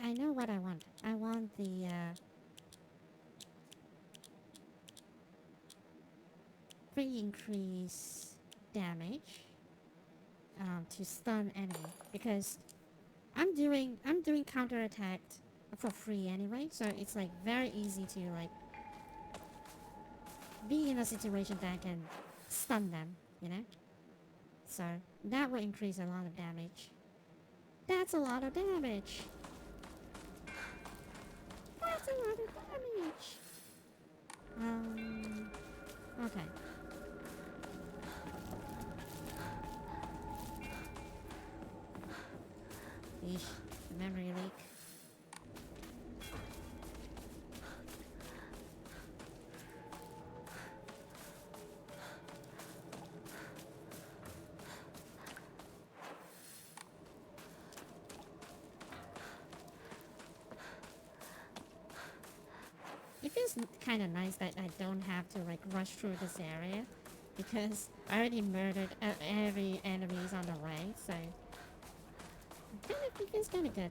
I know what I want. I want the, free increase damage, to stun enemy, because I'm doing counterattack for free anyway, so it's like very easy to like be in a situation that can stun them, you know? So that will increase a lot of damage. That's a lot of damage. That's a lot of damage. Okay. Eesh, memory leak. It feels kind of nice that I don't have to like rush through this area, because I already murdered every enemies on the way, so it feels kind of good.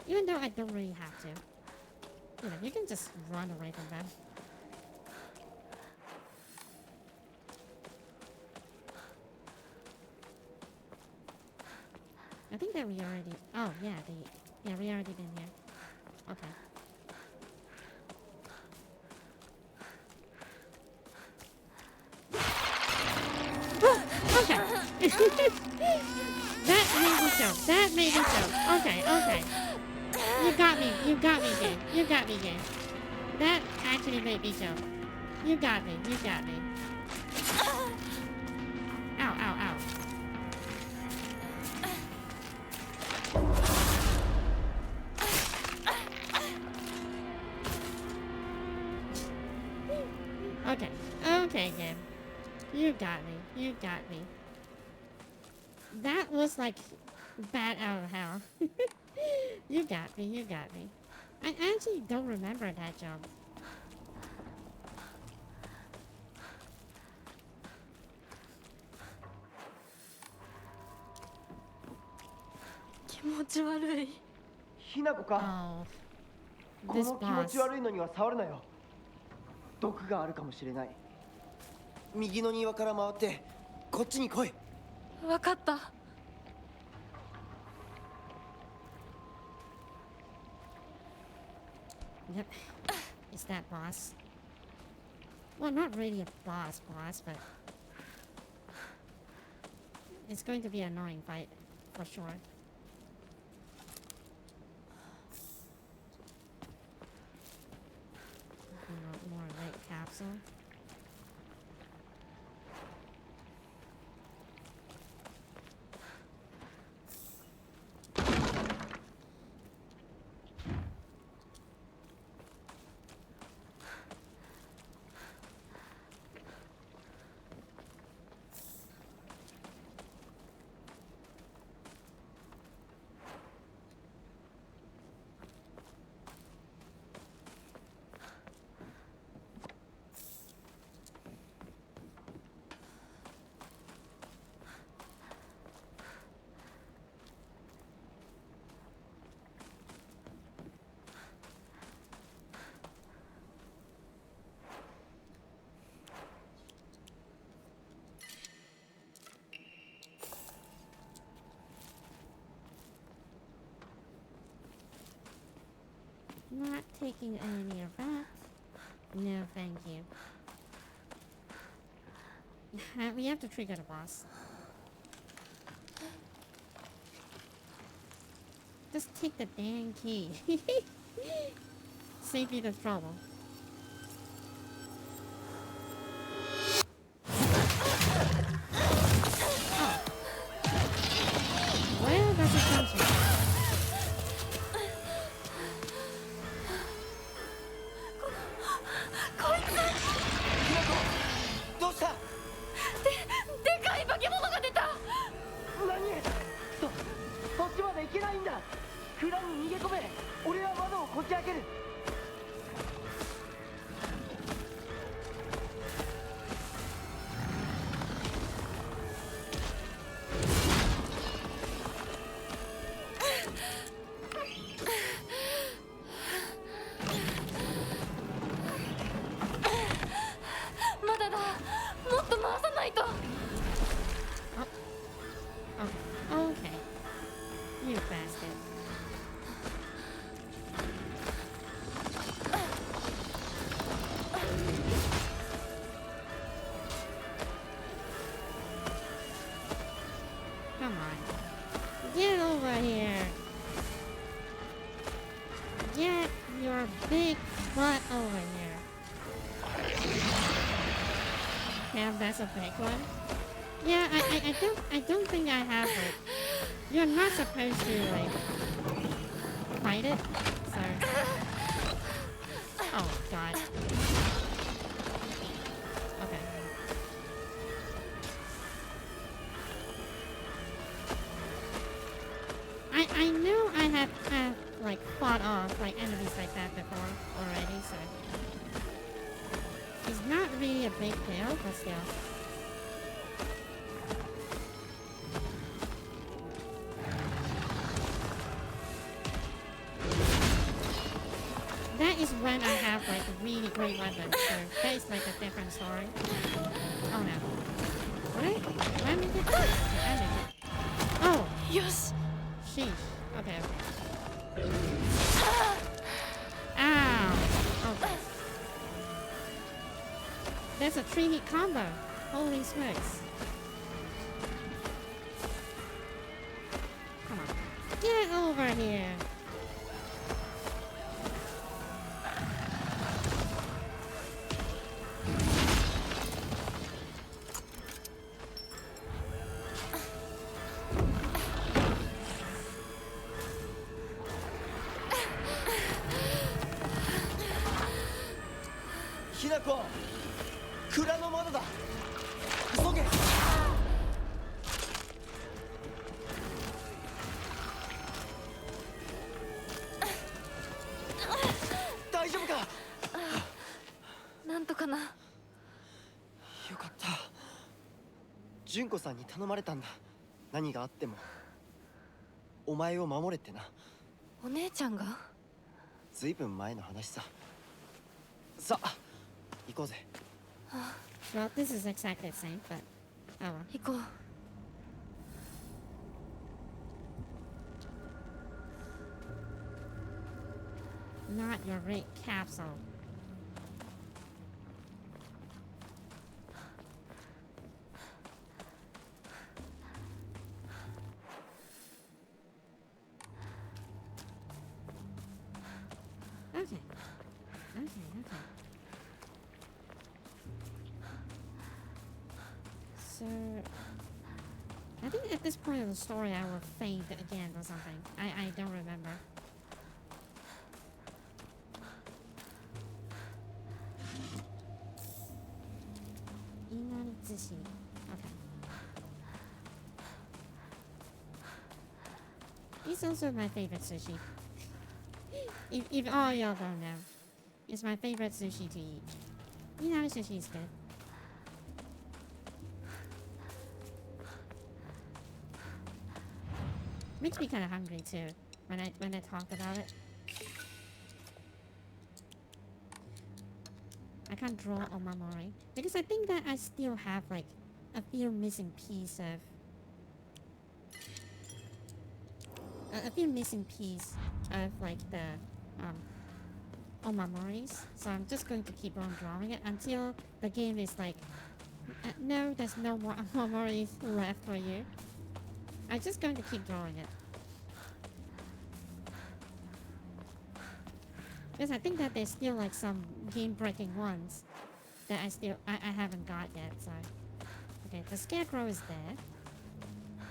Even though I don't really have to. You know, you can just run away from them. think that we already. Oh yeah, yeah, we already been here. Okay. Okay. That made me jump. That made me jump. Okay, okay. You got me. You got me, game. You got me, game. That actually made me jump. You got me. You got me. Ow, ow, ow. Okay. Okay, game. You got me. You got me. That was like bad out of hell. You got me. You got me. I actually don't remember that jump. 気持ち悪い。ひなこか、 Oh. こ This の気持 boss. ち悪いのには触るなよ。毒があるかもしれない。右の庭から回ってこっちに来い。わかった。 Yep. It's that boss. Well, not really a boss, but it's going to be an annoying fight for sure. More light capsule. Not taking any of that. No, thank you. We have to trigger the boss. Just take the dang key. Save you the trouble. Oh. Where does it come from? どうした？でかい化け物が出た。何？そっちまで行けないんだ。蔵に逃げ込め。俺は窓をこじ開ける。まだだ。もっと回さないと。 Oh, okay. You bastard. Come on. Get over here. Get your big butt over here. Yeah, that's a big one. Yeah, I don't think I have it. You're not supposed to like fight it, so. Oh god. Okay. I know I have like fought off like enemies like that before already, so it's not really a big deal, but still. That is when I have like really great weapons, so that is like a different story. Oh no. What? Let me get this. Oh! よし。sheesh. Okay, okay. Ow! Okay. There's a 3-hit combo. Holy smokes. Come on. Get over here.ひなこ、蔵の窓だ。急げ。大丈夫か。なんとかな。よかった。純子さんに頼まれたんだ。何があってもお前を守れってな。お姉ちゃんが？ずいぶん前の話さ。さあ、行こうぜ。Well, this is exactly the same, but oh well. 行こう。Not your rate capsule. Okay. Okay, okay. So, I think at this point of the story I will faint again or something. I don't remember. Inaritsushi. Okay. It's also my favorite sushi. If all y'all don't know, it's my favorite sushi to eat. Sushi is good. Makes me kind of hungry too when I talked about it. I can't draw Omamori because I think that I still have like a few missing piece of like the Omamoris. So I'm just going to keep on drawing it until the game is like, no, there's no more Omamoris left for you. I'm just going to keep drawing it. Because I think that there's still like some game-breaking ones that I haven't got yet, so. Okay, the Scarecrow is there.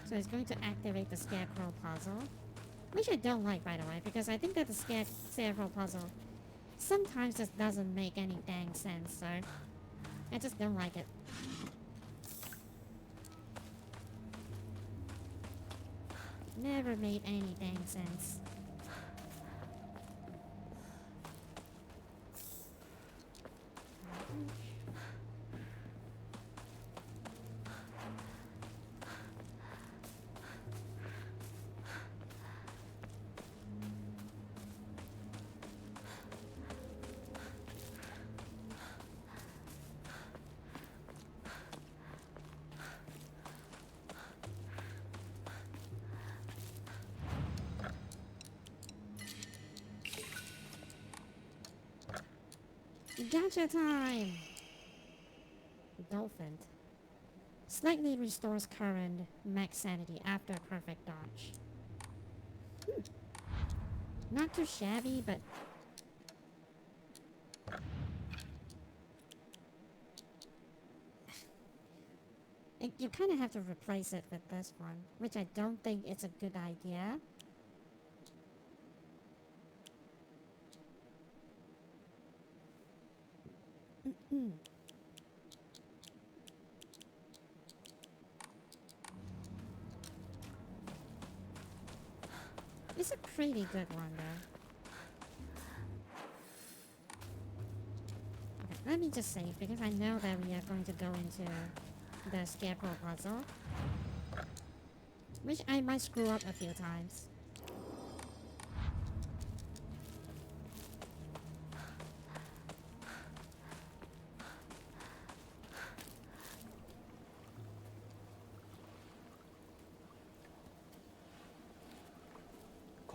So it's going to activate the Scarecrow puzzle. Which I don't like, by the way, because I think that the Scarecrow puzzle sometimes just doesn't make any dang sense, so I just don't like it. Never made any dang sense. Gotcha time! Dolphin. Slightly restores current max sanity after a perfect dodge. Not too shabby, but... you kind of have to replace it with this one, which I don't think is a good idea. It's a pretty good one, though. Okay, let me just save, because I know that we are going to go into the Scarecrow puzzle. Which I might screw up a few times.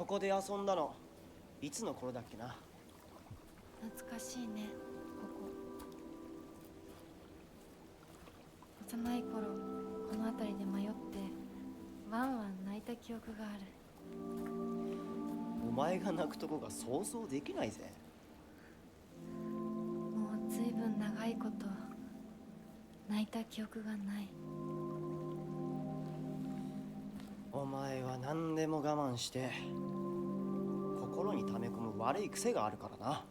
ここで遊んだのいつの頃だっけな。懐かしいね、ここ。幼い頃この辺りで迷ってワンワン泣いた記憶がある。お前が泣くとこが想像できないぜ。もうずいぶん長いこと泣いた記憶がない。お前は何でも我慢して心に溜め込む悪い癖があるからな。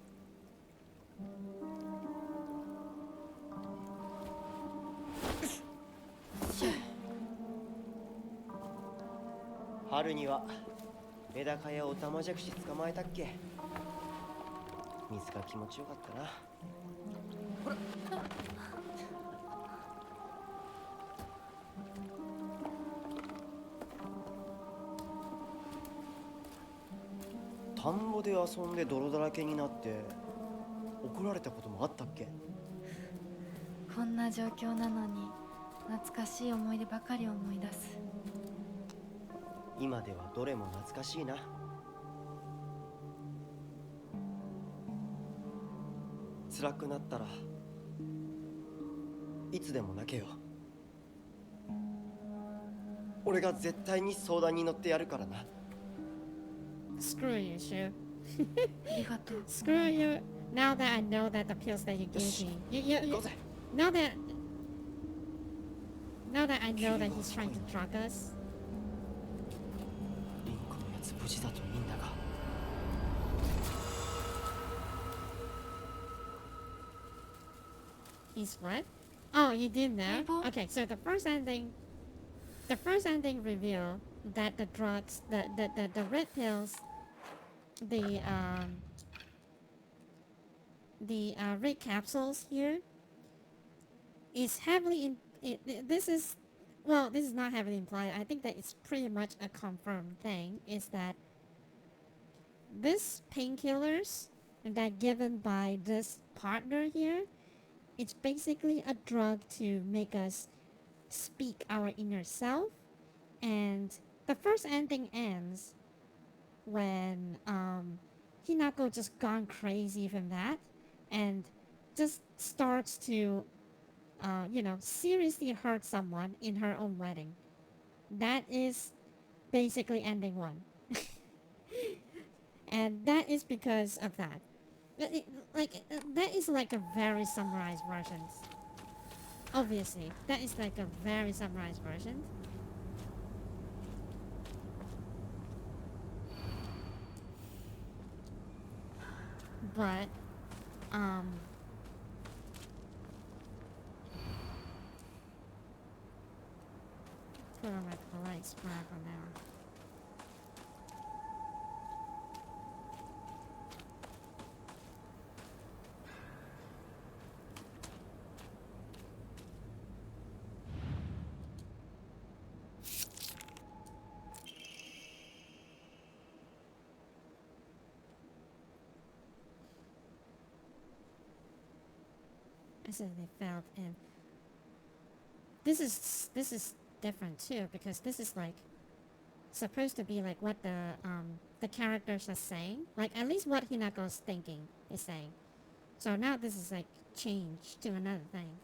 春にはメダカやオタマジャクシ捕まえたっけ。水が気持ちよかったな。田んぼで遊んで泥だらけになって怒られたこともあったっけ。こんな状況なのに懐かしい思い出ばかり思い出す。今ではどれも懐かしいな。辛くなったらいつでも泣けよ。俺が絶対に相談に乗ってやるからな。Screw you, Shu. ありがとう。 Screw you. Now that I know that the pills that you gave me, Go there. now that I know that he's trying to drug us. リンコのやつ無事だといいんだが。He's what? Oh, you did know? Abel? Okay, so the first ending reveal that the drugs, the red pills, the red capsules here is heavily this is not heavily implied. I think that it's pretty much a confirmed thing, is that these painkillers that given by this partner here, it's basically a drug to make us speak our inner self. And the first ending ends when Hinako just gone crazy from that and just starts to seriously hurt someone in her own wedding. That is basically ending 1. And that is because of that. That is like a very summarized version. Obviously, that is like a very summarized version. But, put on my polite smile for now. As they felt, and this is different too, because this is like supposed to be like what the characters are saying, like at least what Hinako's thinking is saying. So now this is like changed to another thing.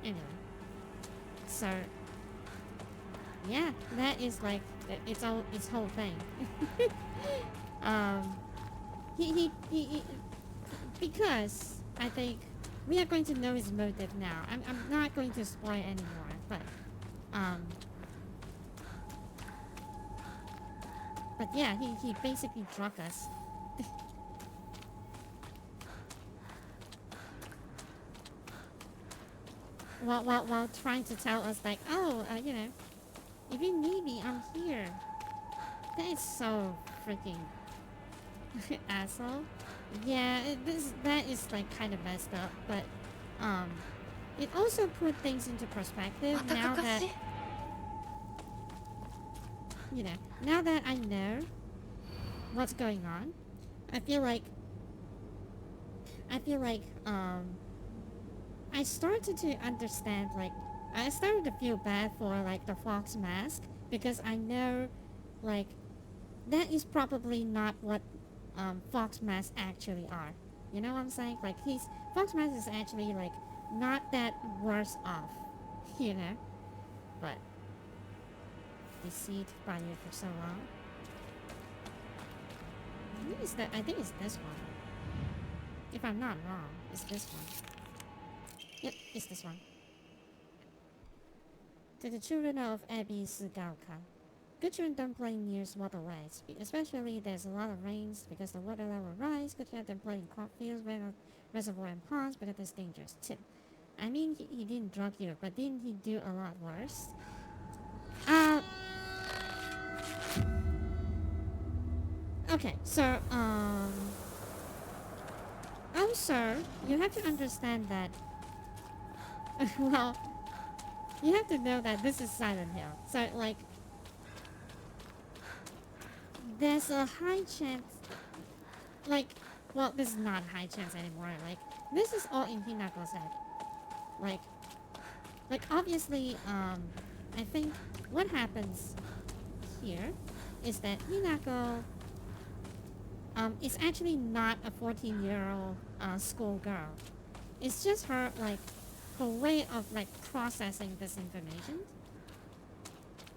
Anyway, so yeah, that is like its whole thing. He because I think we are going to know his motive now. I'm not going to spoil anymore, but yeah, he basically drugged us. While trying to tell us like, oh, if you need me, I'm here. That is so freaking asshole. Yeah, that is like kind of messed up, but it also put things into perspective また now かか that し you know, now that I know what's going on. I feel like I started to understand, like I started to feel bad for like the Fox Mask, because I know like that is probably not what Fox Masks actually are. You know what I'm saying? Like Fox Mask is actually like not that worse off, you know? But deceived by you for so long. Who is that? I think it's this one. If I'm not wrong, it's this one. Yep, it's this one. To the children of Abbey Sugaoka. Good children don't play near waterways, especially there's a lot of rains, because the water level rise. Good children don't play in cornfields, reservoir and ponds, because it's dangerous too. I mean, he didn't drug you, but didn't he do a lot worse? Okay, so, also, you have to understand that, well, you have to know that this is Silent Hill. So, like, there's a high chance, like, well, this is not a high chance anymore. Like, this is all in Hinako's head. Like, obviously, I think what happens here is that Hinako, is actually not a 14-year-old schoolgirl. It's just her, like, her way of, like, processing this information.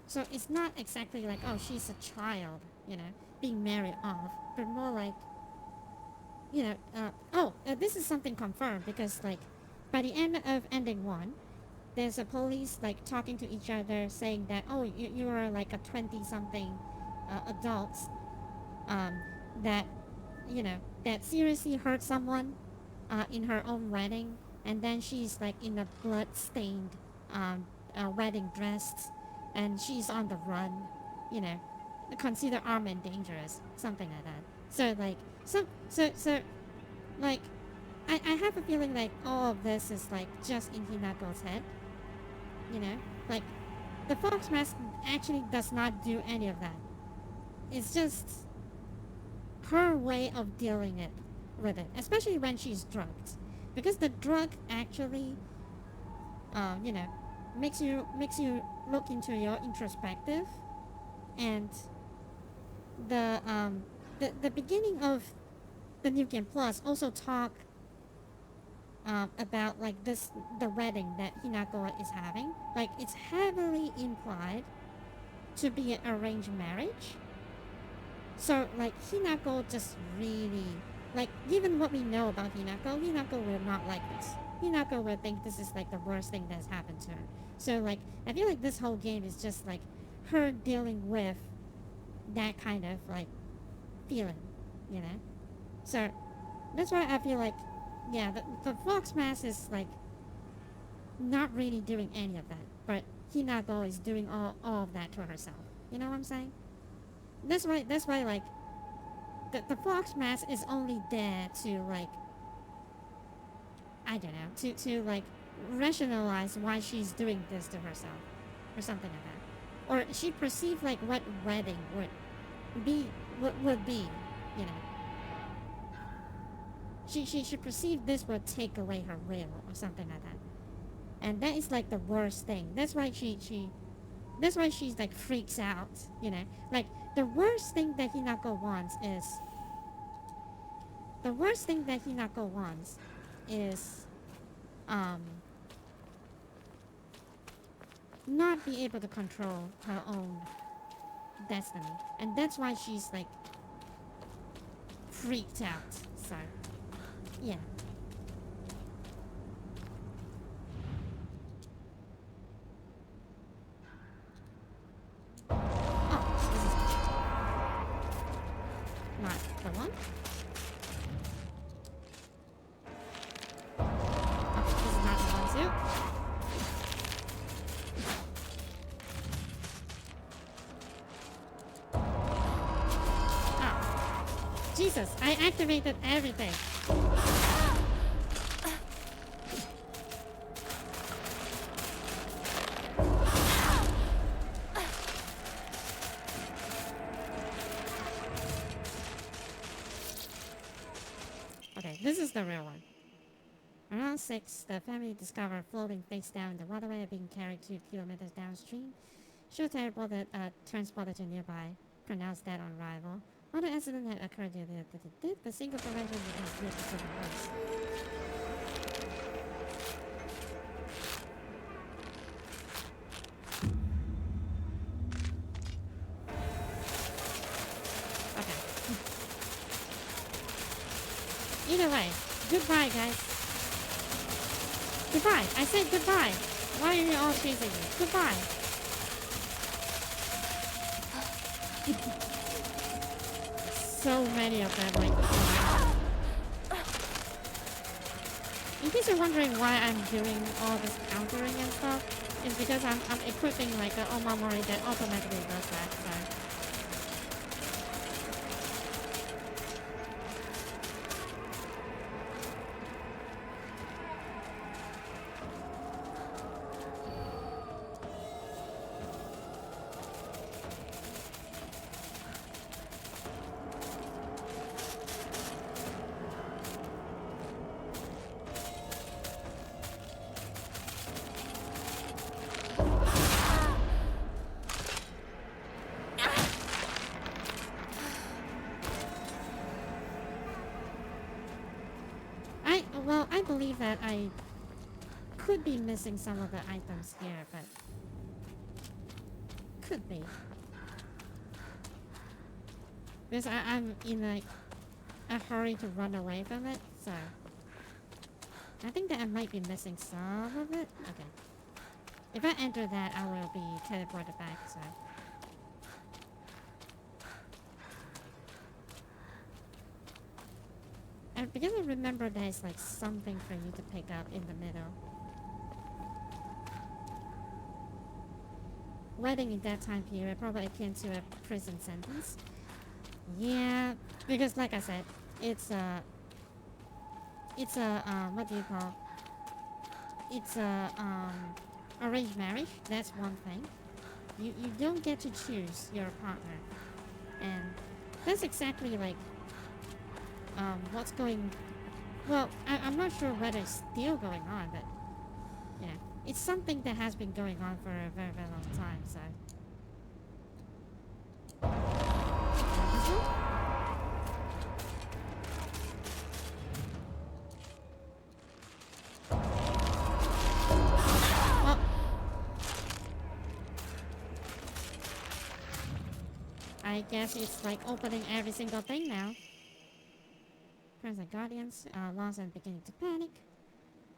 So it's not exactly like, oh, she's a child, you know, being married off, but more like, you know, this is something confirmed, because, like, by the end of ending 1, there's a police, like, talking to each other, saying that, oh, you are, like, a 20-something adult, that, you know, that seriously hurt someone in her own wedding, and then she's, like, in a blood-stained wedding dress, and she's on the run, you know, considered armed and dangerous, something like that. So, like, so, like, I have a feeling like all of this is, like, just in Hinako's head, you know? Like, the Fox Mask actually does not do any of that. It's just her way of dealing with it, especially when she's drugged. Because the drug actually, you know, makes you look into your introspective, and the beginning of the New Game Plus also talk about, like, the wedding that Hinako is having. Like, it's heavily implied to be an arranged marriage. So, like, Hinako just really, like, given what we know about Hinako will not like this. Hinako will think this is, like, the worst thing that's happened to her. So, like, I feel like this whole game is just, like, her dealing with that kind of, like, feeling, you know? So, that's why I feel like, yeah, the Fox Mask is, like, not really doing any of that. But Hinako is doing all of that to herself. You know what I'm saying? That's why, like, the Fox Mask is only there to, like, I don't know, to like, rationalize why she's doing this to herself, or something like that. Or she perceived, like, what wedding would be, you know. She perceived this would take away her will, or something like that. And that is, like, the worst thing. That's why that's why she's, like, freaks out, you know. Like, the worst thing that Hinako wants is not be able to control her own destiny. And that's why she's, like, freaked out. So, yeah. Oh, this is not the one. Oh, this is not the one too. Jesus, I activated everything. Okay, this is the real one. Around 6, the family discovered floating face down in the waterway being carried 2 kilometers downstream. Short airport transported to nearby, pronounced dead on arrival. While the accident had occurred the single parental was vehicle to the worst. Okay. Either way, goodbye, guys. Goodbye. I said goodbye. Why are you all chasing me? Goodbye. So many of them, like. In case you're wondering why I'm doing all this countering and stuff, it's because I'm equipping like an Omamori that automatically does that. So. Well, I believe that I could be missing some of the items here, but could be. Because I'm in a hurry to run away from it, so I think that I might be missing some of it. Okay. If I enter that, I will be teleported back, so. And because I remember there's like something for you to pick up in the middle. Waiting in that time period probably akin to a prison sentence. Yeah, because like I said, it's a what do you call? It's a arranged marriage. That's one thing. You don't get to choose your partner, and that's exactly like what's going. Well, I'm not sure whether it's still going on, but yeah, it's something that has been going on for a very, very long time. So. This one? Well, I guess it's like opening every single thing now. Friends and guardians are lost and beginning to panic.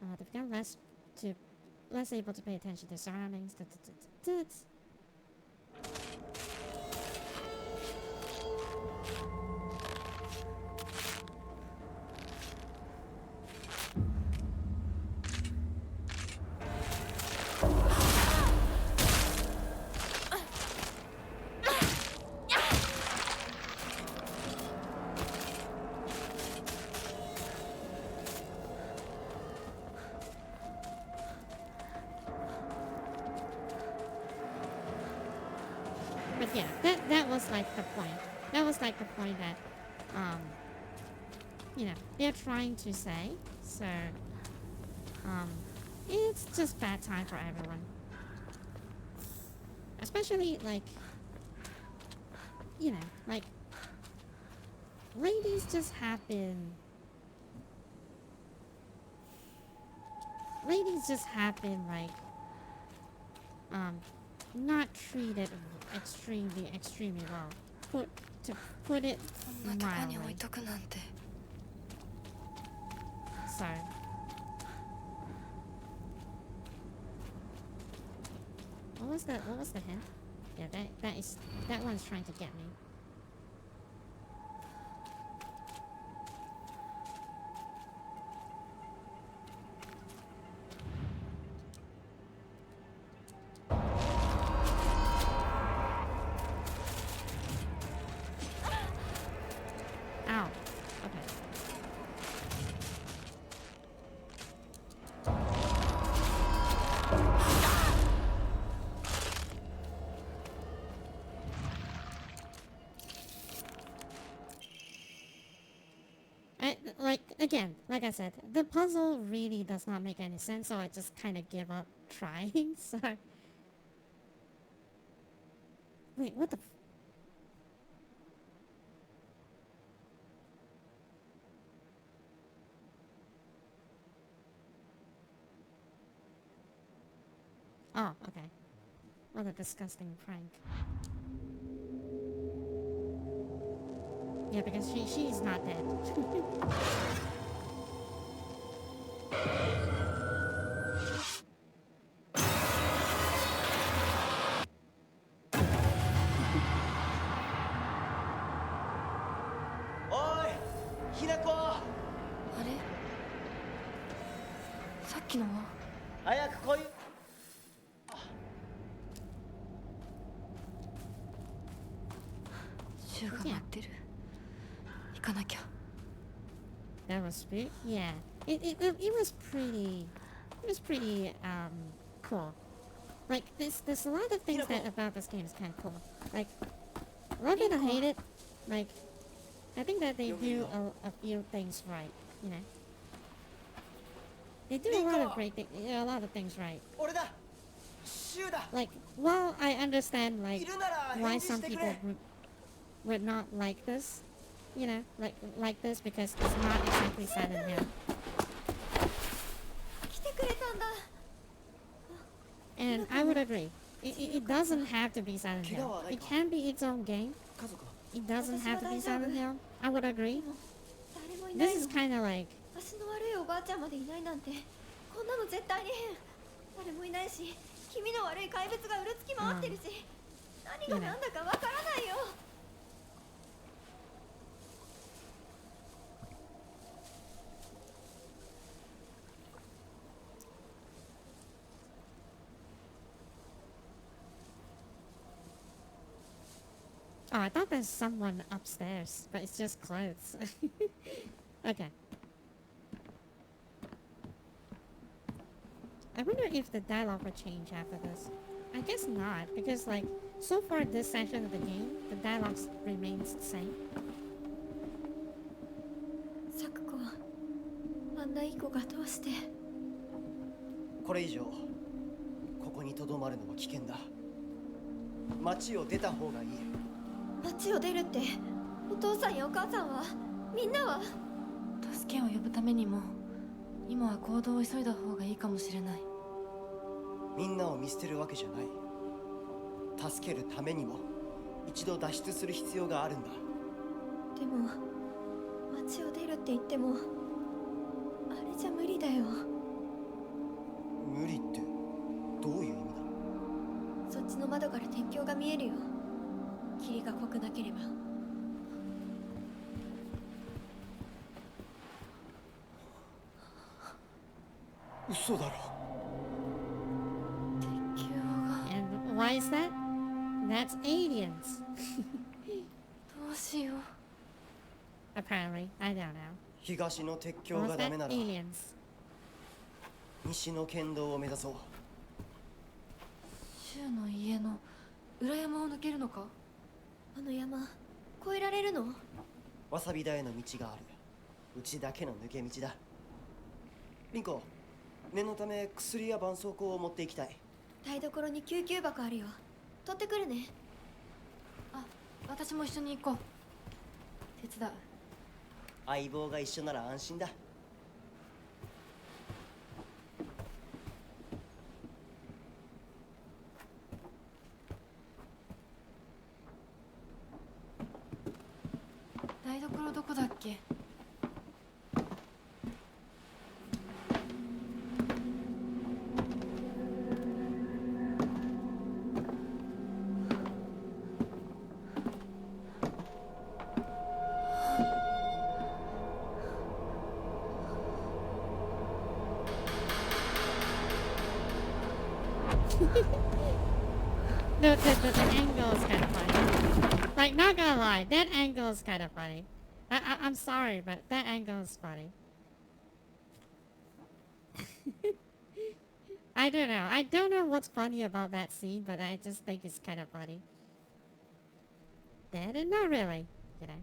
They become less able to pay attention to surroundings. But yeah, that was like the point. That was like the point that, you know, they're trying to say. So, it's just bad time for everyone. Especially like, you know, like, ladies just have been like, not treated extremely well. To put it mildly. So. What was the hint? Yeah, that one's trying to get me. Ow. again, like I said, the puzzle really does not make any sense, so I just kind of give up trying. So, wait, what the? Oh, okay. What a disgusting prank. Yeah, because she's not dead.おいひなこ、あれさっきのは早く来い。シュウが待ってる。行かなきゃ。 That was sweet. Yeah, it was pretty. It was pretty cool. Like there's a lot of things that about this game is kind of cool. Like love it or hate it, like I think that they do a few things right. You know, they do a lot of great things. A lot of things right. 俺だ。シュウだ。 Like while I understand like いるなら why 返事 some してく people れ。 would not like this, you know, like this because it's not exactly Silent Hill. 来てくれたんだ。 And I would agree. It doesn't have to be Silent Hill. It can be its own game. 家族は It doesn't have to be Silent Hill. I would agree. 誰もいない This の is。kind of like 足の悪いおばあちゃんまでいないなんて、こんなの絶対に変。誰もいないし、気味の悪い怪物がうろつき回ってるし、何が何だかわからないよ。 oh, I thought there's someone upstairs, but it's just clothes. Okay. I wonder if the dialogue will change after this. I guess not, because like so far this section of the game, the dialogue remains the same. サクコ、あんないい子がどうして。これ以上ここにとどまるのは危険だ。町を出た方がいい。街を出るって、お父さんやお母さんは、みんなは。助けを呼ぶためにも今は行動を急いだ方がいいかもしれない。みんなを見捨てるわけじゃない。助けるためにも一度脱出する必要があるんだ。でも、街を出るって言っても、あれじゃ無理だよ。無理ってどういう意味だ。そっちの窓から天井が見えるよ。霧が濃くなければ。嘘だろ。敵が And why is that? That's aliens. どうしよう。 Apparently, I don't know. 東の鉄橋 Was がダ that メなら aliens? 西の県道を目指そう。シュウの家の裏山を抜けるのか。あの山、越えられるの？わさび田への道がある。うちだけの抜け道だ。リンコ、念のため薬や絆創膏を持っていきたい。台所に救急箱あるよ。取ってくるね。あ、私も一緒に行こう。手伝う。相棒が一緒なら安心だ。台所どこだっけ。The angle is kind of funny. Like, not gonna lie, that angle is kind of funny. I'm sorry, but that angle is funny. I don't know. I don't know what's funny about that scene, but I just think it's kind of funny. Dead and not really, you know.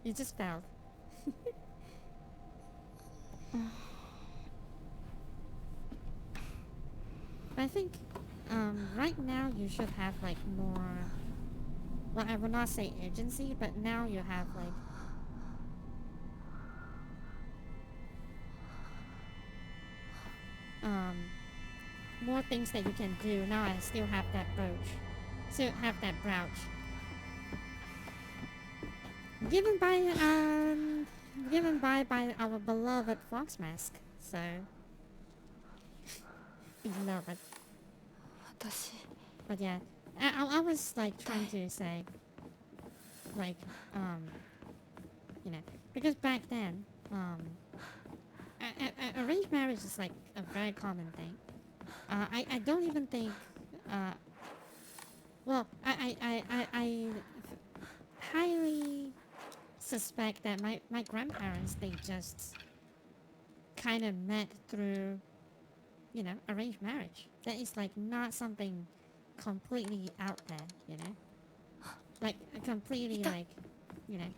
You just fell. I think right now you should have like more. Well, I will not say urgency, but now you have like more things that you can do. Now I still have that brooch. Still have that brooch. Given by our beloved Fox Mask. So beloved. 私 But yeah, I was like trying to say, like, you know, because back then, arranged marriage is like a very common thing. I don't even think, well, I highly suspect that my grandparents, they just kind of met through, you know, arranged marriage. That is like not something completely out there, you know, like completely like, you know,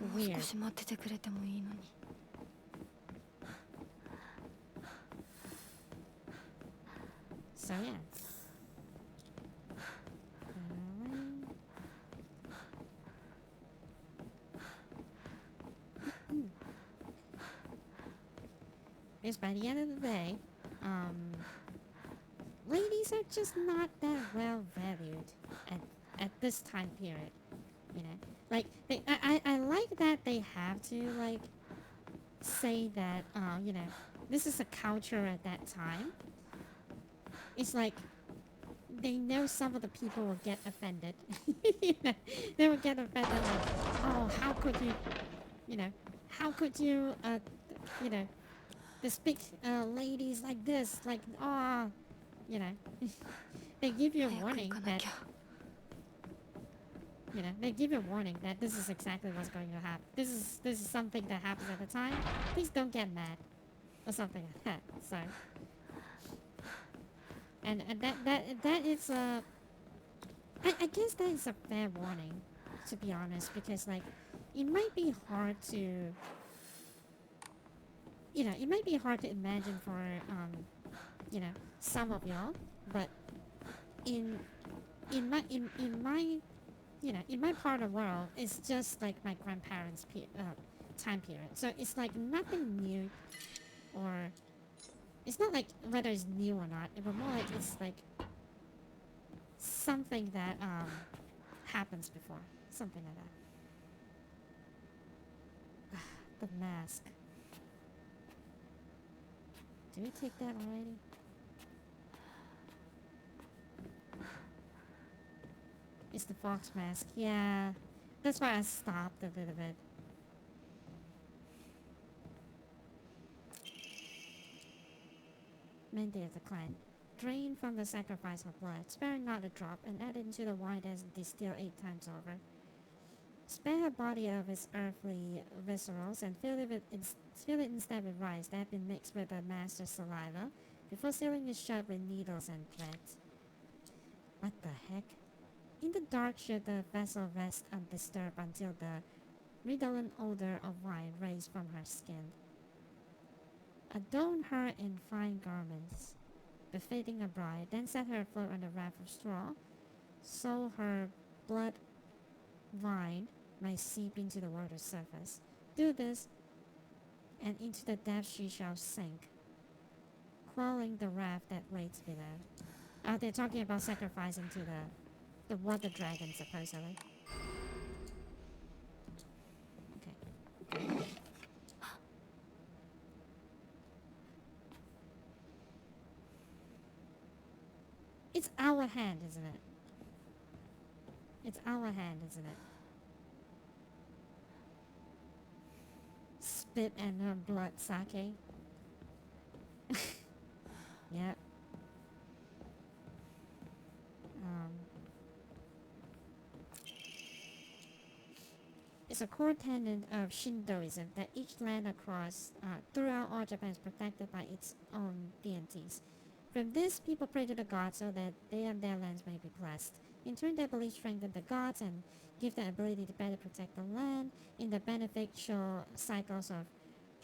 もう weird. 少し待っててくれてもいいのに So yeah. Because by the end of the day, ladies are just not that well valued at this time period. You know, like I like that they have to like say that you know, this is a culture at that time. It's like they know some of the people will get offended. You know, they will get offended like, oh, how could you, you know, how could you, you know, speak ladies like this, like, oh, you know, they give you a 早く warning 行かな that, きゃ you know, they give you a warning that this is exactly what's going to happen. This is something that happens at the time. Please don't get mad, or something like that. So. And that is I guess that is a fair warning, to be honest, because like it might be hard to, you know, it might be hard to imagine for you know, some of y'all, but in my you know, in my part of the world, it's just like my grandparents' time period, so it's like nothing new, or it's not like whether it's new or not, but more like it's like something that happens before. Something like that. The mask. Do we take that already? It's the fox mask. Yeah. That's why I stopped a little bit. Mandate the client. Drain from the sacrifice of blood, sparing not a drop, and add into the wine as distilled 8 times over. Spare her body of its earthly viscerals and fill it instead with rice that have been mixed with the master's saliva before sealing it shut with needles and threads. What the heck? In the dark should the vessel rest undisturbed until the redolent odor of wine raised from her skin. Adorn her in fine garments, befitting a bride, then set her afloat on a raft of straw, so her blood wine may seep into the water's surface. Do this, and into the depths she shall sink, quelling the wrath that waits below. They're talking about sacrificing to the water dragon, supposedly. Okay. It's our hand, isn't it? It's our hand, isn't it? Spit and her blood sake. Yep. It's a core tenet of Shintoism that each land across throughout all Japan is protected by its own deities. From this, people pray to the gods so that they and their lands may be blessed. In turn, their beliefs strengthen the gods and give them ability to better protect the land in the beneficial cycles of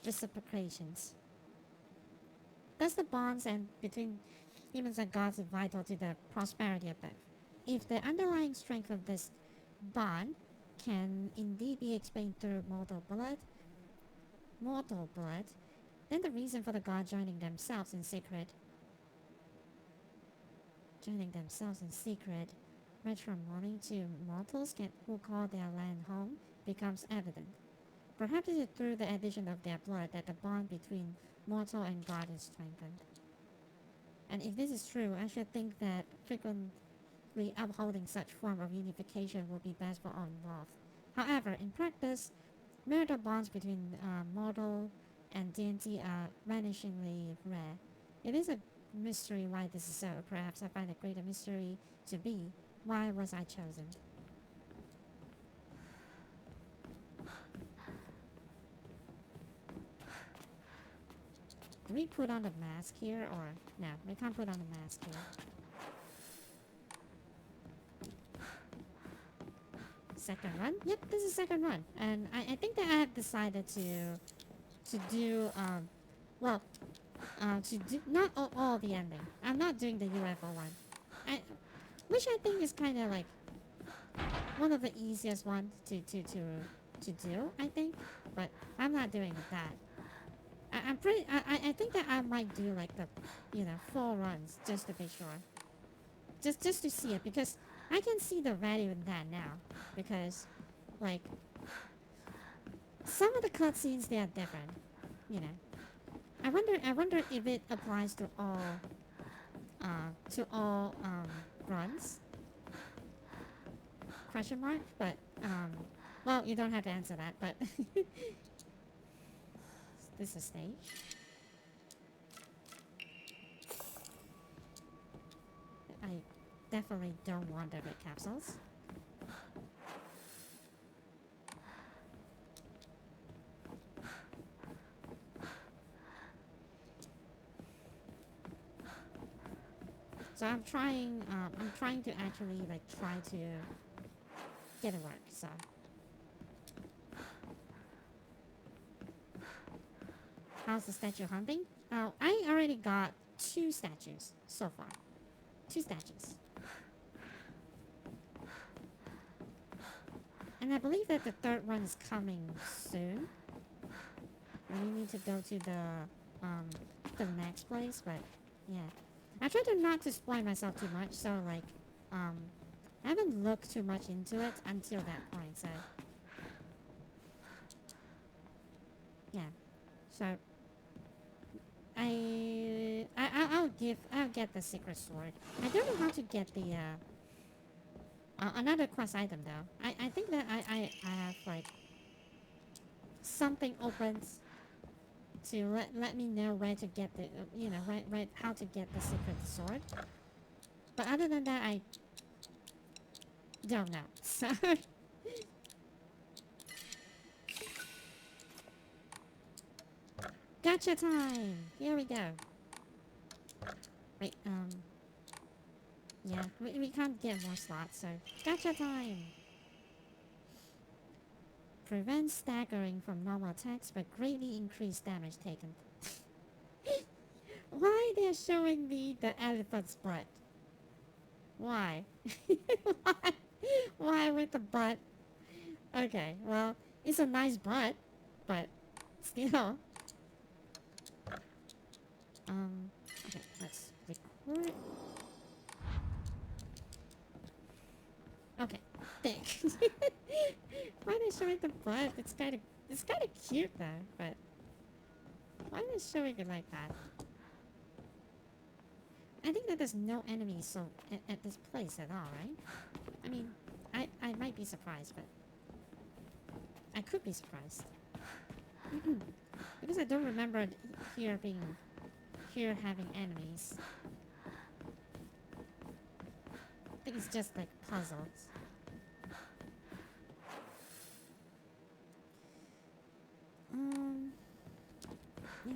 reciprocations. Thus, the bonds and between humans and gods is vital to the prosperity of both. If the underlying strength of this bond can indeed be explained through mortal blood, then the reason for the gods joining themselves in secret matrimony to mortals who call their land home becomes evident. Perhaps it is through the addition of their blood that the bond between mortal and god is strengthened. And if this is true, I should think that frequently upholding such form of unification will be best for all involved. However, in practice, marital bonds between mortal and deity are vanishingly rare. It is a mystery why this is so. Perhaps I find a greater mystery to be why was I chosen. Do we put on the mask here or no? We can't put on the mask here. Second run? Yep, this is second run, and I think that I have decided to do not all the ending. I'm not doing the UFO one, which I think is kind of like one of the easiest ones to do. I think, but I'm not doing that. I think that I might do like the 4 runs just to be sure, just to see it, because I can see the value in that now, because like some of the cutscenes, they are different, I wonder if it applies to all runs, question mark. But well, you don't have to answer that, but this is a stage. I definitely don't want the red capsules. So I'm trying to actually try to get it work, so. How's the statue hunting? Oh, I already got 2 statues so far. 2 statues. And I believe that the 3rd one is coming soon. We need to go to the next place, but yeah. I try to not to spoil myself too much, so I haven't looked too much into it until that point, so yeah. So I'll get the secret sword. I don't know how to get the another quest item though. I think that I have something opens to let me know where to get the right how to get the secret sword. But other than that, I don't know. So gotcha time. Here we go. Wait, yeah, we can't get more slots, so gotcha time. Prevent staggering from normal attacks, but greatly increase damage taken. Why they're showing me the elephant's butt? Why? Why? Why with the butt? Okay, well, it's a nice butt, but still. Okay, let's record. Okay, thanks. Why are they showing the butt? It's kind of cute though, but why are they showing it like that? I think that there's no enemies at this place at all, right? I mean, I might be surprised, but I could be surprised. Because I don't remember here having enemies. I think it's just like puzzles. Yeah.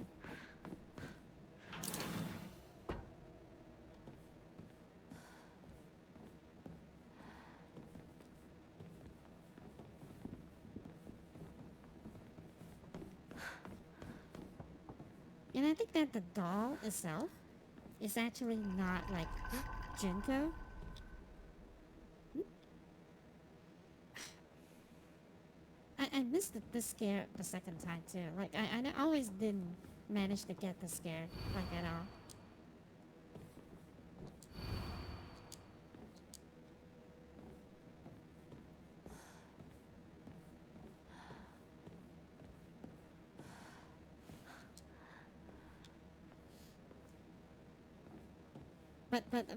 And I think that the doll itself is actually not like Junko. I missed the scare the second time too. Like I always didn't manage to get the scare like at all.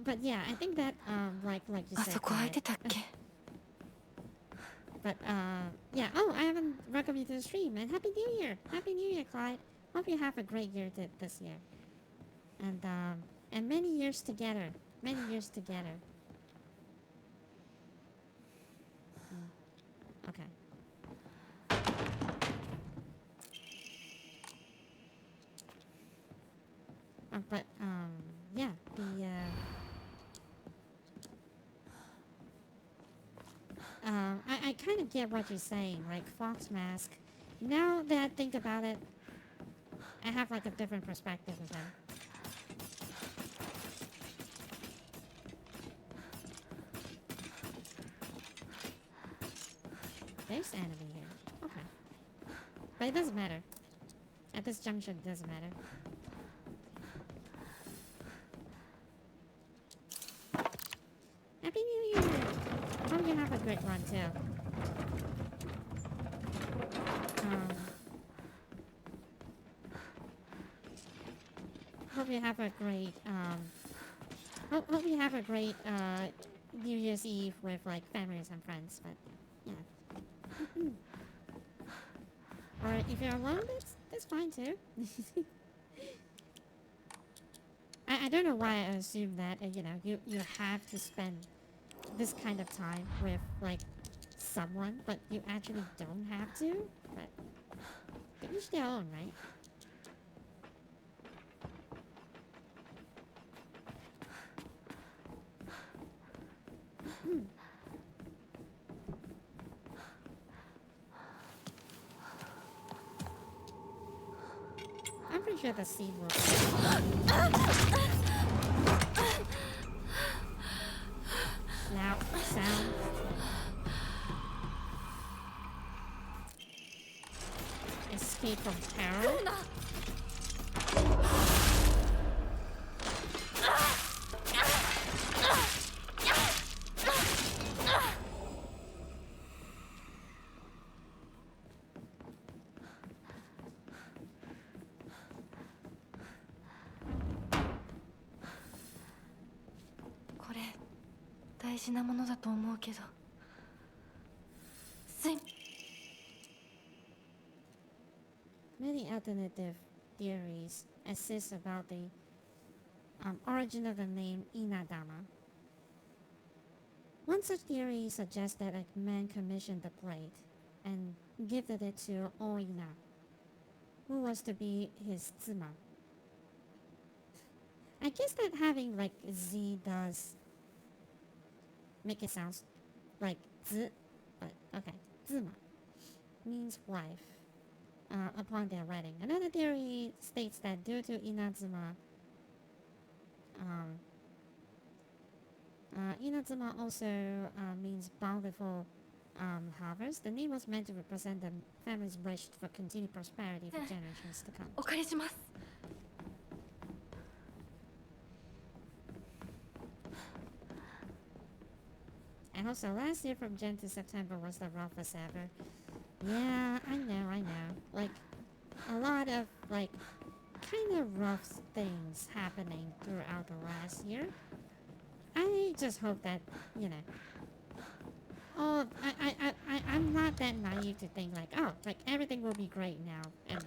But yeah, I think that like you あ said. そこ空い Quiet. てたっけ But yeah. Oh, I haven't welcomed you to the stream, and Happy New Year! Happy New Year, Clyde. Hope you have a great year this year, and many years together. Many years together. Okay. But yeah, I kind of get what you're saying, like Fox Mask. Now that I think about it, I have like a different perspective of them. There's enemy here. Okay. But it doesn't matter. At this junction, it doesn't matter. Happy New Year! Hope you have a great one too. Hope you have a great hope you have a great New Year's Eve with like families and friends. But yeah. Or if you're alone, that's fine too. I don't know why I assume that you know you have to spend this kind of time with like someone, but you actually don't have to. But each their own, right? I'm pretty sure the scene will. Loud sound. Escape from peril.これ大事なものだと思うけどすい Many alternative theories exist about the origin of the name Inadama. One such theory suggests that a man commissioned the blade and gifted it to Oina, who was to be his tsuma. I guess that having like Z does make it sound like Z, but okay, tsuma means wife. Upon their wedding. Another theory states that due to Inazuma, Inazuma also means bountiful harvest. The name was meant to represent the family's wish for continued prosperity for generations to come. お借りします And also, last year from Jan to September was the roughest ever. Yeah, I know. Like, a lot of, like, kind of rough things happening throughout the last year. I just hope that, you know... Oh, I'm not that naive to think, like, oh, like, everything will be great now and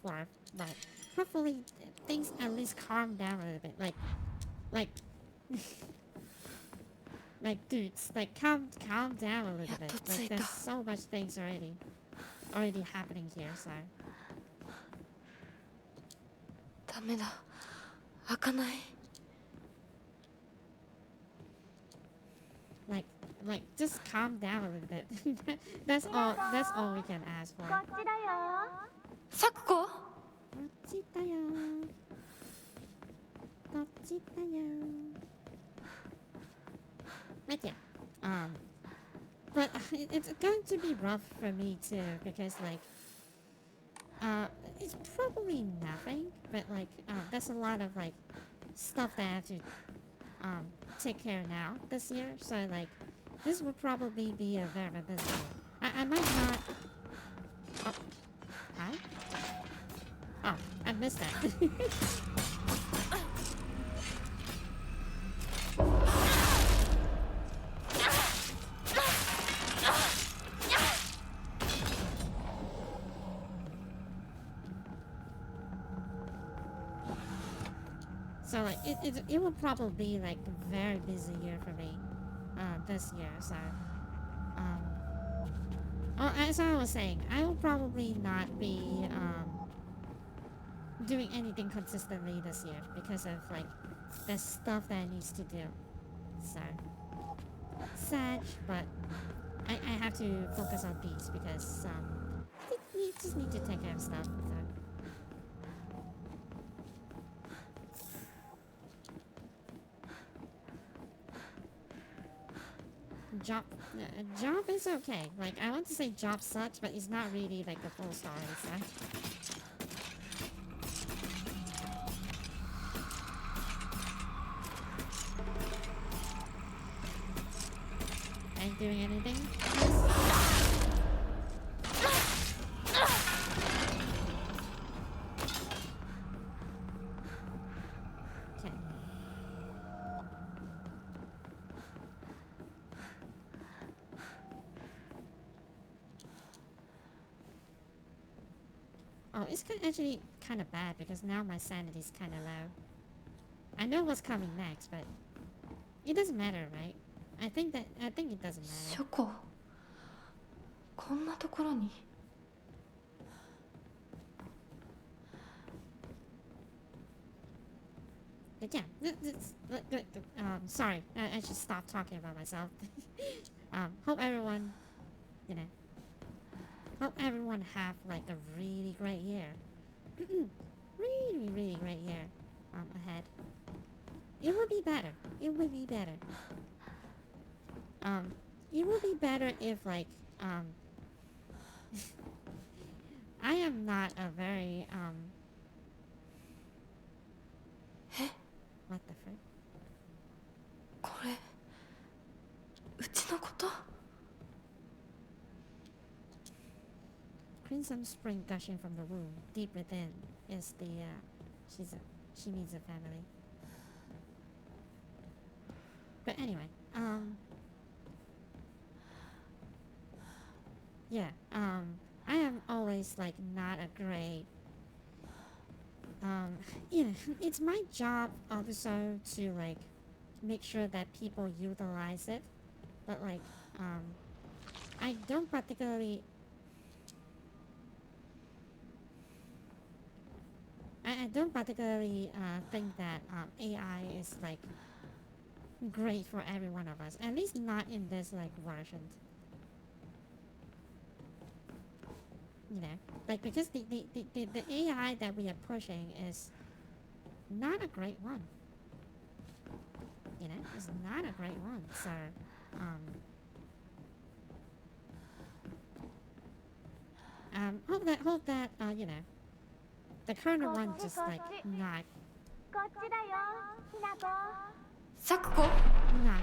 forth. But hopefully things at least calm down a little bit. Like... Like, dudes, like, calm down a little bit. Like, there's so much things already happening here, so... ダメだ開かない Like, just calm down a little bit. That's all we can ask for. サクコ What's ちだよこっちだよ But yeah, but it's going to be rough for me too because like, it's probably nothing, but like, there's a lot of like stuff that I have to take care now this year. So like, this will probably be a very busy year. I might not. Oh, hi. Oh, I missed that. So like it will probably be like a very busy year for me this year. So as I was saying, I will probably not be doing anything consistently this year because of like the stuff that I need to do. So sad, but I have to focus on these because we just need to take care of stuff. So. Job is okay. Like, I want to say job sucks, but it's not really like the full story, so. Ain't doing anything. Okay. Oh, it's actually kind of bad because now my sanity is kind of low. I know what's coming next, but it doesn't matter, right? I think it doesn't matter. ショコこんなところに But yeah, sorry, I should stop talking about myself. Hope everyone, you know, hope everyone have like a really great year. really great year ahead. It will be better. It will be better. It will be better if like I am not a very What the frick? これうちのこと Crimson spring gushing from the womb deep within is the she needs a family. But anyway, yeah, I am always like not a great you know, it's my job also to like make sure that people utilize it, but like I don't particularly I don't particularly think that AI is like great for every one of us, at least not in this like version. You know, like because the AI that we are pushing is not a great one. You know, it's not a great one. So, hope that you know, the current one just like not こっちだよひなこ サクコ not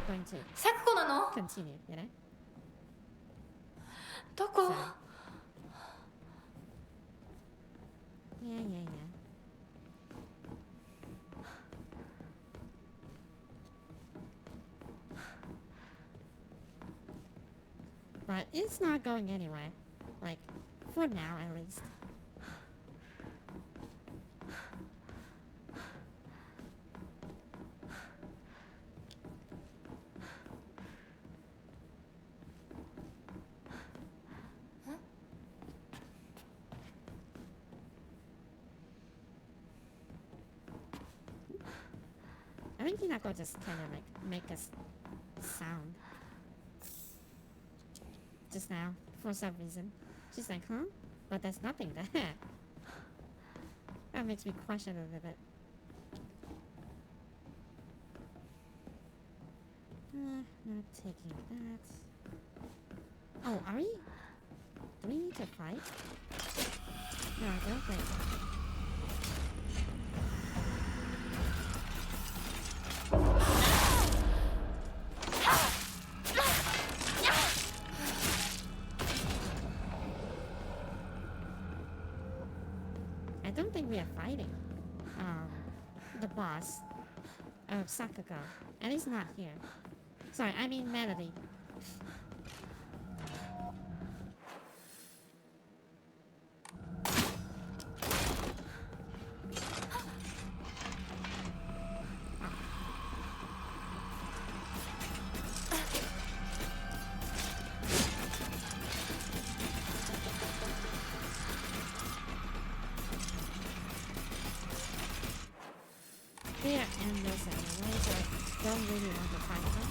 going to サクコなの continue. You know. どこ So, yeah. But it's not going anywhere. Like, for now at least. I think Hinako just kind of like make a sound just now for some reason. She's like, huh? But there's nothing there. That makes me question it a little bit. Not taking that. Oh, are we? Do we need to fight? No, I don't think. I don't think we are fighting the boss of Sakuga, and he's not here. Sorry, I mean Melody. They are endless anyway, so I don't really want to fight them.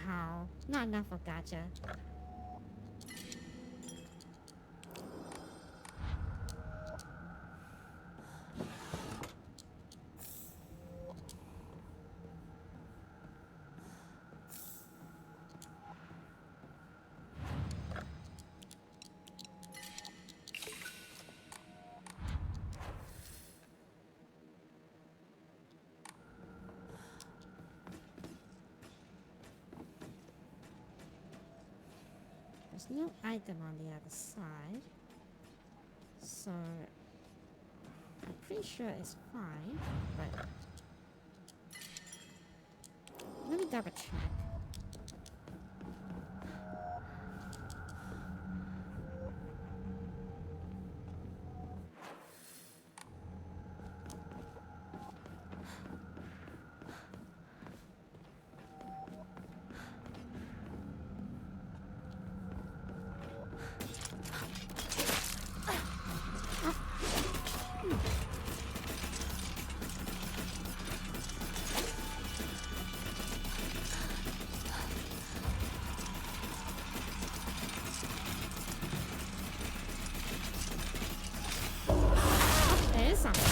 How? Not enough for gacha. There's no item on the other side, so I'm pretty sure it's fine, but let me double check. There is something.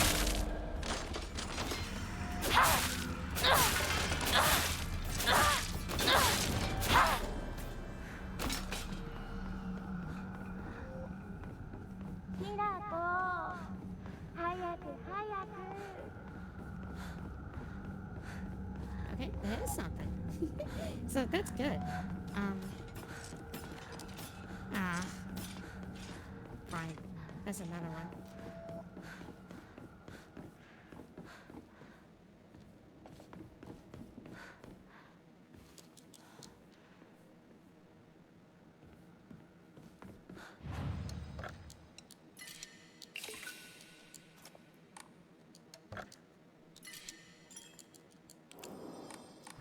Okay, there is something. So that's good. Fine. That's another one.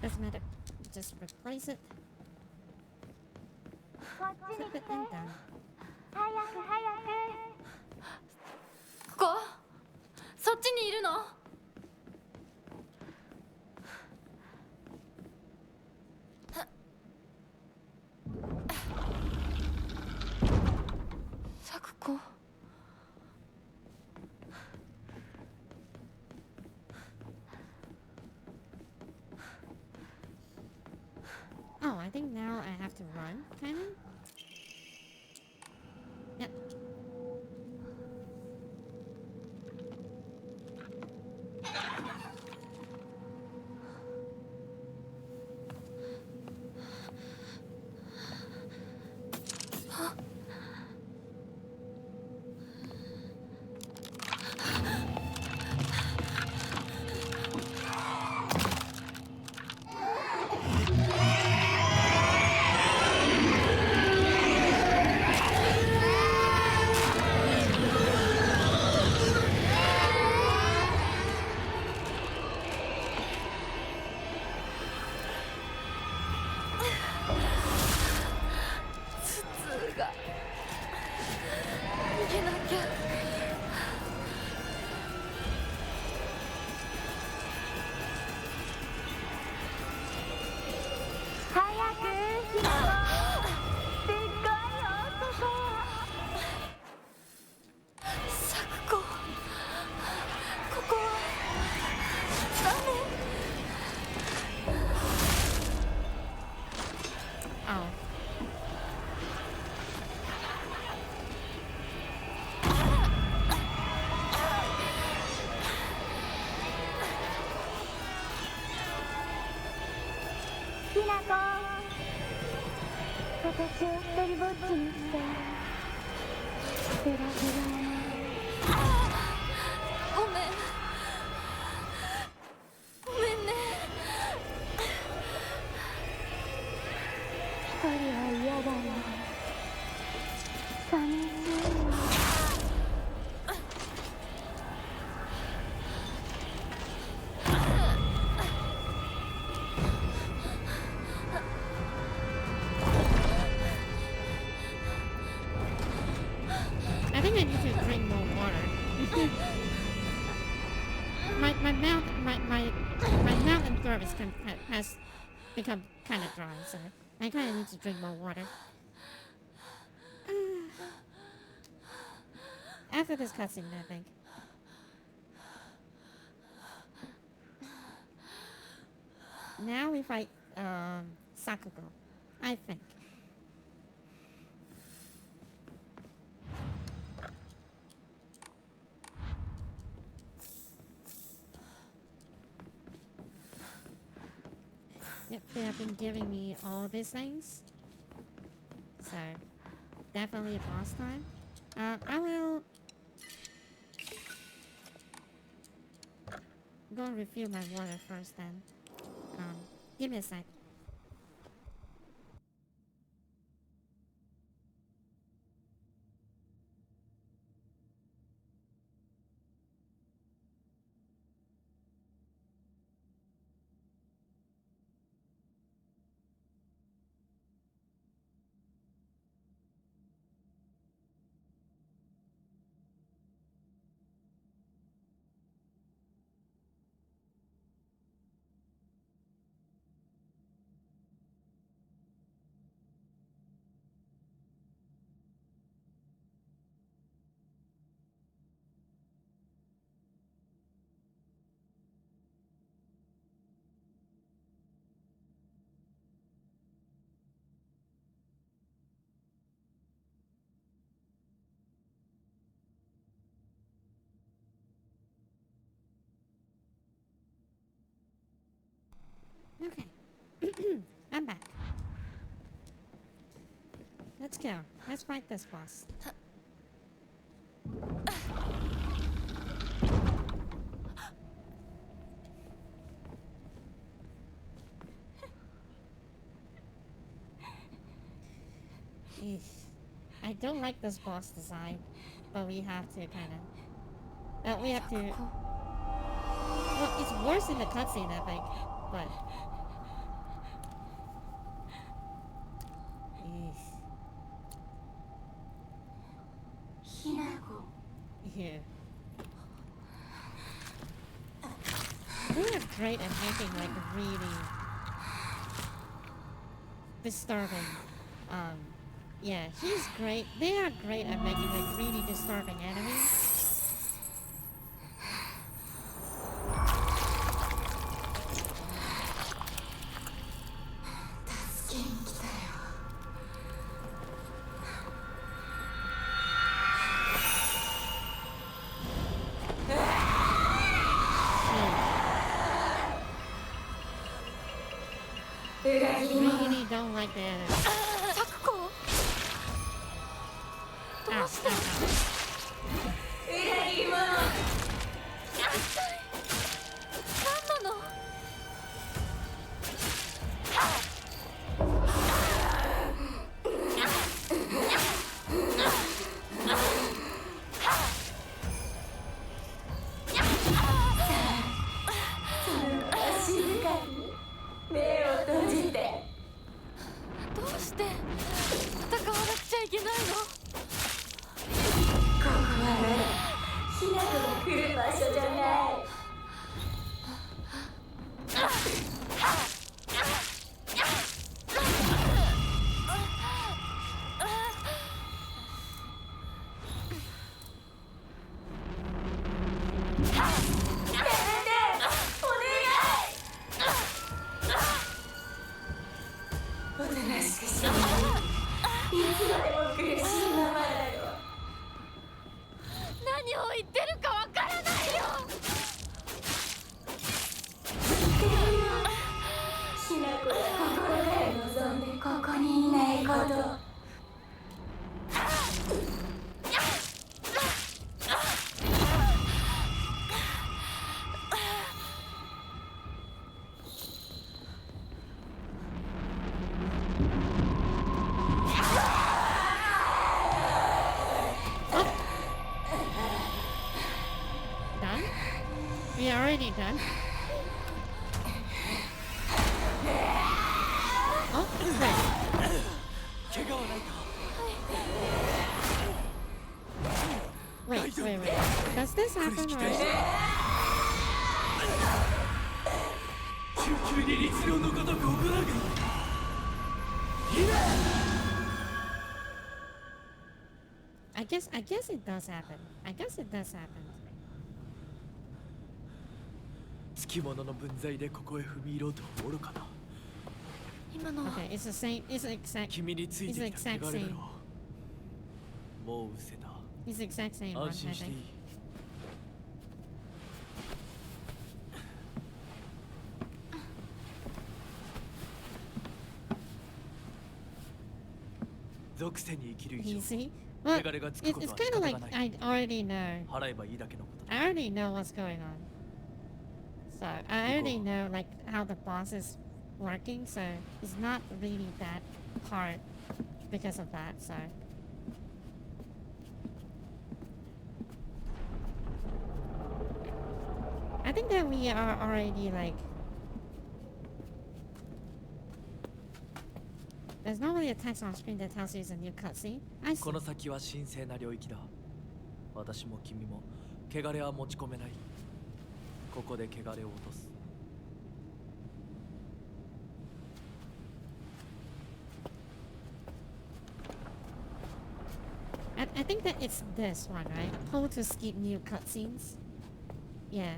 Doesn't matter. Just replace it. Flip it and done. ここそっちにいるのサクコ Oh, I think now I have to run, kind of? Yep. くひな子でっかいよそこ咲子、ここはダメ。Oh. I think I need to drink more water. my mouth and throat has become kind of dry, so I kind of need to drink more water. After this cutscene, I think. Now we fight Sakugo, I think. Yep, they have been giving me all these things. So, definitely a boss time. I will go and refill my water first then. Give me a sec. Okay. I'm back. Let's go. Let's fight this boss. Eesh. I don't like this boss design, but we have to kind of... we have to... Well, it's worse in the cutscene, I think, but... Yeah. They are great at making like really disturbing. Yeah, he's great. They are great at making like really disturbing enemies. Really don't like the enemy. Sakugo! Ow, ow, ow. 何なの？静かに目を閉じてどう何を言ってるかわからないよ。Done? We already done. Oh, wait. Does this happen already? 救急に律令のごとく行うが I guess it does happen. I guess it does happen. つきものの分際でここへ踏み入ろうと愚かな。今のは Okay, it's the same. It's the exact. 君につい It's て the きた exact 汚れだ same. ろう。もう失せた。 It's the exact same one. I 安心してい think. い。属性に生きる以上 Easy. Well, 汚れがつく it's ことは kind 仕 of 方 like がない。 I already know. 払えばいいだけのことだ。 I already know what's going on. So I already know like how the boss is working. So it's not really that hard because of that. So. I think that we are already like. There's not really a text on screen that tells you it's a new cutscene. I see. この先は神聖な領域だ。私も君も汚れは持ち込めない。ここで汚れを落とす。I think that it's this one, right? Pull to skip new cutscenes. Yeah.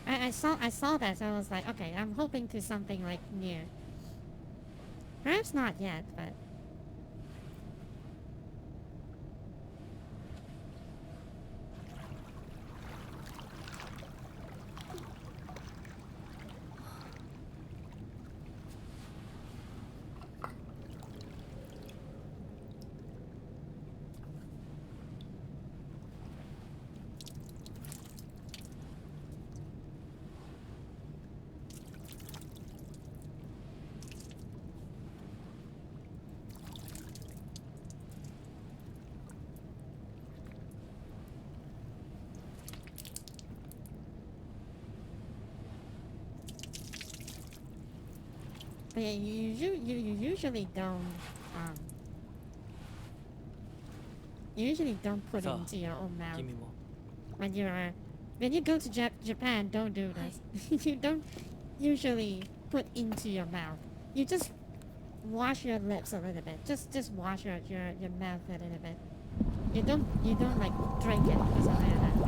I saw that, so I was like, okay, I'm hoping to something like new. Perhaps not yet, but yeah, you usually don't you usually don't put it So, into your own mouth 君も when you go to Japan. Don't do this. You don't usually put into your mouth. You just wash your lips a little bit. Just wash your mouth a little bit. You don't like drink it or something like that.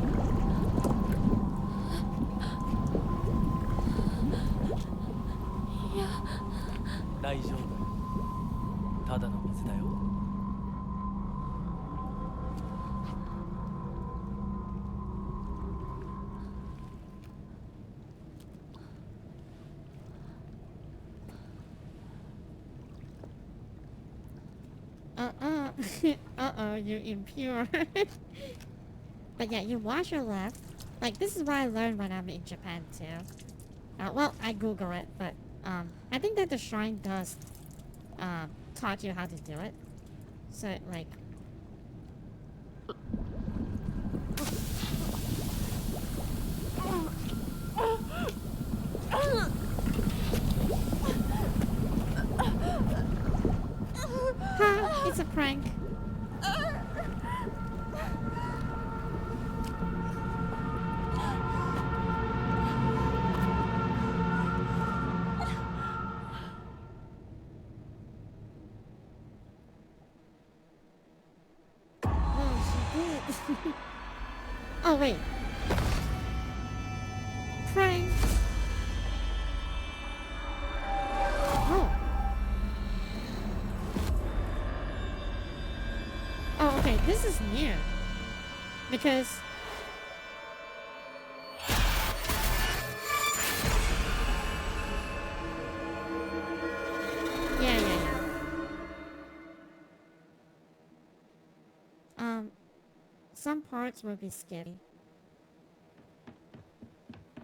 いや大丈夫。ただの水だよ。Uh-oh, you impure. But yeah, you wash your left. Like, this is what I learned when I'm in Japan, too. Well, I Google it, but, I think that the shrine does, taught you how to do it. So, like... Ha! It's a prank. Oh wait. Prank. Oh. Oh, okay. This is new because. Yeah. Some parts will be scary.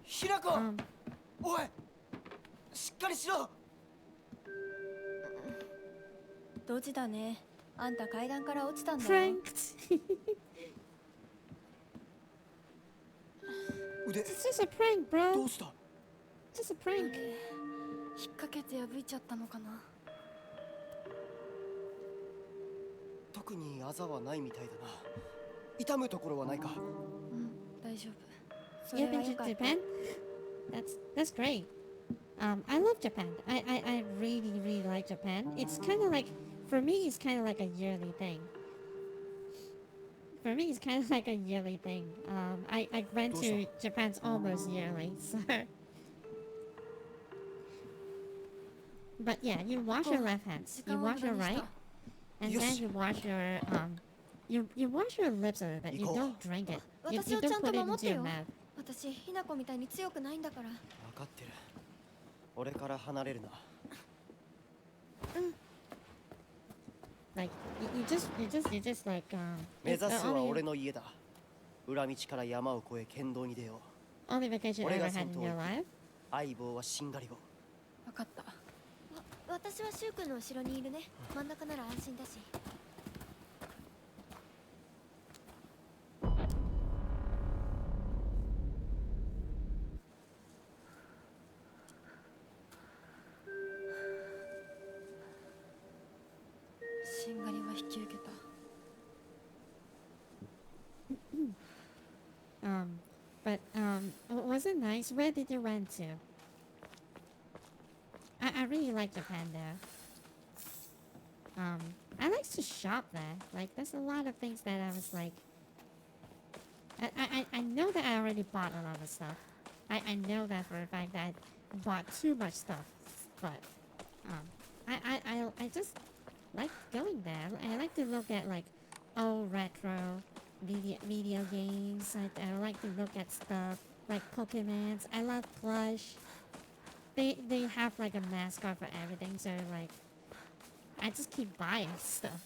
平子、おいしっかりしろ。ドジだね。あんた階段から落ちたんだよ。 Pranked. 腕 It's just a prank, ど bro. うした？ Just a prank. 引っ掛けて破いちゃったのかな。特にあざはないみたいだな。痛むところはないか？うん、大丈夫。 You've been to Japan? That's great. I love Japan. I really like Japan. It's kind of like, for me, it's kind of like a yearly thing. For me, it's kind of like a yearly thing. I went to Japan almost yearly, so. But yeah, you wash your left hands. You wash your right, and then you wash your you wash your lips a little bit. You don't drink it. You don't put it into your mouth. 私ひな子みたいに強くないんだから。分かってる。俺から離れるな。Like you just like 目指す it's は the 俺の家だ。裏道から山を越え県道に出よう。 only vacation you 俺 ever が had 先 in 頭 your 行く。 life. 相棒はしんがり棒。分かった。私はシュウ君の後ろにいるね。真ん中なら安心だし。しんがりは引き受けた。But was it nice? Where did you went to? I really like Japan there. I like to shop there. Like there's a lot of things that I was like. I know that I already bought a lot of stuff. I know that for a fact that I bought too much stuff. But I just like going there. I like to look at like old retro video games. I like to look at stuff like Pokemons. I love plush. They have like a mascot for everything, so like I just keep buying stuff.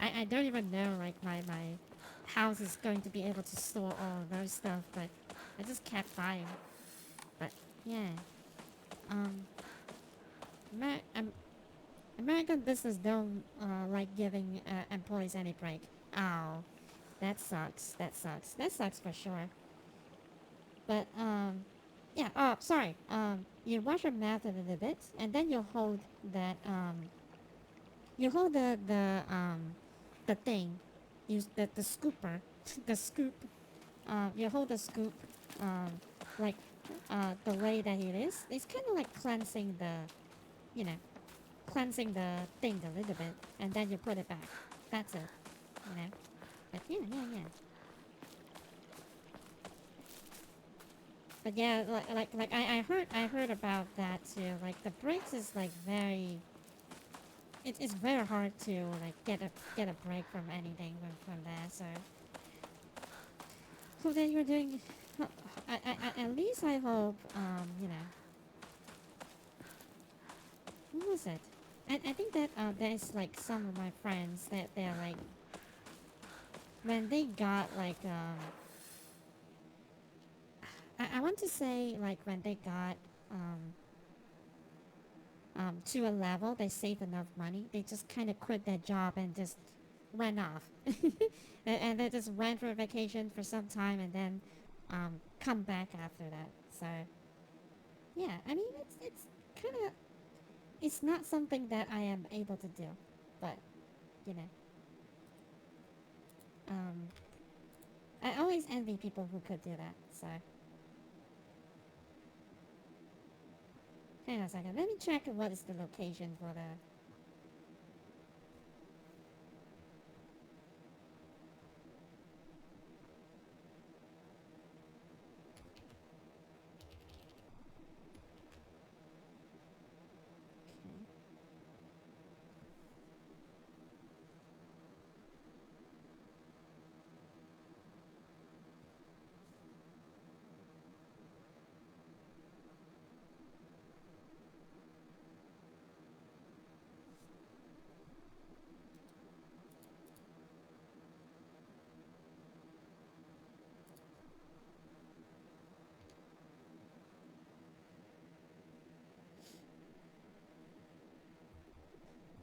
I don't even know like my house is going to be able to store all of those stuff, but I just kept buying. But yeah, American business don't like giving employees any break. Oh, that sucks. That sucks for sure. But yeah. Oh, sorry. You wash your mouth a little bit, and then you hold that you hold the thing. Use the scooper, the scoop. You hold the scoop, like the way that it is. It's kind of like cleansing the, you know, cleansing the thing a little bit, and then you put it back. That's it. You know. But yeah. But yeah, like I heard about that too. Like the brakes is like very. It's very hard to like get a break from anything from there. So. So then you're doing. At least I hope you know. What was it? I think that there's like some of my friends that they're like. When they got like I want to say like when they got to a level they saved enough money, they just kind of quit their job and just ran off. and they just ran for a vacation for some time and then come back after that. So yeah, I mean it's kind of, it's not something that I am able to do, but you know. I always envy people who could do that, so. Hang on a second, let me check what is the location for the...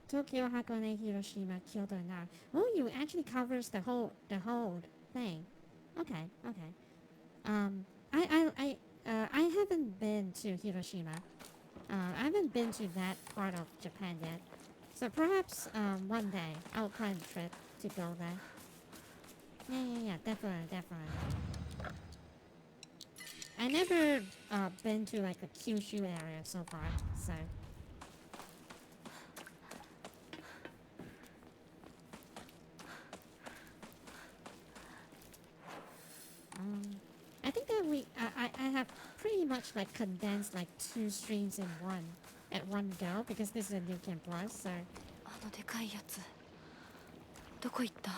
Tokyo, Hakone, Hiroshima, Kyoto, and Nara. Oh, you actually covers the whole thing. Okay, okay. I haven't been to Hiroshima. I haven't been to that part of Japan yet. So perhaps one day I'll plan a trip to go there. Yeah, definitely. I never been to like the Kyushu area so far, so. I think that I have pretty much like condensed like 2 streams in one at one go because this is a new Game Plus, so あのでかいやつどこ行った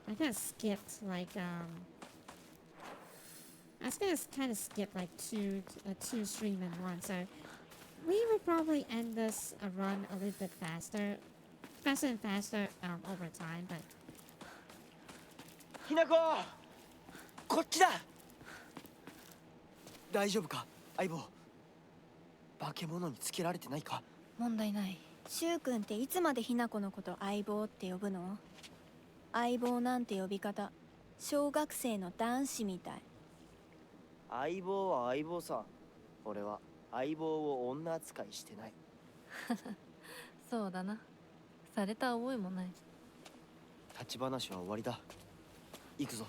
I kind of skipped like I was gonna kind of skip like two stream in one, so we will probably end this run a little bit faster and faster over time, but ひなここっちだ大丈夫か相棒化け物につけられてないか問題ない。柊君っていつまでひな子のこと相棒って呼ぶの？相棒なんて呼び方小学生の男子みたい。相棒は相棒さ俺は相棒を女扱いしてないそうだな。された覚えもない。立ち話は終わりだ行くぞ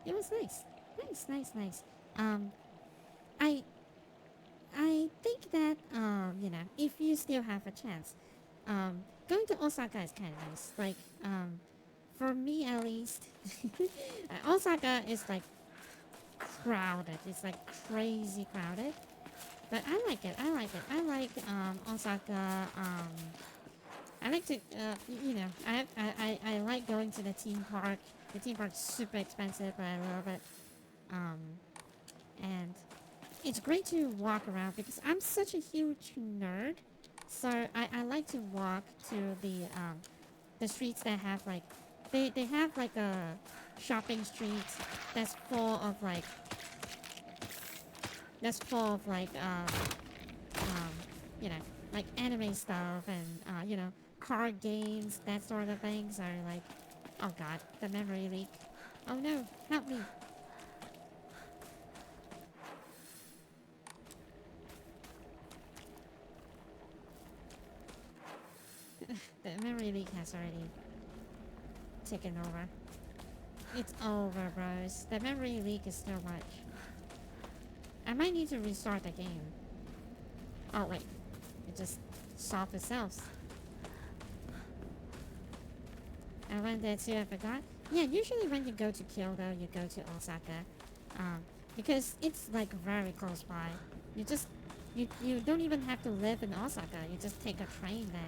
it was nice. I think that you know, if you still have a chance, going to Osaka is kind of nice. Like for me at least, Osaka is like crowded. It's like crazy crowded, but I like it. I like Osaka. I like to you know, I like going to the theme park. The theme park's super expensive, but I love it. And it's great to walk around because I'm such a huge nerd. So I like to walk to the streets that have like they have like a shopping street that's full of like you know, like anime stuff and you know, card games, that sort of things are like, oh god, the memory leak. Oh no, help me. The memory leak has already taken over. It's over, bros. The memory leak is too much. I might need to restart the game. Oh wait, it just solved itself. I went there too, I forgot. Yeah, usually when you go to Kyoto, you go to Osaka. Because it's like very close by. You just, you don't even have to live in Osaka. You just take a train there.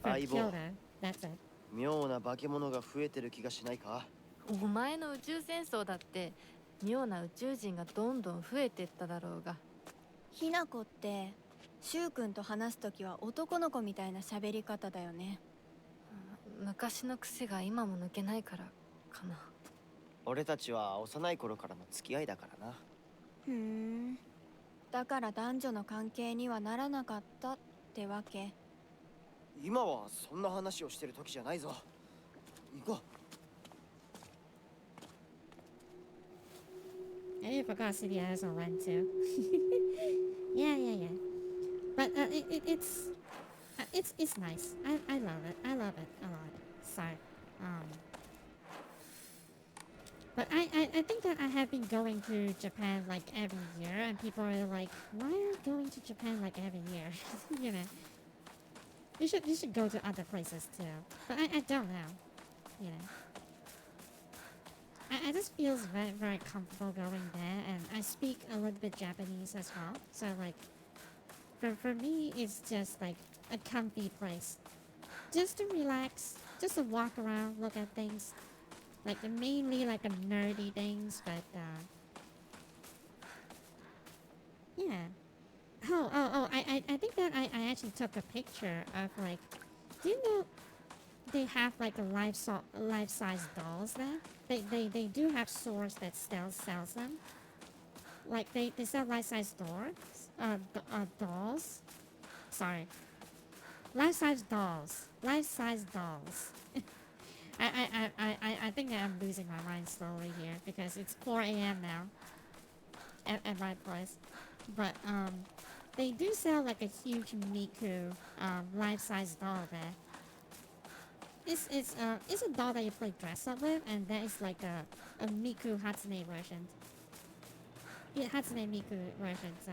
From Kyoto, that's it. 妙な化け物が増えてる気がしないかお前の宇宙戦争だって妙な宇宙人がどんどん増えてっただろうが。ひな子って柊君と話すときは男の子みたいな喋り方だよね。昔の癖が今も抜けないからかな。俺たちは幼い頃からの付き合いだからなふん。だから男女の関係にはならなかったってわけ。今はそんな話をしてる時じゃないぞ行こう I forgot City also went too. yeah. But it's nice. I love it. I love it a lot. So, but I think that I have been going to Japan like every year, and people are like, why are you going to Japan like every year? You know, you should go to other places too. But I don't know. You know, I just feels very comfortable going there, and I speak a little bit Japanese as well. So like, for me, it's just like a comfy place, just to relax, just to walk around, look at things, like mainly like a nerdy things, but yeah. I think that I actually took a picture of like, do you know they have like a life-size dolls there? They do have stores that still sells them. Like they sell life-size dolls. Sorry. Life-size dolls. Life-size dolls. I think I'm losing my mind slowly here because it's 4 a.m. now at my place. But they do sell like a huge Miku life-size doll there. It's a doll that you play dress up with, and that is like a Miku Hatsune version. Yeah, Hatsune Miku version. So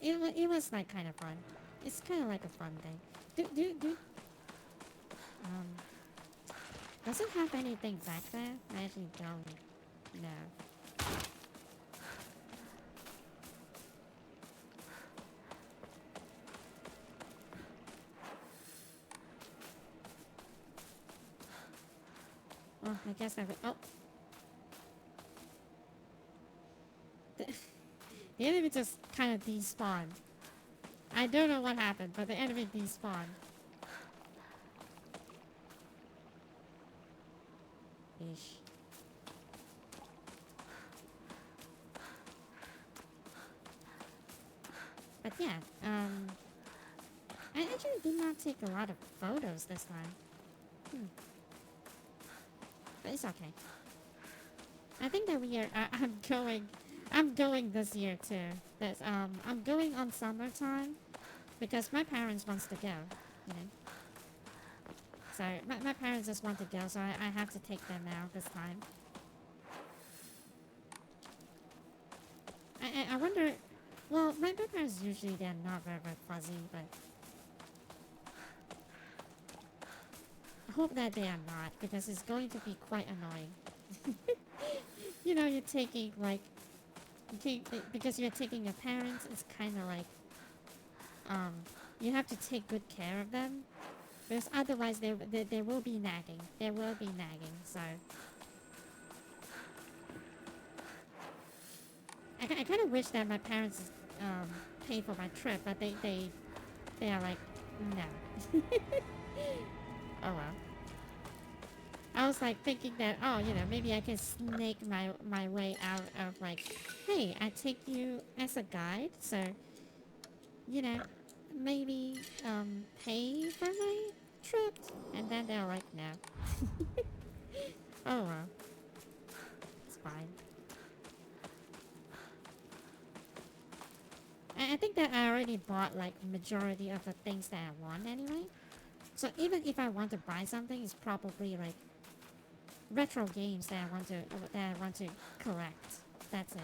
it was like kind of fun. It's kind of like a fun thing. Does it have anything back there? I actually don't know. Oh, I guess I would. Oh. The enemy just kind of despawned. I don't know what happened, but the enemy despawned. Ish. But yeah, I actually did not take a lot of photos this time. But it's okay. I think that we are. I'm going this year too. That's I'm going on summertime because my parents wants to go. You know. So my parents just want to go, so I have to take them now this time. I wonder. Well, my parents usually they're not very fuzzy, but I hope that they are not because it's going to be quite annoying. You know, you're taking like because you're taking your parents. It's kind of like you have to take good care of them because otherwise they will be nagging. They will be nagging. So I kind of wish that my parents pay for my trip, but they are like no. Oh well. I was like thinking that, oh, you know, maybe I can snake my way out of like, hey, I take you as a guide, so, you know, maybe pay for my trip, and then they're like, no. Oh well, it's fine. I think that I already bought like majority of the things that I want anyway. So even if I want to buy something, it's probably like retro games that I want to collect. That's it.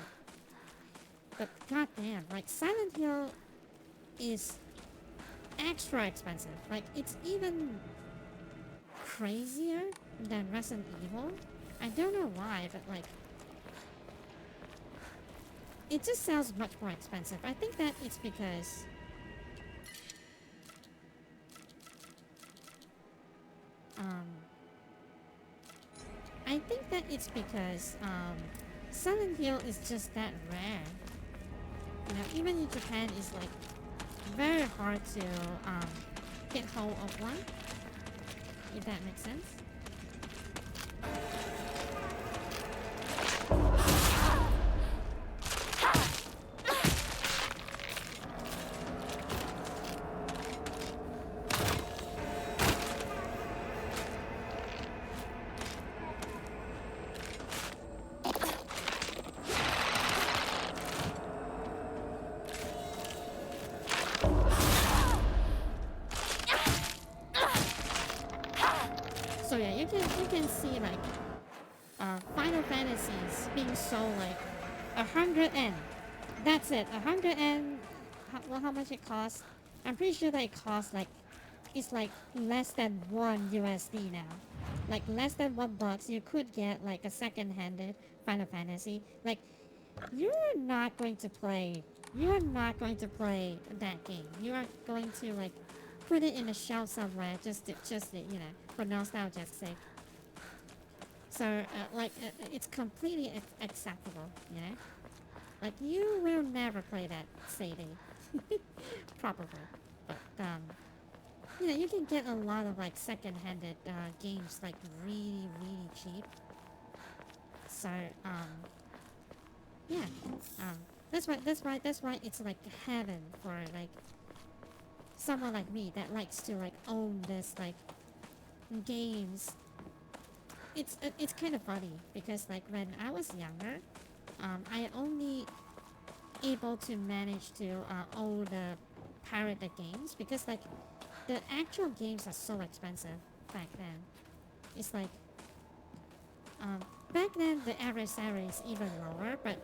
But goddamn, like Silent Hill is extra expensive. Like it's even crazier than Resident Evil. I don't know why, but like it just sounds much more expensive. I think that it's because Silent Hill is just that rare. You know, even in Japan, it's like very hard to get hold of one. If that makes sense. So yeah, you can see like Final Fantasies being sold like 100 N. That's it, 100 N. How much it costs? I'm pretty sure that it costs like it's like less than $1 USD now. Like less than $1. You could get like a second-handed Final Fantasy. Like you're not going to play that game. You are going to like put it in a shelf somewhere just you know, for nostalgia's sake. So it's completely acceptable, you know. Like you will never play that CD. Probably. But you know, you can get a lot of like second-handed games like really, really cheap. So yeah, that's why it's like heaven for like someone like me that likes to like own this like games. It's kind of funny because like when I was younger, I only able to manage to own the pirated games because like the actual games are so expensive back then. It's like back then the average salary is even lower, but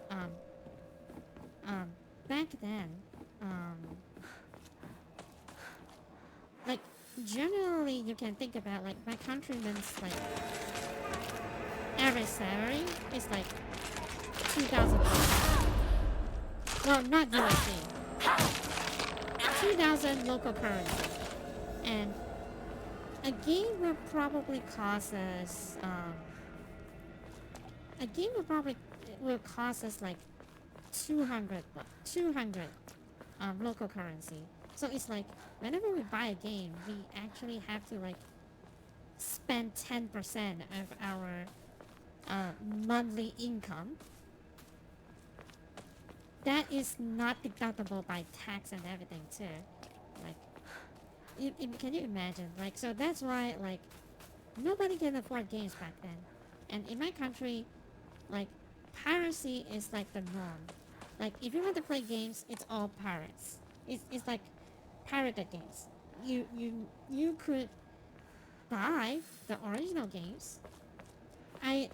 back then like generally you can think about like my countrymen's like average salary is like 2,000 bucks. Well, not USD. 2,000 local currency. And a game will probably cost us like 200 local currency. So it's like whenever we buy a game, we actually have to like spend 10% of our monthly income. That is not deductible by tax and everything too. Like, can you imagine? Like, so that's why like nobody can afford games back then. And in my country, like piracy is like the norm. Like if you want to play games, it's all pirates. It's like pirated games. You could buy the original games. I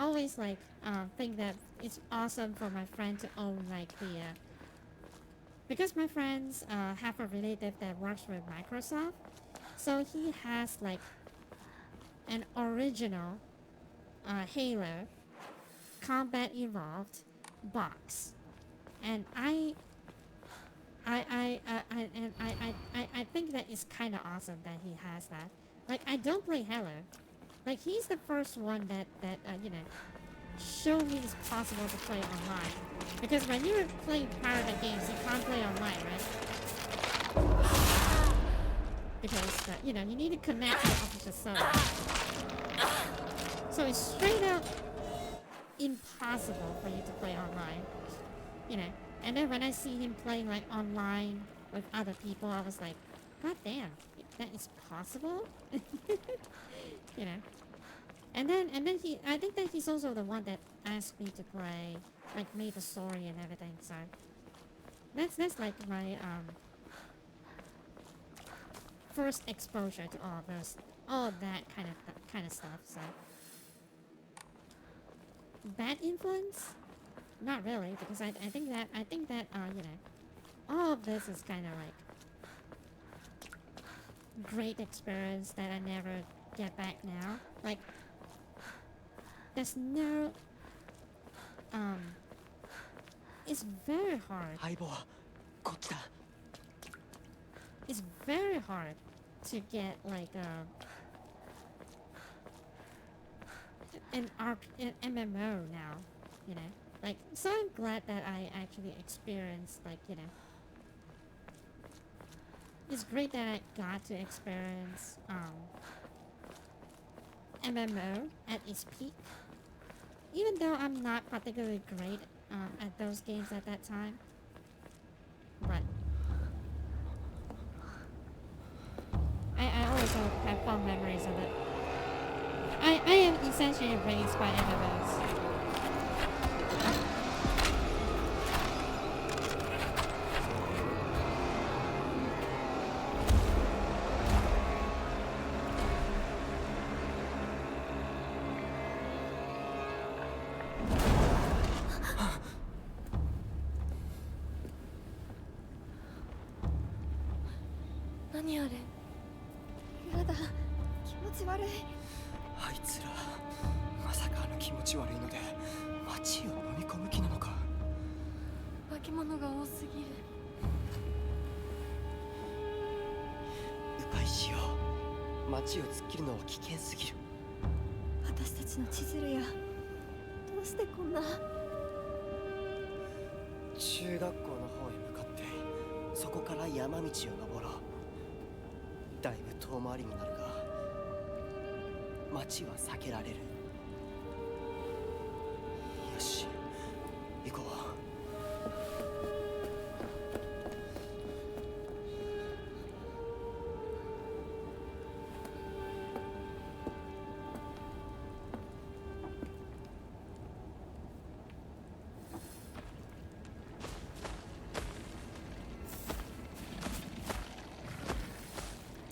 always like think that it's awesome for my friend to own like the because my friends have a relative that works with Microsoft, so he has like an original Halo Combat Evolved box, and I think that it's kind of awesome that he has that. Like I don't play Halo. Like he's the first one that you know showed me it's possible to play online. Because when you're playing pirated games, you can't play online, right? Because you know you need to connect to the official server. So it's straight up impossible for you to play online. You know. And then when I see him playing like online with other people, I was like, God damn, that is possible? You know. And then I think that he's also the one that asked me to play, like made the story and everything, so that's like my first exposure to all that kind of stuff, so bad influence? Not really, because I think that you know, all of this is kind of like great experience that I never get back now. Like, there's no it's very hard. It's very hard to get like an MMO now, you know. Like, so I'm glad that I actually experienced, like, you know, it's great that I got to experience MMO at its peak. Even though I'm not particularly great at those games at that time. But I always have fond memories of it. I am essentially raised by MMOs. そこから山道を登ろう。だいぶ遠回りになるが町は避けられる。よし、行こう。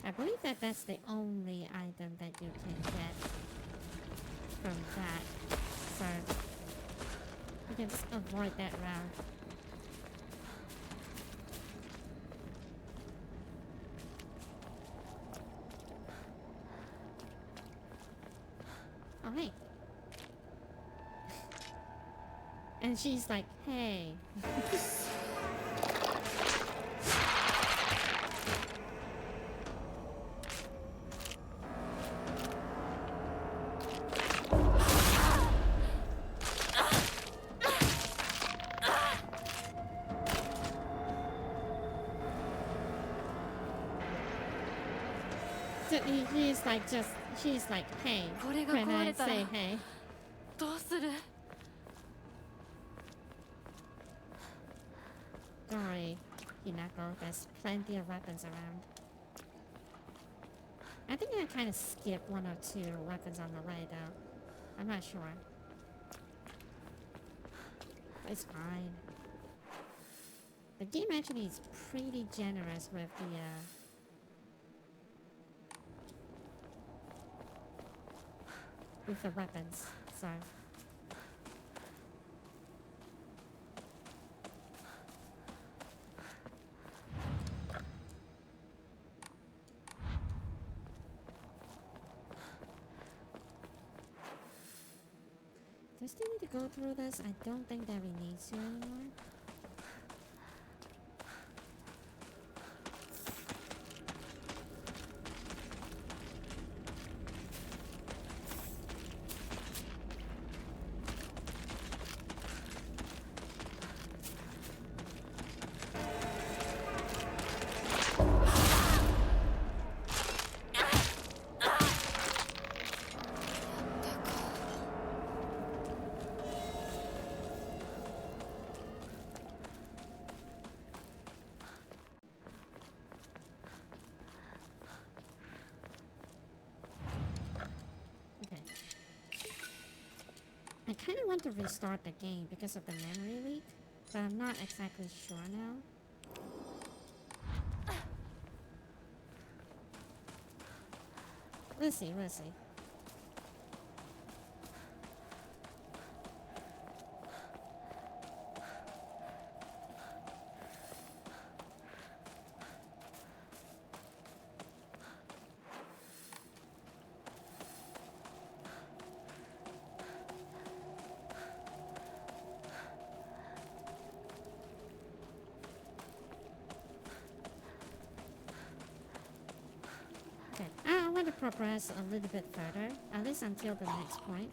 I believe that that's the only item that you can get from that, so you can just avoid that route. Oh, hey. And she's like, hey. So he's like just, she's like, hey, これが when 壊 I れたら say hey. どうする？ Don't worry, Hinako, there's plenty of weapons around. I think I kind of skipped one or two weapons on the way though. I'm not sure. It's fine. The game actually is pretty generous with the weapons, so. Do I still need to go through this? I don't think that we need to anymore. Okay. I kind of want to restart the game because of the memory leak, but I'm not exactly sure now. We'll see, we'll see. Okay, I want to progress a little bit further, at least until the next point.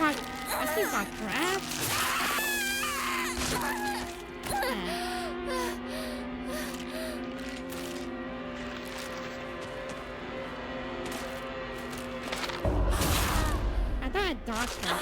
I still got grabbed. I thought I dodged her.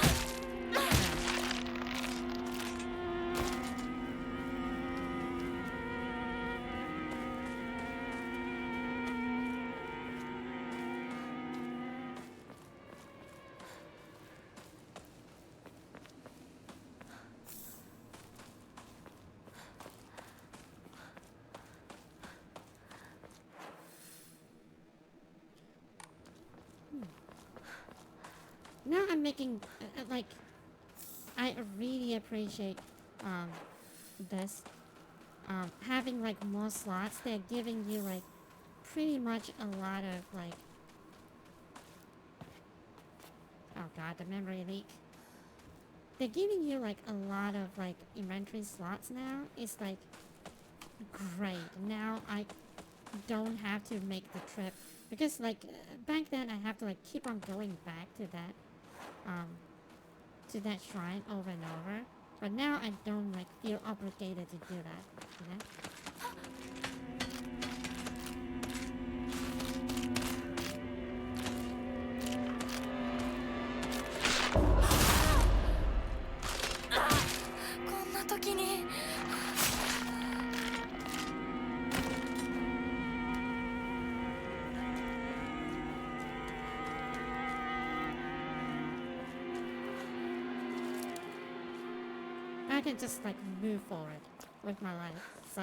Now I'm making like I really appreciate this having like more slots, they're giving you like pretty much a lot of like, oh god, the memory leak. They're giving you like a lot of like inventory slots now. It's like great. Now I don't have to make the trip because like back then I have to like keep on going back to that shrine over and over. But now I don't like feel obligated to do that, you know? こんな時に I can just like move forward with my life. So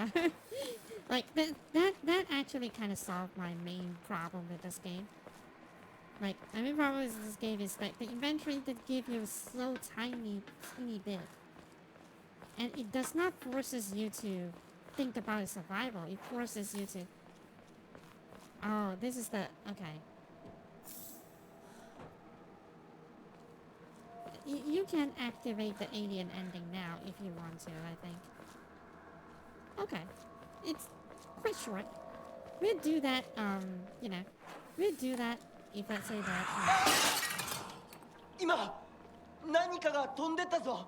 like that actually kind of solved my main problem with this game. Like my main problem with this game is like the inventory that give you so teeny bit, and it does not forces you to think about survival. It forces you to. Oh, this is the okay. You can activate the alien ending now if you want to, I think. Okay. It's quite short. We'll do that, you know. We'll do that if let's say that... 今何かが飛んでったぞ。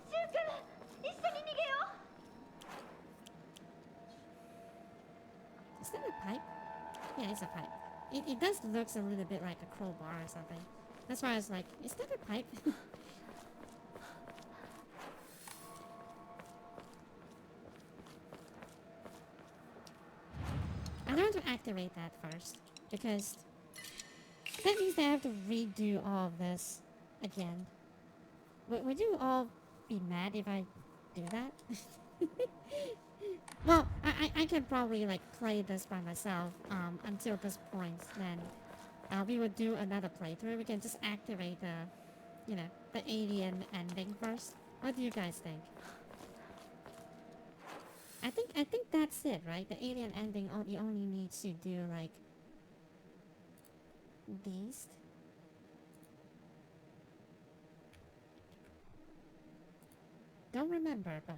シュウ君、一緒に逃げよう。 Is that a pipe? Yeah, it's a pipe. It does looks a little bit like a crowbar or something. That's why I was like, is that a pipe? I want to activate that first, because that means I have to redo all of this again. Would you all be mad if I do that? Well, I can probably like play this by myself until this point, then we would do another playthrough. We can just activate the, you know, the alien ending first. What do you guys think? I think that's it, right? The alien ending, you only need to do like these. Don't remember, but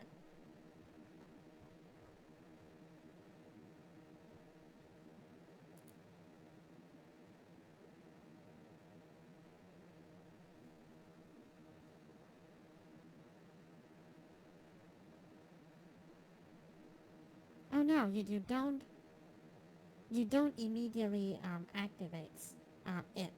oh no, you don't immediately activate it.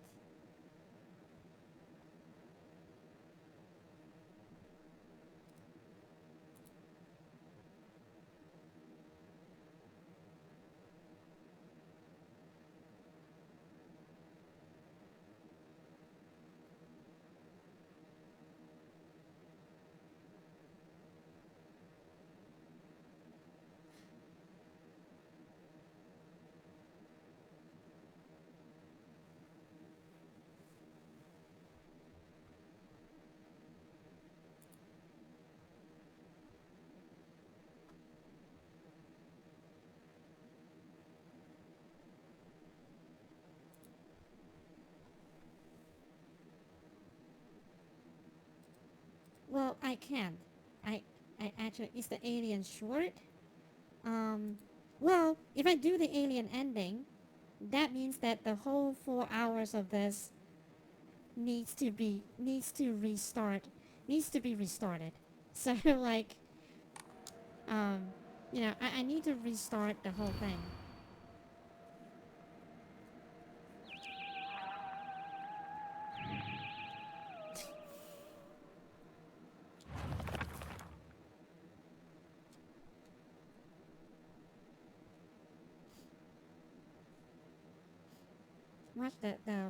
Well, I can. I actually, is the alien short? Well, if I do the alien ending, that means that the whole 4 hours of this needs to be restarted. So like, you know, I need to restart the whole thing.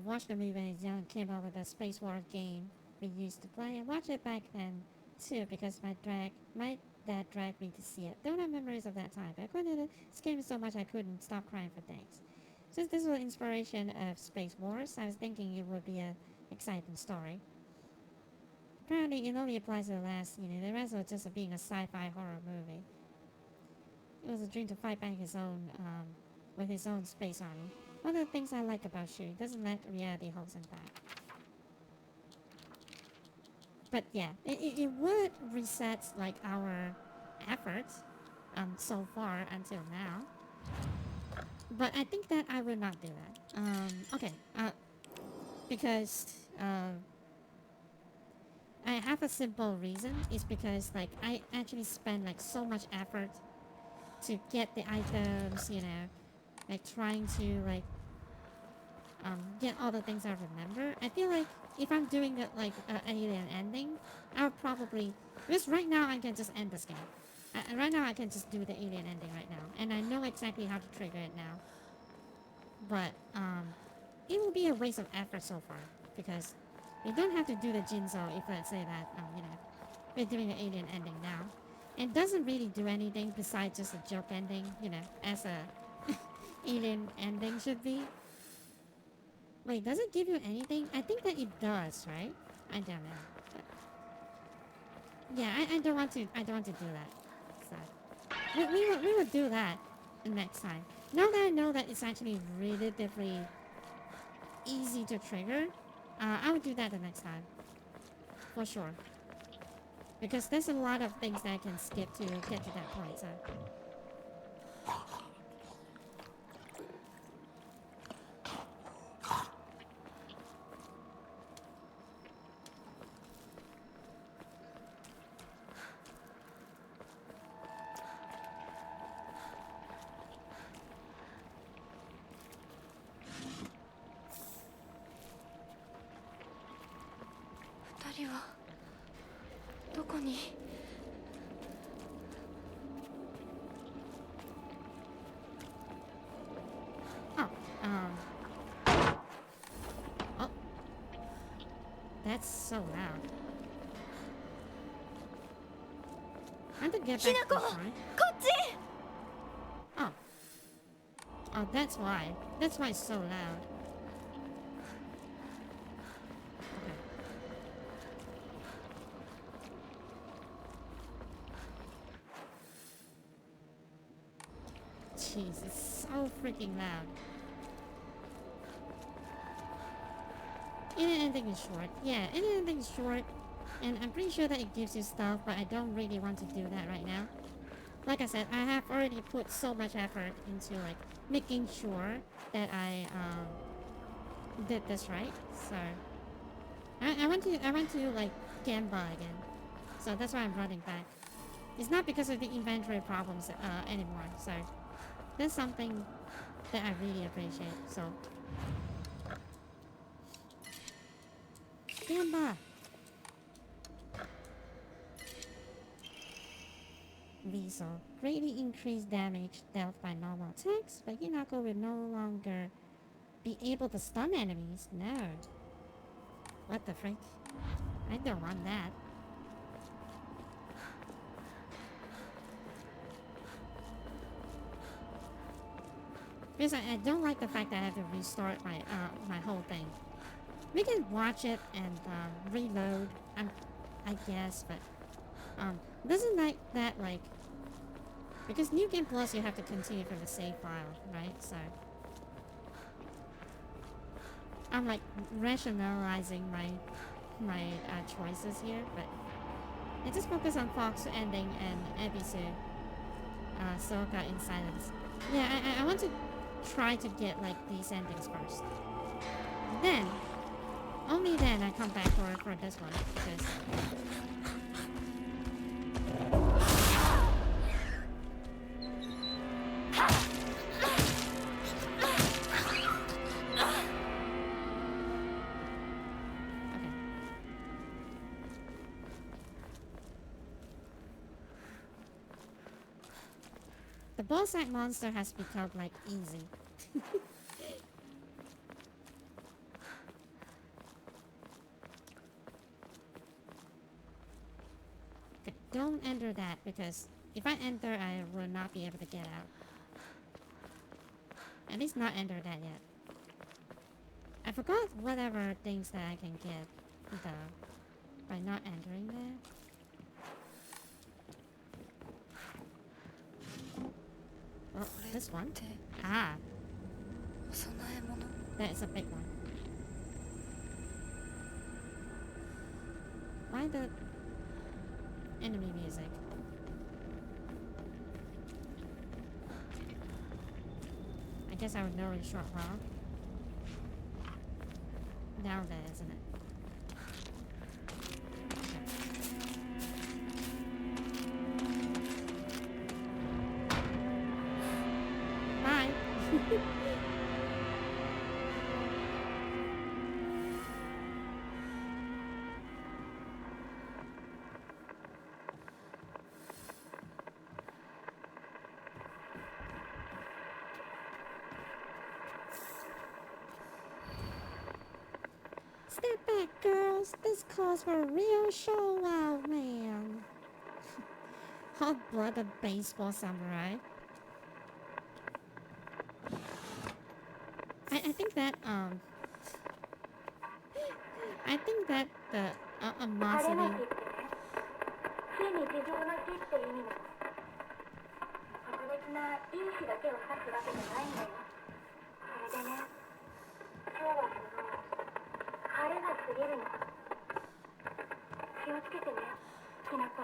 Watch the movie when I was young came out with a Space Wars game we used to play. I watched it back then too because my dad dragged me to see it. Don't have memories of that time, but I couldn't this game so much I couldn't stop crying for days. Since this was inspiration of Space Wars, I was thinking it would be an exciting story. Apparently it only applies to the last, you know, the rest was just being a sci-fi horror movie. It was a dream to fight back his own, with his own space army. One of the things I like about Shu, he doesn't let reality hold him back. But yeah, it would reset like our efforts, so far until now. But I think that I will not do that. Okay, because, I have a simple reason. It's because like I actually spend like so much effort to get the items, you know, like trying to like get all the things I remember. I feel like if I'm doing it like alien ending, I'll probably, because right now I can just end this game. Right now I can just do the alien ending right now, and I know exactly how to trigger it now. But it will be a waste of effort so far, because we don't have to do the Jinzo if let's say that you know, we're doing an alien ending now. It doesn't really do anything besides just a joke ending, you know, as a alien ending should be. Wait, does it give you anything? I think that it does, right? I don't know. But yeah, I don't want to do that. So we will do that next time. Now that I know that it's actually relatively easy to trigger, I will do that the next time. For sure. Because there's a lot of things that I can skip to get to that point, so. 二人はどこに。 Oh. That's so loud. I have to get back to the shrine. Oh. Oh, that's why. That's why it's so loud. Okay. Jeez, it's so freaking loud. Any ending is short. Yeah, any ending is short. And I'm pretty sure that it gives you stuff, but I don't really want to do that right now. Like I said, I have already put so much effort into like making sure that I did this right. So I want to like Gamba again. So that's why I'm running back. It's not because of the inventory problems anymore. So that's something that I really appreciate. So Gamba. Weasel. Greatly increased damage dealt by normal attacks, but Hinako will no longer be able to stun enemies. No. What the frick? I don't want that. Because I don't like the fact that I have to restart my my whole thing. We can watch it and reload, I guess, but doesn't like that, like, because New Game Plus you have to continue from the save file, right? So I'm like rationalizing my choices here, but I just focus on Fox ending and Ebisu, Soka in silence. Yeah, I want to try to get like these endings first. Then, only then I come back for this one, because the boss fight monster has become like easy. Okay, don't enter that, because if I enter I will not be able to get out. At least not enter that yet. I forgot whatever things that I can get though by not entering there. Oh, this one? って Ah, お供え物 that is a big one. Why the enemy music? I guess I would know in a short while. Now that, isn't it? Bye. Step back, girls. This calls for a real show wow, man. Hot-blooded baseball samurai. I think that I think that the animosity. 非日常の日って意味なの。特別ないい日だけを指すわけじゃないんだよ。それでね、今日は晴れが過ぎるの。気をつけてね、きなこ。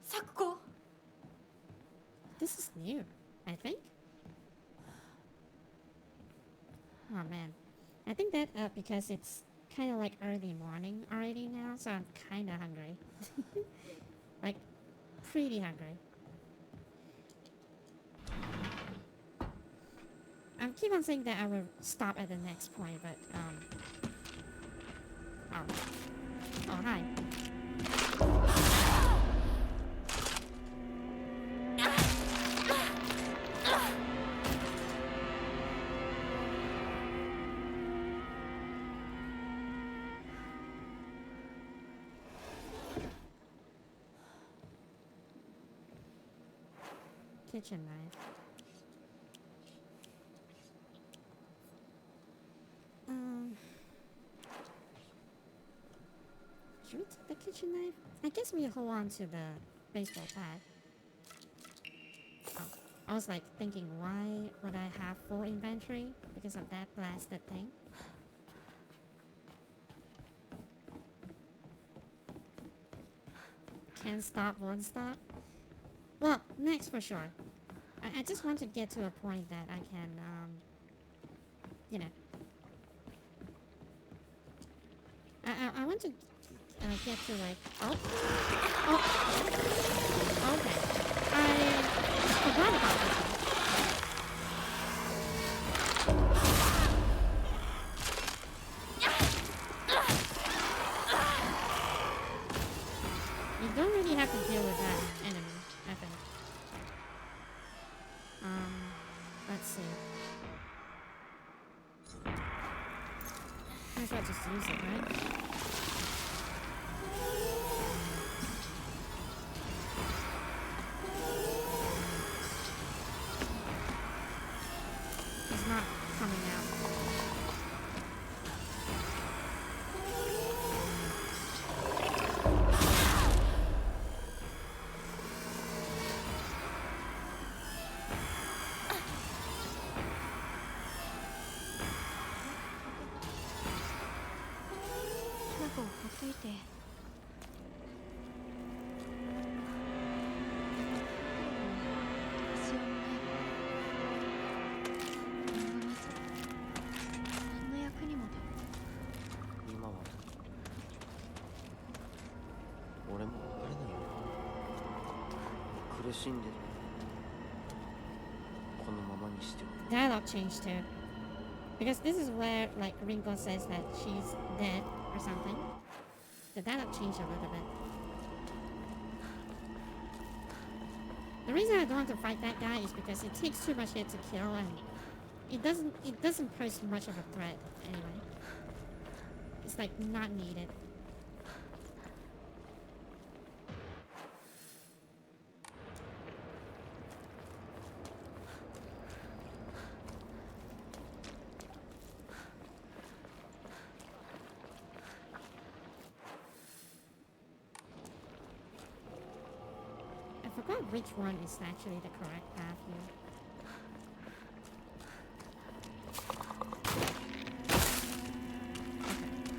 咲子 This is new, I think. Oh man, I think that because it's kind of like early morning already now, so I'm kind of hungry. Like, pretty hungry. I keep on saying that I will stop at the next point, but oh hi. Kitchen knife. Should we take the kitchen knife? I guess we hold on to the baseball bat. Oh, I was like thinking, why would I have full inventory? Because of that blasted thing. Can't stop, won't stop. Well, next for sure. I just want to get to a point that I can, you know. I want to get to like, oh, okay. I forgot about this one. You don't really have to deal with that enemy, I think. Let's see. Might as well just use it, right? It's not coming out. Dialogue change too. Because this is where like Ringo says that she's dead or something. The dialogue changed a little bit. The reason I don't want to fight that guy is because it takes too much hit to kill and it doesn't pose much of a threat anyway. It's like not needed. forgot which one is actually the correct path here.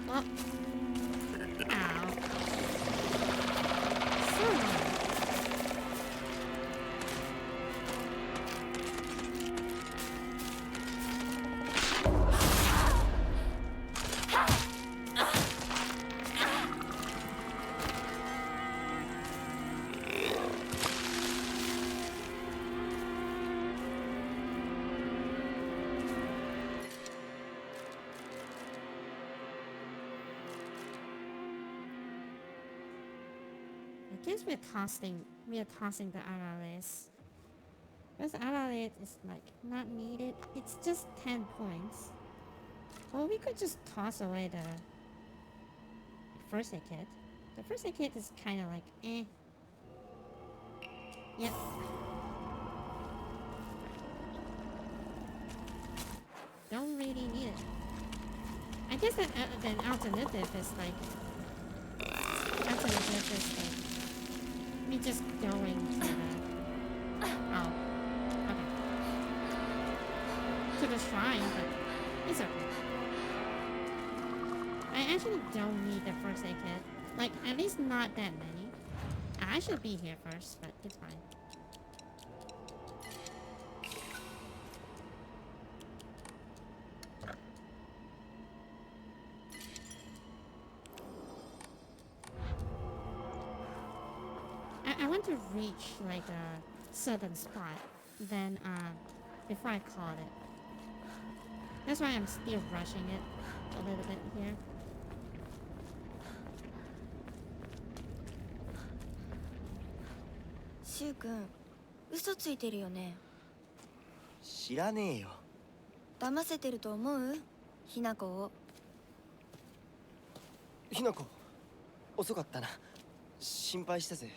Okay. Oh. Ow. So annoying. I guess we're tossing the Aralis. Because Aralis is like not needed. It's just 10 points. Or we could just toss away the first aid kit. The first aid kit is kinda like eh. Yep. Don't really need it. I guess that an alternative is like me just going to the to the shrine, but it's okay. I actually don't need the first aid kit. Like, at least not that many. I should be here first, but it's fine. I want to reach like a certain spot, then before I call it. That's why I'm still rushing it a little bit here.シュウ君、嘘ついてるよね。知らねえよ。騙せてると思う？ひなこを。ひなこ、遅かったな。心配したぜ。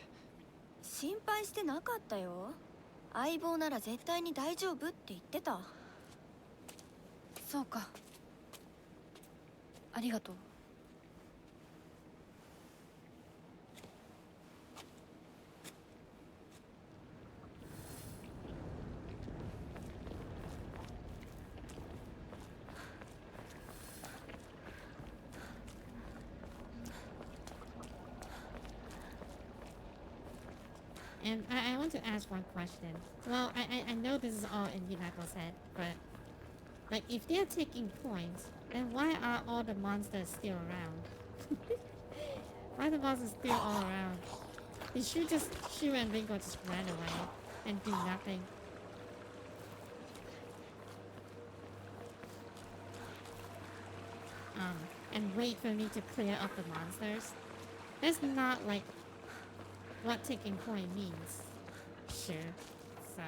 心配してなかったよ。相棒なら絶対に大丈夫って言ってた。そうか。ありがとう。And I want to ask one question. Well, I know this is all in Hinako's head, but like if they're taking points, then why are all the monsters still around? Why are the monsters still all around? They should just Shu and Ringo just ran away and do nothing. And wait for me to clear up the monsters. That's not like what taking point means. Sure. So.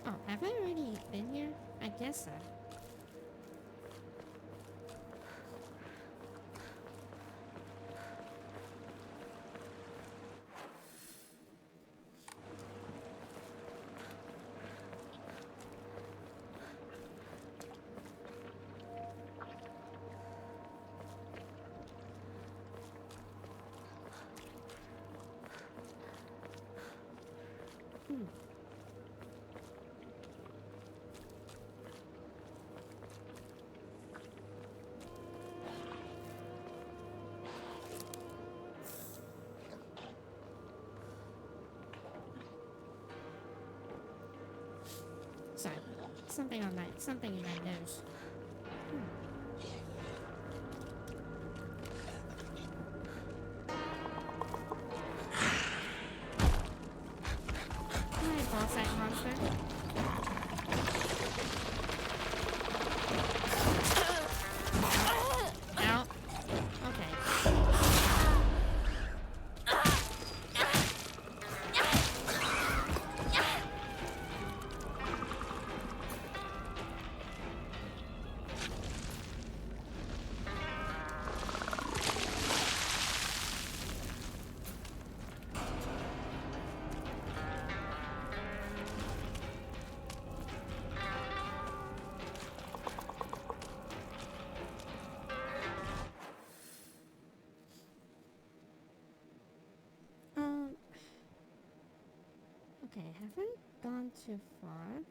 Oh, have I already been here? I guess so. Sorry, something in my nose. Hi, boss-eyed monster. Okay, haven't gone too far.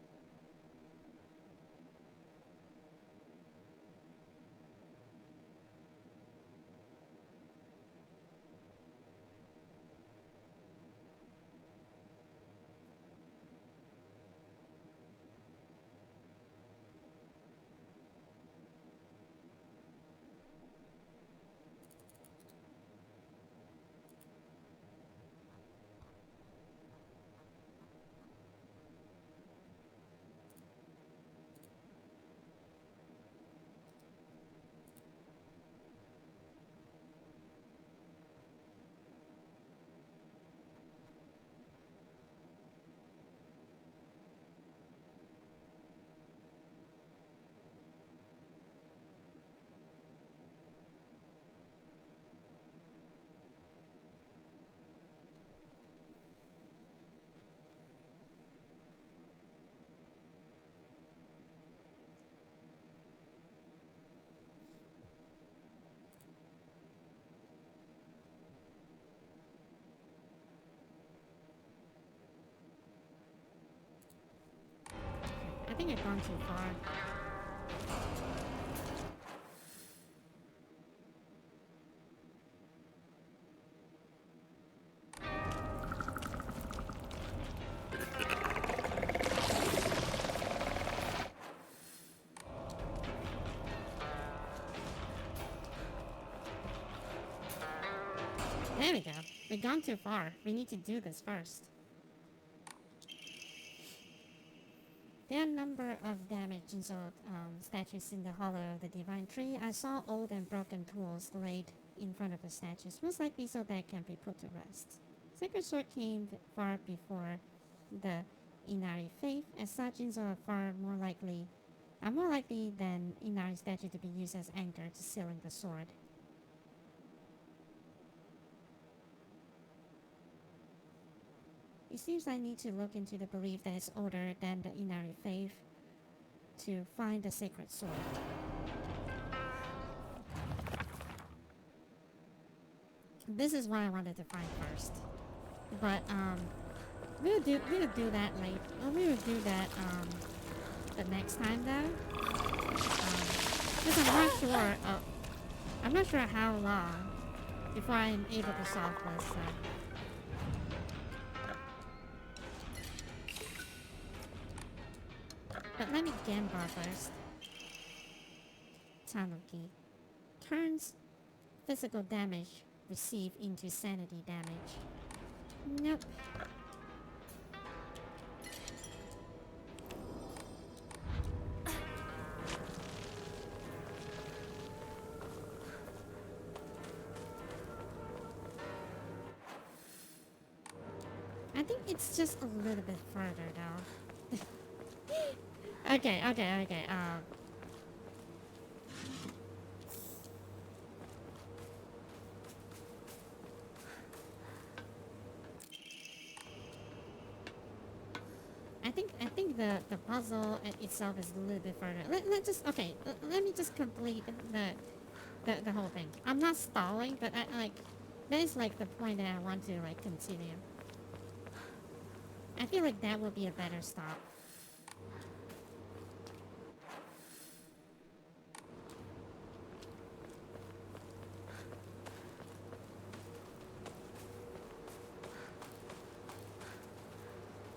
I think I've gone too far. There we go. We've gone too far. We need to do this first. There are a number of damaged and statues in the hollow of the Divine Tree. I saw old and broken tools laid in front of the statues, most likely so that can be put to rest. Sacred Sword came far before the Inari faith, as such are more likely than Inari statue to be used as anchor to sealing the sword. It seems I need to look into the belief that is older than the Inari faith to find the sacred sword. This is what I wanted to find first. But we'll do that late. We will do that the next time though. Because I'm not sure how long before I'm able to solve this. But let me gamble first. Tanuki. Turns physical damage received into sanity damage. Nope. I think it's just a little bit further though. Okay. I think the puzzle itself is a little bit further. Let me just complete the whole thing. I'm not stalling, but that is like the point that I want to continue. I feel like that would be a better stop.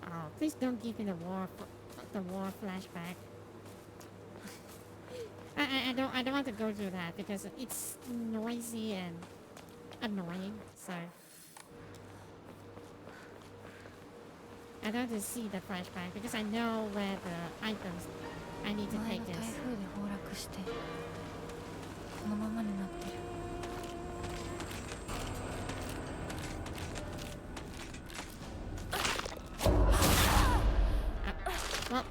Oh, please don't give me the war flashback. I don't want to go through that because it's noisy and annoying. So I don't want to see the flashback because I know where the items I need to 前 take の台 this. 風で崩落してこのままになってる。 Well,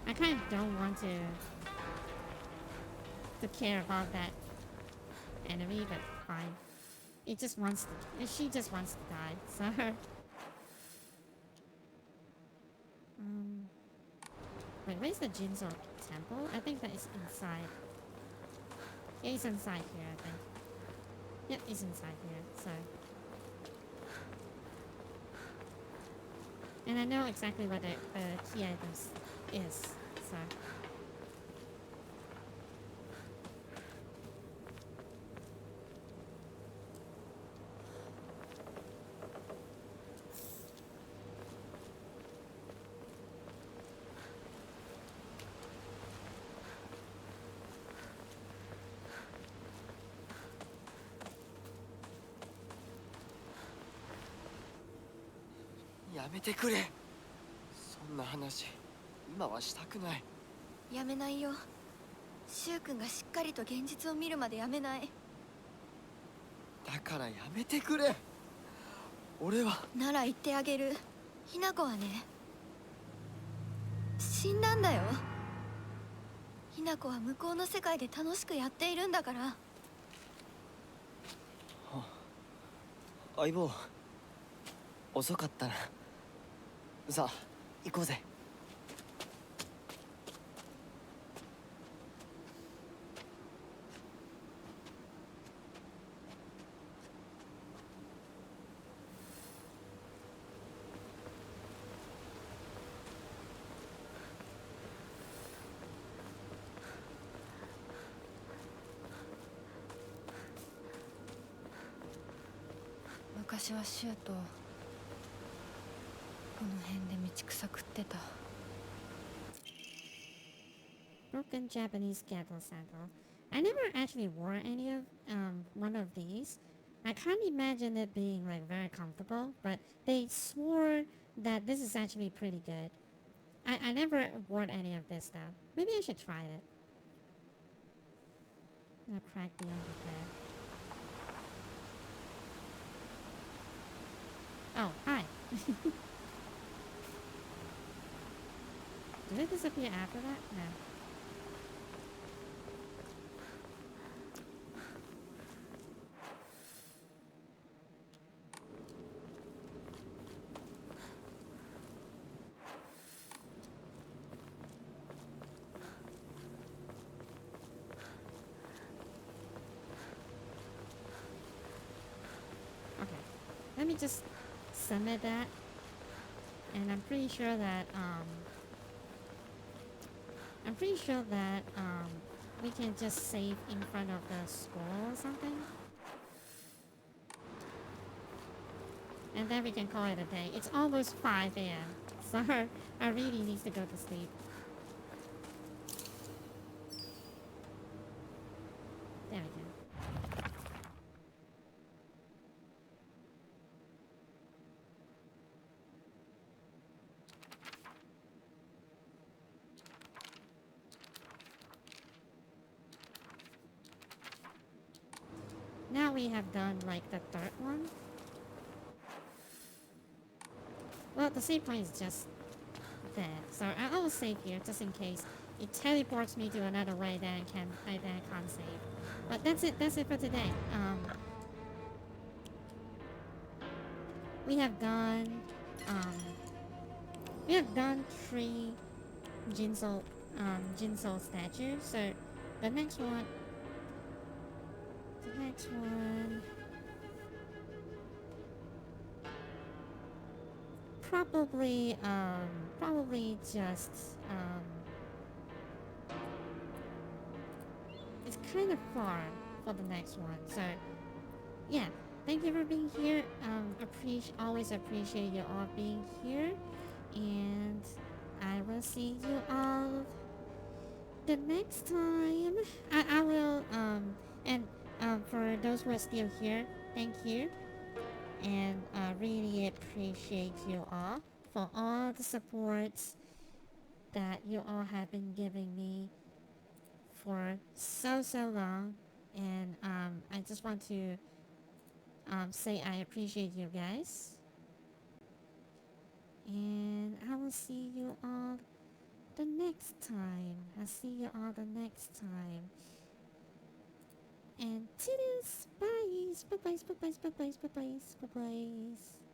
I kind of don't want to care about that enemy, but fine. It just wants to. She just wants to die. So. Wait, where's the Jinzo temple? I think that is inside. It's inside here, I think. Yep, it's inside here, so. And I know exactly what the key items is, so.やめてくれ。そんな話今はしたくない。やめないよ。柊君がしっかりと現実を見るまでやめない。だからやめてくれ。俺は。なら言ってあげる。ひな子はね、死んだんだよ。ひな子は向こうの世界で楽しくやっているんだから。相棒、遅かったな。さあ行こうぜ。昔は柊とこの辺で道草食ってた。 Broken Japanese cattle sandal. I never actually wore any of one of these. I can't imagine it being like very comfortable, but they swore that this is actually pretty good. I never wore any of this though. Maybe I should try it. I'll crack the underbed. Oh, hi. Did it disappear after that? No. Okay. Let me just submit that. And I'm pretty sure that we can just save in front of the scroll or something. And then we can call it a day. It's almost 5 a.m. So I really need to go to sleep. There we go. Now we have done like the third one. Well, the save point is just there, so I will save here just in case it teleports me to another way that I can't save. But that's it for today. We have done 3 Jinso statues. So the next one probably just it's kind of far for the next one. So yeah, thank you for being here. Always appreciate you all being here, and I will see you all the next time. I will for those who are still here, thank you, and I really appreciate you all for all the support that you all have been giving me for so long. And I just want to say I appreciate you guys, and I will see you all the next time. I'll see you all the next time. And toodles, bye, bye, bye, bye, bye, bye, bye, bye, bye, bye.